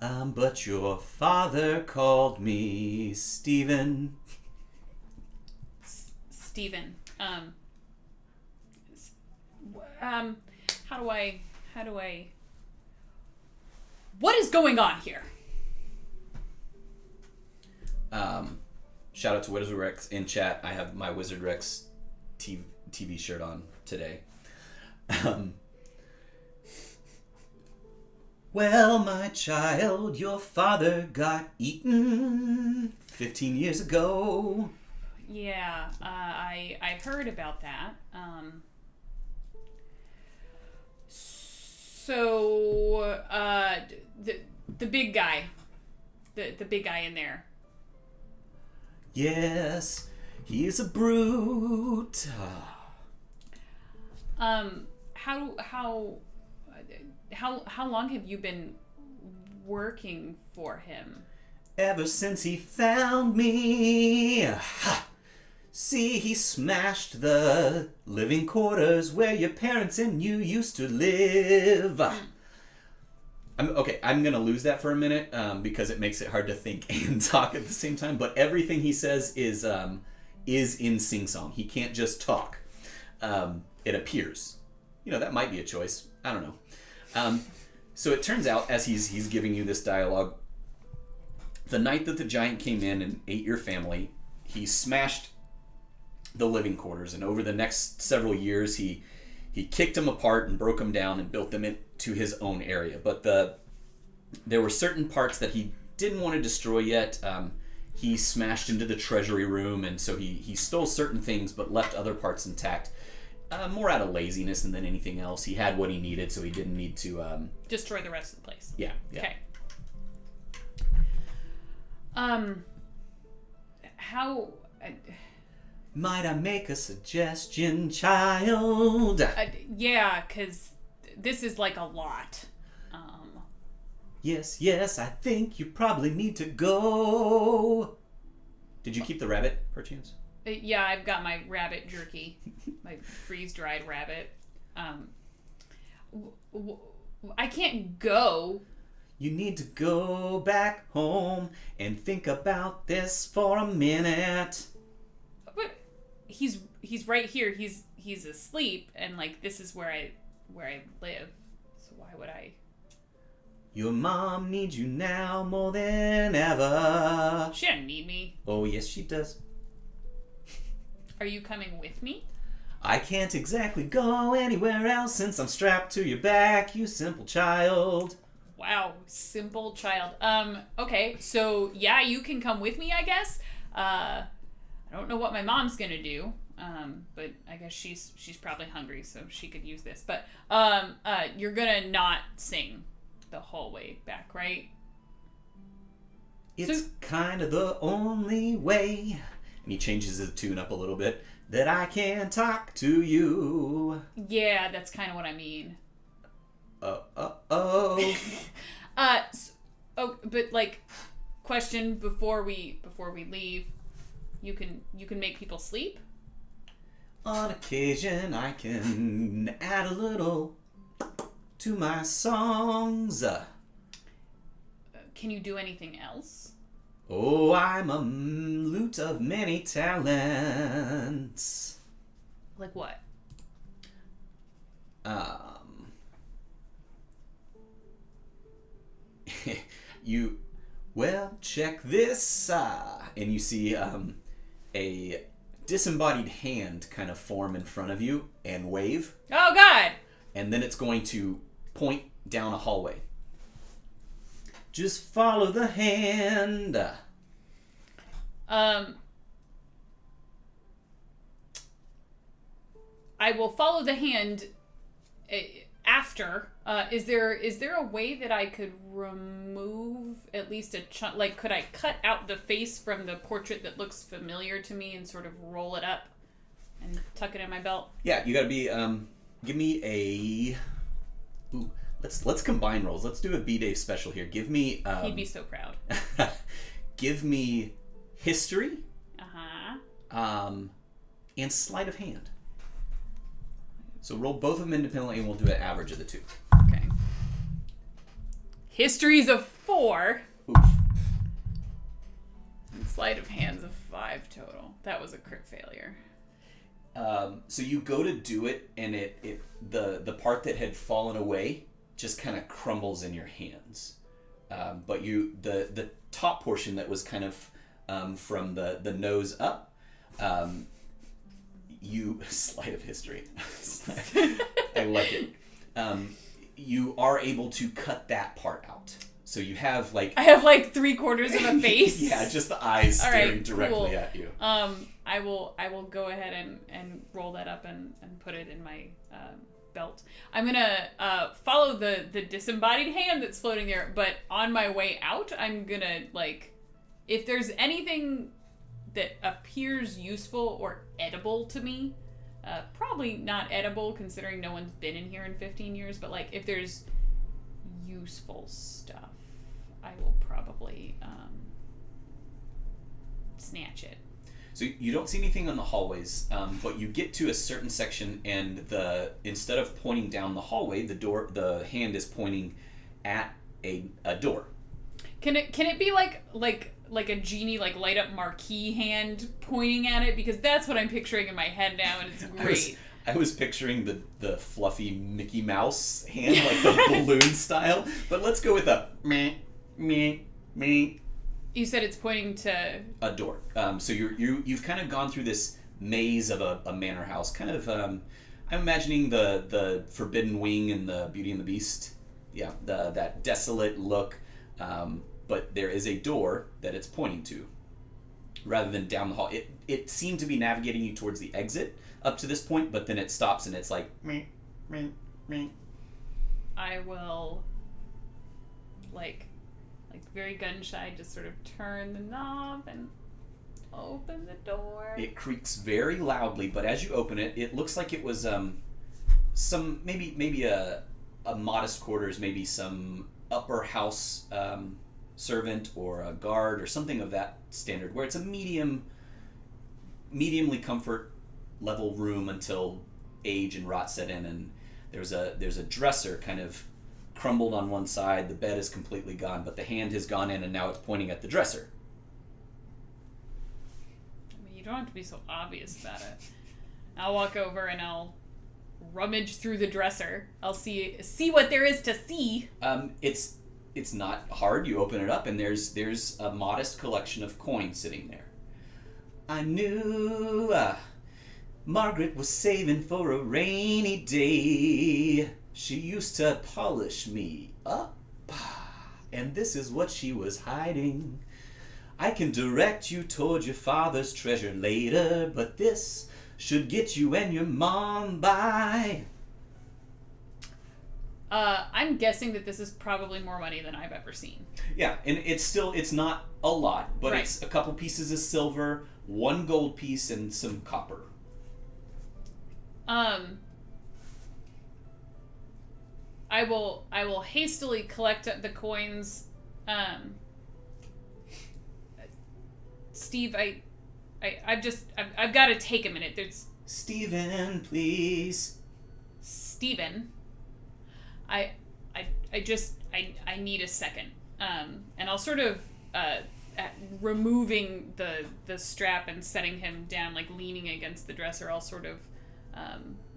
But your father called me Steven. Steven. How do I what is going on here? Shout out to Wizard Rex in chat. I have my Wizard Rex TV shirt on today. Well, my child, your father got eaten 15 years ago. Yeah, I heard about that. So the big guy, the big guy in there. Yes, he is a brute. How long have you been working for him? Ever since he found me. Ha! See, he smashed the living quarters where your parents and you used to live. I'm gonna lose that for a minute because it makes it hard to think and talk at the same time. But everything he says is in sing-song. He can't just talk. It appears. That might be a choice. I don't know. So it turns out, as he's giving you this dialogue, the night that the giant came in and ate your family, he smashed the living quarters, and over the next several years, he kicked them apart and broke them down and built them into his own area. But there were certain parts that he didn't want to destroy yet. He smashed into the treasury room, and so he stole certain things but left other parts intact. More out of laziness than anything else. He had what he needed, so he didn't need to destroy the rest of the place. Yeah. Okay. How? Might I make a suggestion, child? Yeah, because this is like a lot. Yes, I think you probably need to go. Did you keep the rabbit, perchance? Yeah, I've got my rabbit jerky, my freeze-dried rabbit. I can't go. You need to go back home and think about this for a minute. But he's right here. He's asleep, and like this is where I live. So why would I? Your mom needs you now more than ever. She doesn't need me. Oh yes, she does. Are you coming with me? I can't exactly go anywhere else since I'm strapped to your back, you simple child. Wow, simple child. Okay, so yeah, you can come with me, I guess. I don't know what my mom's gonna do. But I guess she's probably hungry, so she could use this. But you're gonna not sing the whole way back, right? It's kind of the only way. And he changes his tune up a little bit, that I can talk to you. Yeah, that's kind of what I mean. But like, question before we leave, you can make people sleep? On occasion, I can add a little to my songs. Can you do anything else? Oh, I'm a lute of many talents. Like what? Well, check this. And you see a disembodied hand kind of form in front of you and wave. Oh, God! And then it's going to point down a hallway. Just follow the hand. I will follow the hand after, is there a way that I could remove at least a chunk? Like, could I cut out the face from the portrait that looks familiar to me and sort of roll it up and tuck it in my belt? Yeah, you gotta be. Give me a. Ooh, let's combine rolls. Let's do a B-Dave special here. Give me. He'd be so proud. Give me history. Uh-huh. And sleight of hand. So roll both of them independently, and we'll do an average of the two. Okay. History's a 4. Oof. And sleight of hand's a 5 total. That was a crit failure. So you go to do it, and the part that had fallen away just kind of crumbles in your hands. But the top portion that was kind of from the nose up, you sleight of history. I like it. You are able to cut that part out. So you have like I have like 3/4 of a face. yeah, just the eyes All staring right, directly cool. at you. I will go ahead and roll that up and put it in my belt. I'm gonna follow the disembodied hand that's floating there, but on my way out, I'm gonna like, if there's anything that appears useful or edible to me, probably not edible considering no one's been in here in 15 years, but like if there's useful stuff, I will probably snatch it. So you don't see anything on the hallways, but you get to a certain section, and instead of pointing down the hallway, the hand is pointing at a door. Can it be like a genie, like light up marquee hand pointing at it? Because that's what I'm picturing in my head now, and it's great. I was picturing the fluffy Mickey Mouse hand, like the balloon style. But let's go with a meh, meh, meh. You said it's pointing to A door. So you've kind of gone through this maze of a manor house. Kind of, I'm imagining the Forbidden Wing and the Beauty and the Beast. Yeah, that desolate look. But there is a door that it's pointing to, rather than down the hall. It seemed to be navigating you towards the exit up to this point, but then it stops and it's like meh, meh, meh. I will like very gun shy, just sort of turn the knob and open the door. It creaks very loudly, but as you open it, it looks like it was some maybe a modest quarters, maybe some upper house servant or a guard or something of that standard, where it's a mediumly comfort level room until age and rot set in, and there's a dresser kind of crumbled on one side. The bed is completely gone, but the hand has gone in and now it's pointing at the dresser. I mean, you don't have to be so obvious about it. I'll walk over and I'll rummage through the dresser. I'll see what there is to see. It's not hard. You open it up and there's a modest collection of coins sitting there. I knew Margaret was saving for a rainy day. She used to polish me up, and this is what she was hiding. I can direct you toward your father's treasure later, but this should get you and your mom by. I'm guessing that this is probably more money than I've ever seen. Yeah, and it's not a lot, but Right. It's a couple pieces of silver, 1 gold piece, and some copper. I will hastily collect the coins. Steve, I've got to take a minute. There's Steven, please. Steven. I need a second. And I'll sort of removing the strap and setting him down, like leaning against the dresser. I'll sort of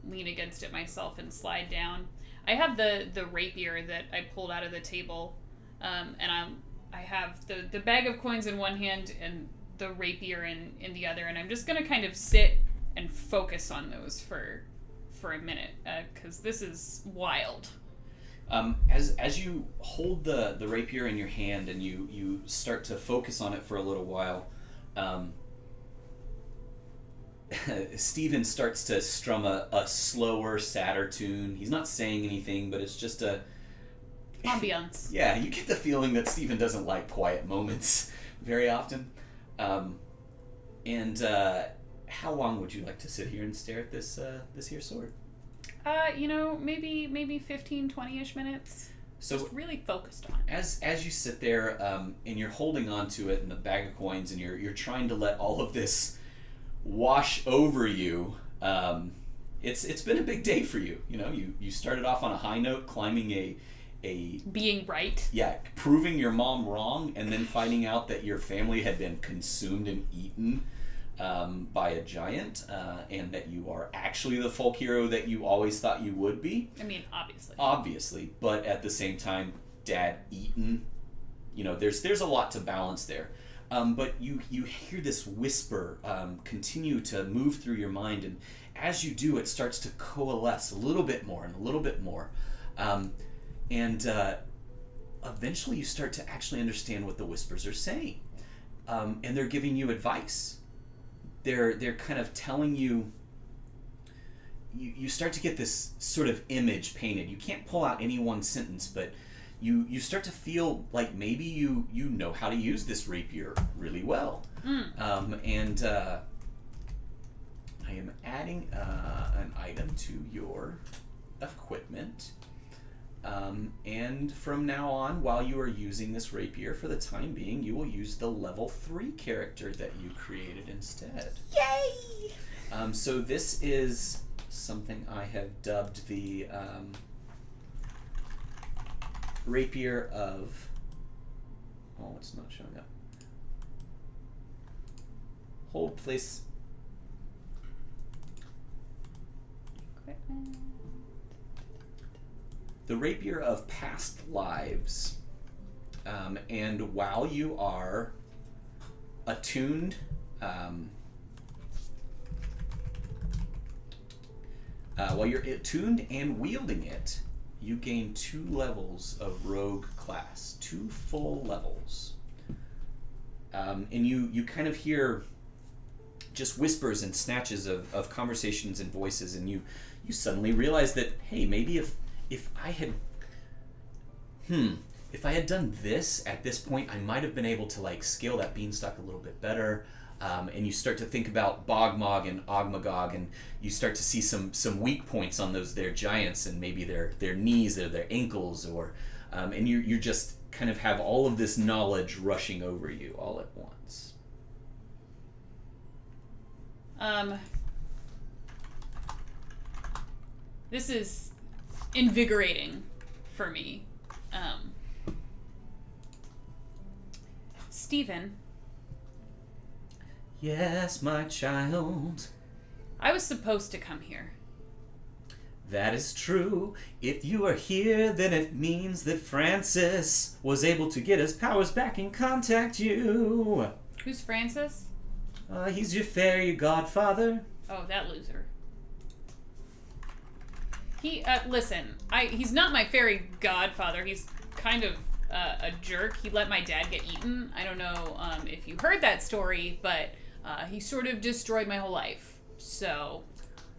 lean against it myself and slide down. I have the rapier that I pulled out of the table, and I have the bag of coins in one hand and the rapier in the other, and I'm just gonna kind of sit and focus on those for a minute, because this is wild. As you hold the rapier in your hand and you start to focus on it for a little while, Steven starts to strum a slower, sadder tune. He's not saying anything, but it's just a... Ambiance. Yeah, you get the feeling that Steven doesn't like quiet moments very often. How long would you like to sit here and stare at this here sword? Maybe 15, 20-ish minutes. So just really focused on it. As you sit there and you're holding on to it in the bag of coins and you're trying to let all of this wash over you, it's been a big day for you. You started off on a high note, climbing a being right. Yeah, proving your mom wrong, and then finding out that your family had been consumed and eaten by a giant, and that you are actually the folk hero that you always thought you would be. I mean, obviously. Obviously, but at the same time, Dad eaten. There's a lot to balance there. But you hear this whisper continue to move through your mind, and as you do, it starts to coalesce a little bit more and a little bit more. And eventually you start to actually understand what the whispers are saying. And they're giving you advice. They're kind of telling you, you start to get this sort of image painted. You can't pull out any one sentence, but you start to feel like maybe you know how to use this rapier really well. And I am adding an item to your equipment. And from now on, while you are using this rapier, for the time being, you will use the level 3 character that you created instead. Yay! So this is something I have dubbed the rapier of... Oh, it's not showing up. Hold place. Equipment. The rapier of past lives. And while you are attuned, while you're attuned and wielding it, you gain 2 levels of rogue class, 2 full levels. And you kind of hear just whispers and snatches of conversations and voices, and you suddenly realize that, hey, maybe if I had done this at this point, I might have been able to scale that beanstalk a little bit better. And you start to think about Bogmog and Ogmagog, and you start to see some weak points on those there giants, and maybe their knees or their ankles, or and you just kind of have all of this knowledge rushing over you all at once. This is invigorating for me. Steven. Yes, my child. I was supposed to come here. That is true. If you are here, then it means that Francis was able to get his powers back and contact you. Who's Francis? He's your fairy godfather. Oh, that loser. Listen, he's not my fairy godfather. He's kind of a jerk. He let my dad get eaten. I don't know if you heard that story, but he sort of destroyed my whole life. So...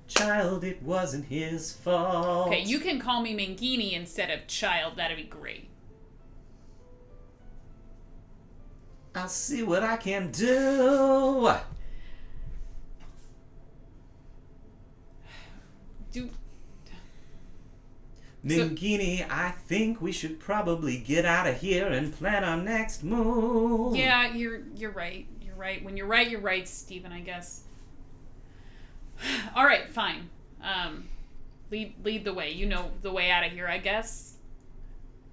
Child, it wasn't his fault. Okay, you can call me Mangini instead of child. That'd be great. I'll see what I can do. Mangini, I think we should probably get out of here and plan our next move. Yeah, you're right. You're right. When you're right, Steven, I guess. All right, fine. Lead the way. You know the way out of here, I guess.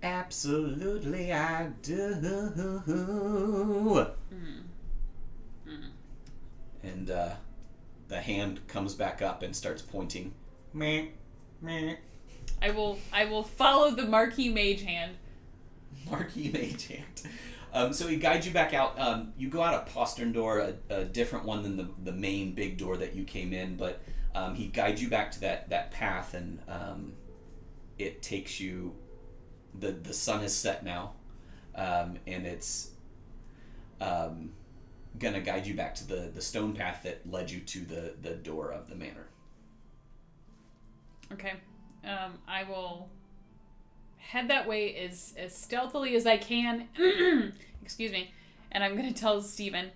Absolutely, I do. And the hand comes back up and starts pointing. Meh, meh. I will follow the Marquis Mage Hand. Marquis Mage Hand. So he guides you back out. You go out a postern door, a different one than the main big door that you came in, but he guides you back to that path, and it takes you... The sun is set now, and it's gonna guide you back to the stone path that led you to the door of the manor. Okay. I will head that way as stealthily as I can. Excuse me. And I'm going to tell Steven,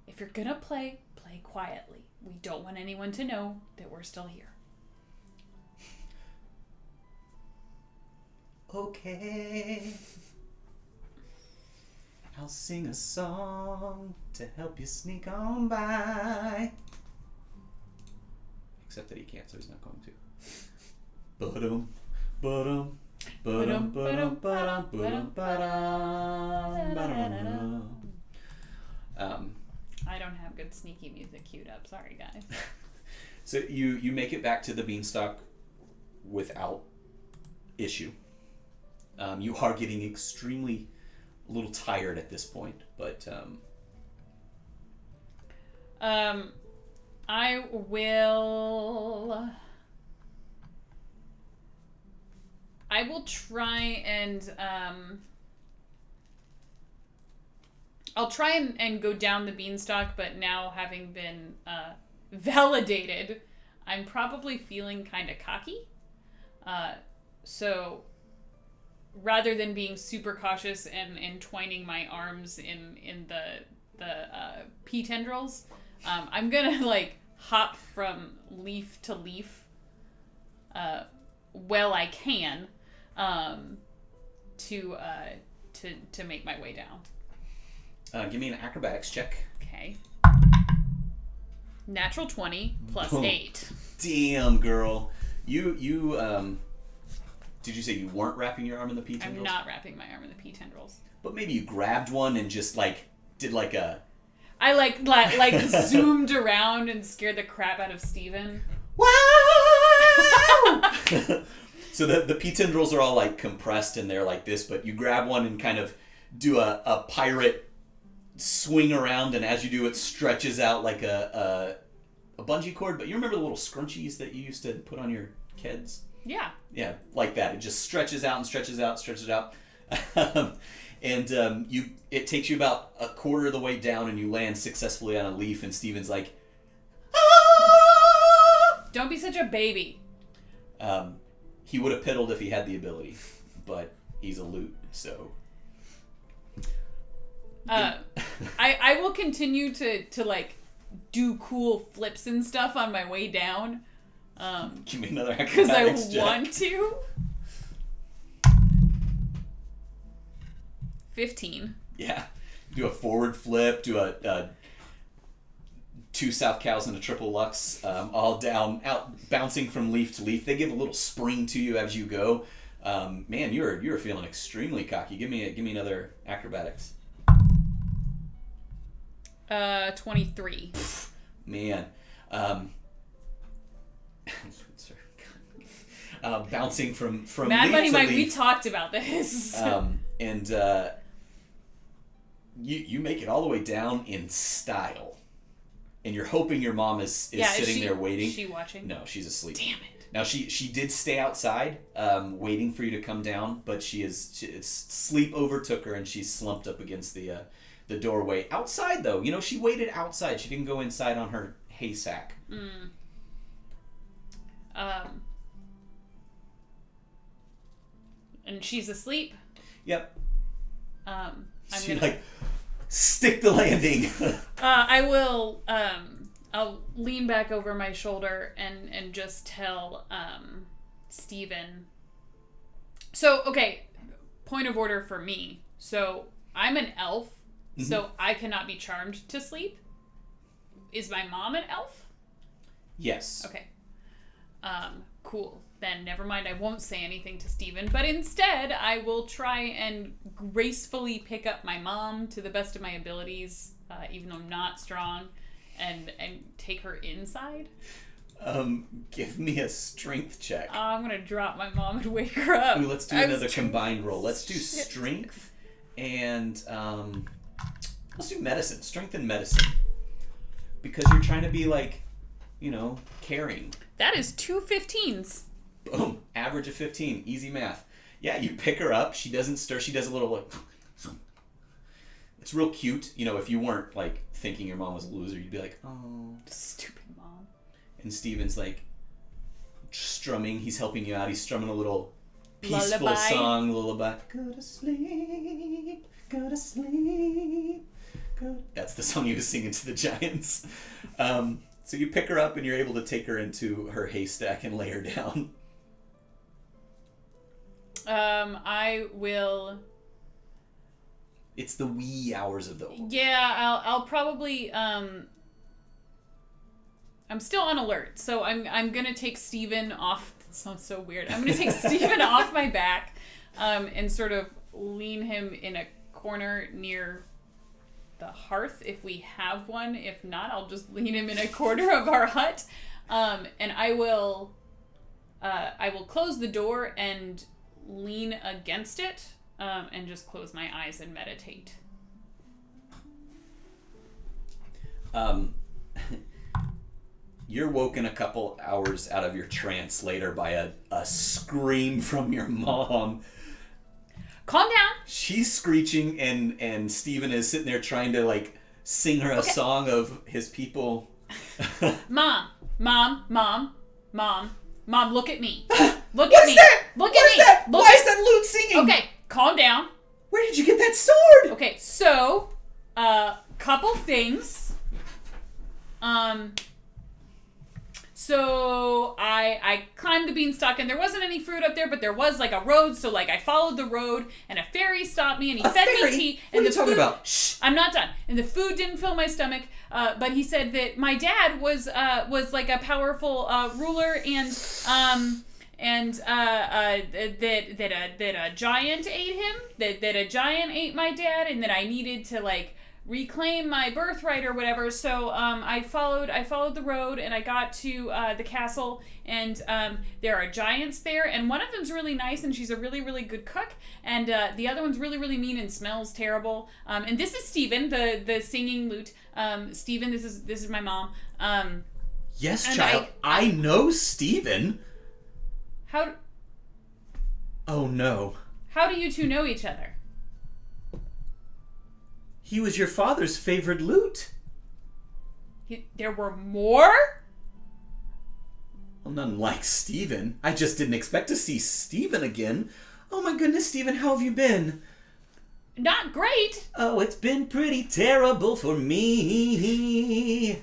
if you're going to play quietly. We don't want anyone to know that we're still here. Okay. I'll sing a song to help you sneak on by. Except that he can't, so he's not going to. Ba-dum, ba-dum, ba-dum, ba-dum, ba-dum, ba-dum, ba-dum, ba-dum. I don't have good sneaky music queued up. Sorry, guys. So you make it back to the beanstalk without issue. You are getting extremely a little tired at this point, but I will try and I'll try and go down the beanstalk, but now having been validated, I'm probably feeling kind of cocky. So rather than being super cautious and entwining my arms in the pea tendrils, I'm gonna like hop from leaf to leaf well I can to make my way down. Give me an acrobatics check. Okay. Natural 20 plus Boom. 8. Damn, girl. You did you say you weren't wrapping your arm in the pea I'm tendrils? not wrapping my arm in the pea tendrils. But maybe you grabbed one and just did a... I like zoomed around and scared the crap out of Steven. Wow! So the pea tendrils are all like compressed and they're like this, but you grab one and kind of do a pirate swing around, and as you do, it stretches out like a bungee cord. But you remember the little scrunchies that you used to put on your kids? Yeah. Yeah, like that. It just stretches out and stretches out, stretches out. And it takes you about a quarter of the way down, and you land successfully on a leaf, and Steven's like, ah! Don't be such a baby. He would have piddled if he had the ability, but he's a loot, so... I will continue to like do cool flips and stuff on my way down. Give me another Because I acrobatics check. want to. 15. Yeah. Do a forward flip, do a 2 South Cows and a triple Lux, all down, out, bouncing from leaf to leaf. They give a little spring to you as you go. Man, you're feeling extremely cocky. Give me another acrobatics. 23. Man. Bouncing from Mad leaf Money to Mike, we leaf. talked about this. And you make it all the way down in style. And you're hoping your mom is sitting there waiting. Is she watching? No, she's asleep. Damn it. Now she did stay outside, waiting for you to come down, but sleep overtook her and she's slumped up against the doorway. Outside though, she waited outside. She didn't go inside on her hay sack. And she's asleep. Yep. I'm gonna stick the landing. I will. I'll lean back over my shoulder and just tell Steven. So, okay, point of order for me. So, I'm an elf, so I cannot be charmed to sleep. Is my mom an elf? Yes. Okay. Cool. Then never mind, I won't say anything to Steven, but instead I will try and gracefully pick up my mom to the best of my abilities, even though I'm not strong, and take her inside. Give me a strength check. I'm gonna drop my mom and wake her up. Ooh, let's do another combined roll. Let's do strength and let's do medicine. Strength and medicine. Because you're trying to be caring. That is 2 15s. Boom. Average of 15. Easy math. Yeah, you pick her up. She doesn't stir. She does a little It's real cute. You know, if you weren't like thinking your mom was a loser, you'd be like, oh, Stupid mom. and Steven's like strumming. He's helping you out. He's strumming a little peaceful Lullaby. song, lullaby. Go to sleep, go to sleep. That's the song he was singing to the giants. So you pick her up and you're able to take her into her haystack and lay her down. I will. It's the wee hours of the. Yeah, I'll probably. I'm still on alert, so I'm gonna take Steven off. That sounds so weird. I'm gonna take Steven off my back, and sort of lean him in a corner near the hearth if we have one. If not, I'll just lean him in a corner of our hut, and I will close the door and lean against it, and just close my eyes and meditate. You're woken a couple hours out of your trance later by a scream from your mom. Calm down. She's screeching and Steven is sitting there trying to like sing her a song of his people. Mom, look at me. Look What at is me. that? Look What at is me. that? Look Why is that lute singing? Okay, calm down. Where did you get that sword? Okay, so, couple things. So I climbed the beanstalk and there wasn't any fruit up there, but there was like a road. So like I followed the road and a fairy stopped me and he A fed fairy? me tea. What And are you talking about? Shh, I'm not done. And the food didn't fill my stomach. But he said that my dad was like a powerful ruler and that a giant ate him. That a giant ate my dad and that I needed to like reclaim my birthright or whatever. So I followed the road and I got to the castle and there are giants there and one of them's really nice and she's a really, really good cook and the other one's really, really mean and smells terrible. And this is Steven, the singing lute. Steven, this is my mom. Yes, and child. I know Steven. How Oh no. do you two know each other? He was your father's favorite lute. There were more? Well, none like Steven. I just didn't expect to see Steven again. Oh my goodness, Steven, how have you been? Not great. Oh, it's been pretty terrible for me.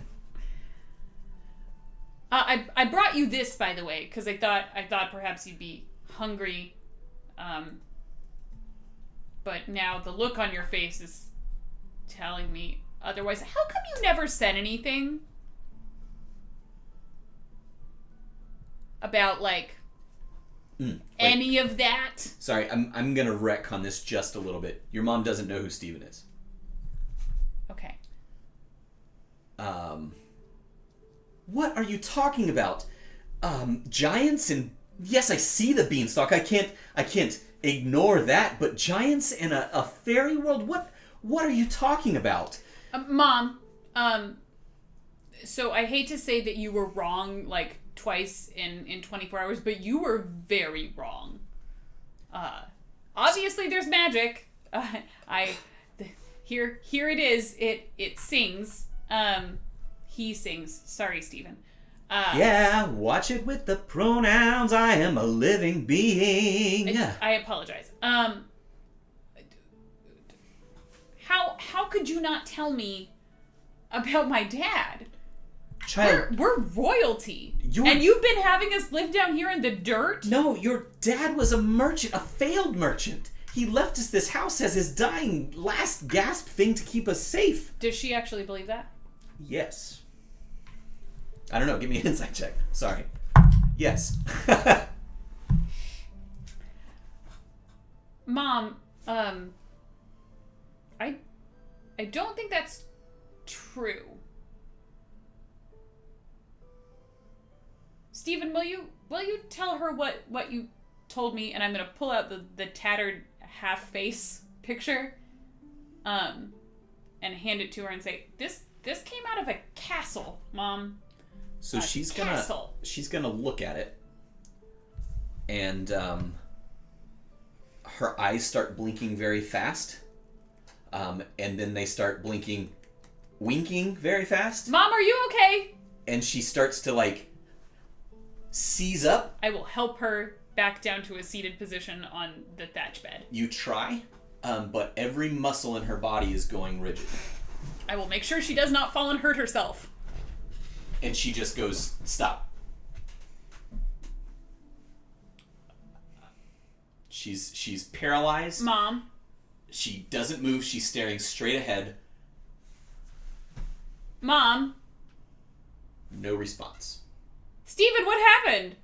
I brought you this, by the way, because I thought perhaps you'd be hungry. But now the look on your face is telling me otherwise. How come you never said anything about like any of that? Sorry, I'm gonna retcon this just a little bit. Your mom doesn't know who Steven is. Okay. What are you talking about? Giants and yes, I see the beanstalk. I can't ignore that. But giants in a fairy world. What are you talking about? Mom, so I hate to say that you were wrong like twice in 24 hours, but you were very wrong. Obviously there's magic. Here it is. It sings. He sings. Sorry, Steven. Yeah, watch it with the pronouns. I am a living being. I apologize. How could you not tell me about my dad? Child, We're royalty. You're- And you've been having us live down here in the dirt? no, your dad was a merchant, a failed merchant. He left us this house as his dying last gasp thing to keep us safe. Does she actually believe that? Yes. I don't know. Give me an insight check. Sorry. Yes. Mom, I don't think that's true. Stephen, will you tell her what you told me? And I'm gonna pull out the tattered half face picture, and hand it to her and say, This came out of a castle, Mom. So she's castle. gonna look at it, and her eyes start blinking very fast. And then they start winking very fast. Mom, are you okay? And she starts to, like, seize up. I will help her back down to a seated position on the thatch bed. You try, but every muscle in her body is going rigid. I will make sure she does not fall and hurt herself. And she just goes, stop. She's paralyzed. Mom. She doesn't move. She's staring straight ahead. Mom. No response. Steven, what happened?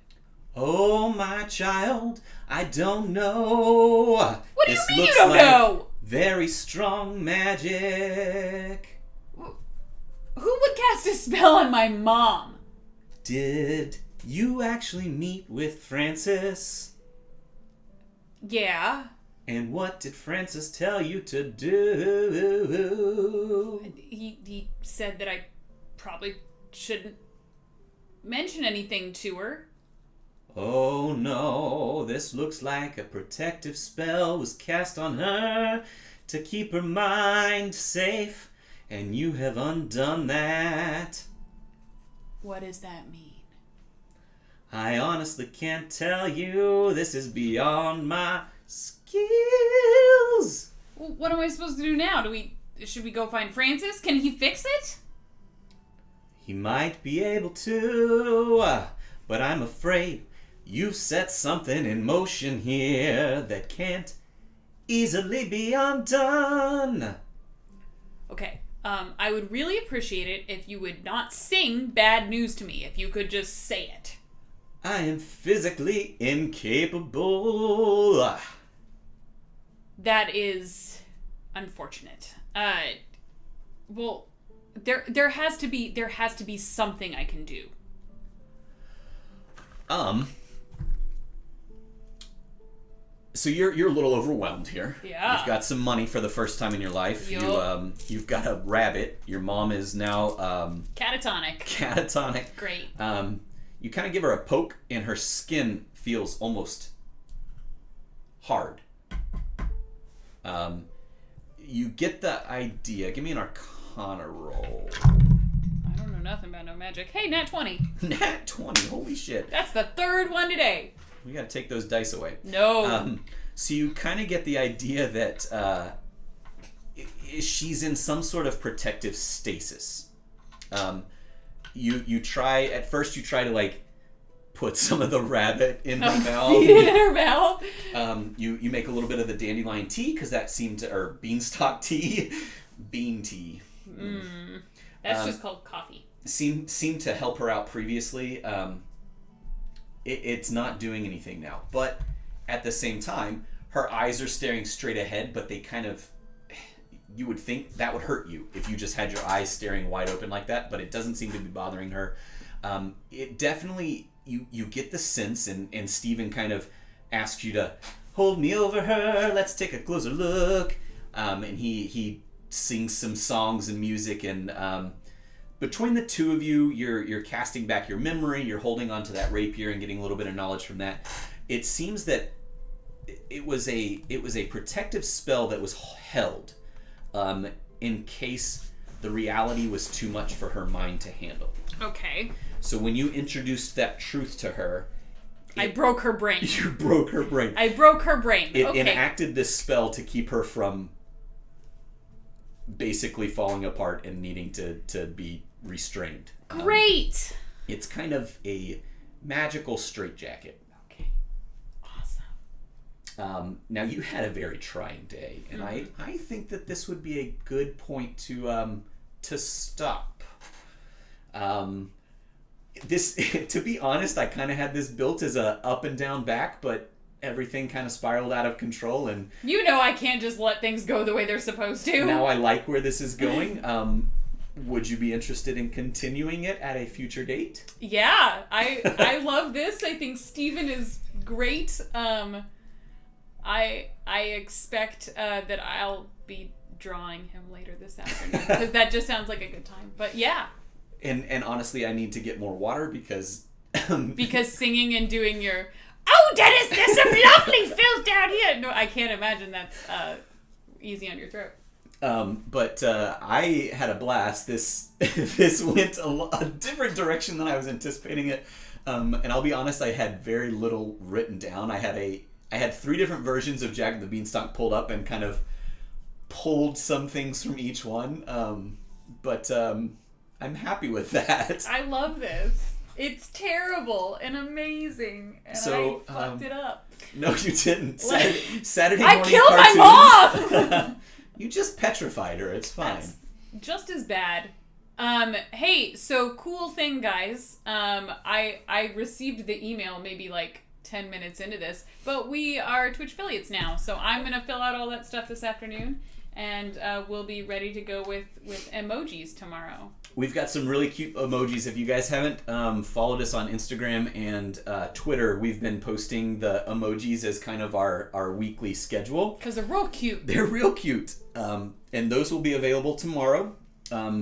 Oh, my child, I don't know. What do you mean you don't know? Very strong magic. Who would cast a spell on my mom? Did you actually meet with Francis? Yeah. And what did Francis tell you to do? He said that I probably shouldn't mention anything to her. Oh no, this looks like a protective spell was cast on her to keep her mind safe, and you have undone that. What does that mean? I honestly can't tell you. This is beyond my skills. Well, what am I supposed to do now? Should we go find Francis? Can he fix it? He might be able to, but I'm afraid you've set something in motion here that can't easily be undone. Okay. I would really appreciate it if you would not sing bad news to me. If you could just say it. I am physically incapable. That is unfortunate. Well, there has to be something I can do. So you're a little overwhelmed here. Yeah. You've got some money for the first time in your life. Yup. You've got a rabbit. Your mom is now Catatonic. catatonic. Great. You kind of give her a poke, and her skin feels almost hard. You get the idea. Give me an Arcana roll. I don't know nothing about no magic. Hey, nat 20. Nat 20. Holy shit. That's the third one today. We got to take those dice away. No. So you kind of get the idea that she's in some sort of protective stasis. You try to like put some of the rabbit in her mouth. Feed it in her mouth. You make a little bit of the dandelion tea because that seemed to, or beanstalk tea, bean tea. That's just called coffee. Seemed to help her out previously. It's not doing anything now, but at the same time, her eyes are staring straight ahead, but they kind of, you would think that would hurt you if you just had your eyes staring wide open like that, but it doesn't seem to be bothering her. It definitely, you get the sense, and Steven kind of asks you to hold me over her, let's take a closer look, and he sings some songs and music, and between the two of you, you're casting back your memory, you're holding onto that rapier and getting a little bit of knowledge from that. It seems that it was a protective spell that was held in case the reality was too much for her mind to handle. Okay. So when you introduced that truth to her, I broke her brain. You broke her brain. I broke her brain. It okay. enacted this spell to keep her from basically falling apart and needing to be restrained. Great. It's kind of a magical straitjacket. Okay. Awesome. Now you had a very trying day, and I think that this would be a good point to stop. This, to be honest, I kind of had this built as a up and down back, but everything kind of spiraled out of control, and you know I can't just let things go the way they're supposed to. now I like where this is going. Would you be interested in continuing it at a future date? Yeah, I love this. I think Steven is great. I expect that I'll be drawing him later this afternoon because that just sounds like a good time. But yeah. And honestly, I need to get more water because because singing and doing your "Oh, Dennis, there's some lovely filth down here." No, I can't imagine that's easy on your throat. But I had a blast. This this went a different direction than I was anticipating it. And I'll be honest, I had very little written down. I had 3 different versions of Jack and the Beanstalk pulled up and kind of pulled some things from each one. But I'm happy with that. I love this. It's terrible and amazing, and So, I fucked it up. No, you didn't. Saturday I morning killed cartoons. my mom! You just petrified her. It's fine. That's just as bad. Hey, so cool thing, guys. I received the email maybe like 10 minutes into this, but we are Twitch affiliates now, so I'm gonna fill out all that stuff this afternoon, and we'll be ready to go with emojis tomorrow. We've got some really cute emojis. If you guys haven't followed us on Instagram and Twitter, we've been posting the emojis as kind of our weekly schedule. Because they're real cute. They're real cute. And those will be available tomorrow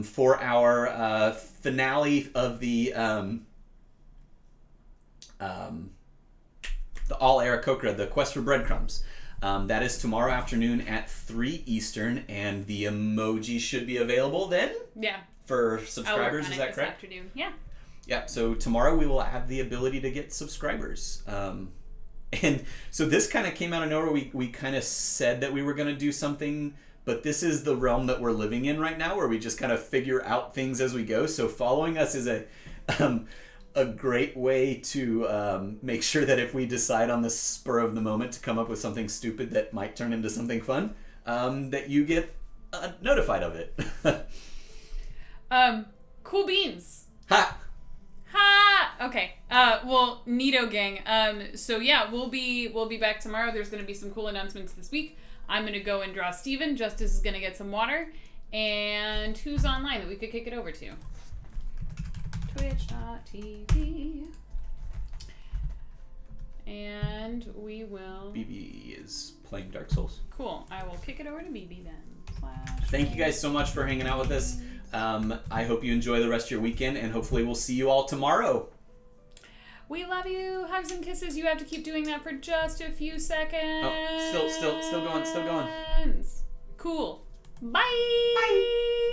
for our finale of the All Aarakocra, the Quest for Breadcrumbs. That is tomorrow afternoon at 3 Eastern, and the emoji should be available then? Yeah. For subscribers, is that correct? Afternoon. Yeah. Yeah, so tomorrow we will have the ability to get subscribers. And so this kind of came out of nowhere. We kind of said that we were going to do something, but this is the realm that we're living in right now, where we just kind of figure out things as we go. So following us is a great way to make sure that if we decide on the spur of the moment to come up with something stupid that might turn into something fun, that you get notified of it. Cool beans. Ha! Ha! Okay. Well, neato gang. So yeah, we'll be back tomorrow. There's gonna be some cool announcements this week. I'm gonna go and draw Steven. Justice is gonna get some water. And who's online that we could kick it over to? Twitch.tv. And we will... BB is playing Dark Souls. Cool. I will kick it over to BB then. Thank you guys so much for hanging out with us. I hope you enjoy the rest of your weekend, and hopefully we'll see you all tomorrow. We love you. Hugs and kisses. You have to keep doing that for just a few seconds. Oh, still going. Cool. Bye. Bye.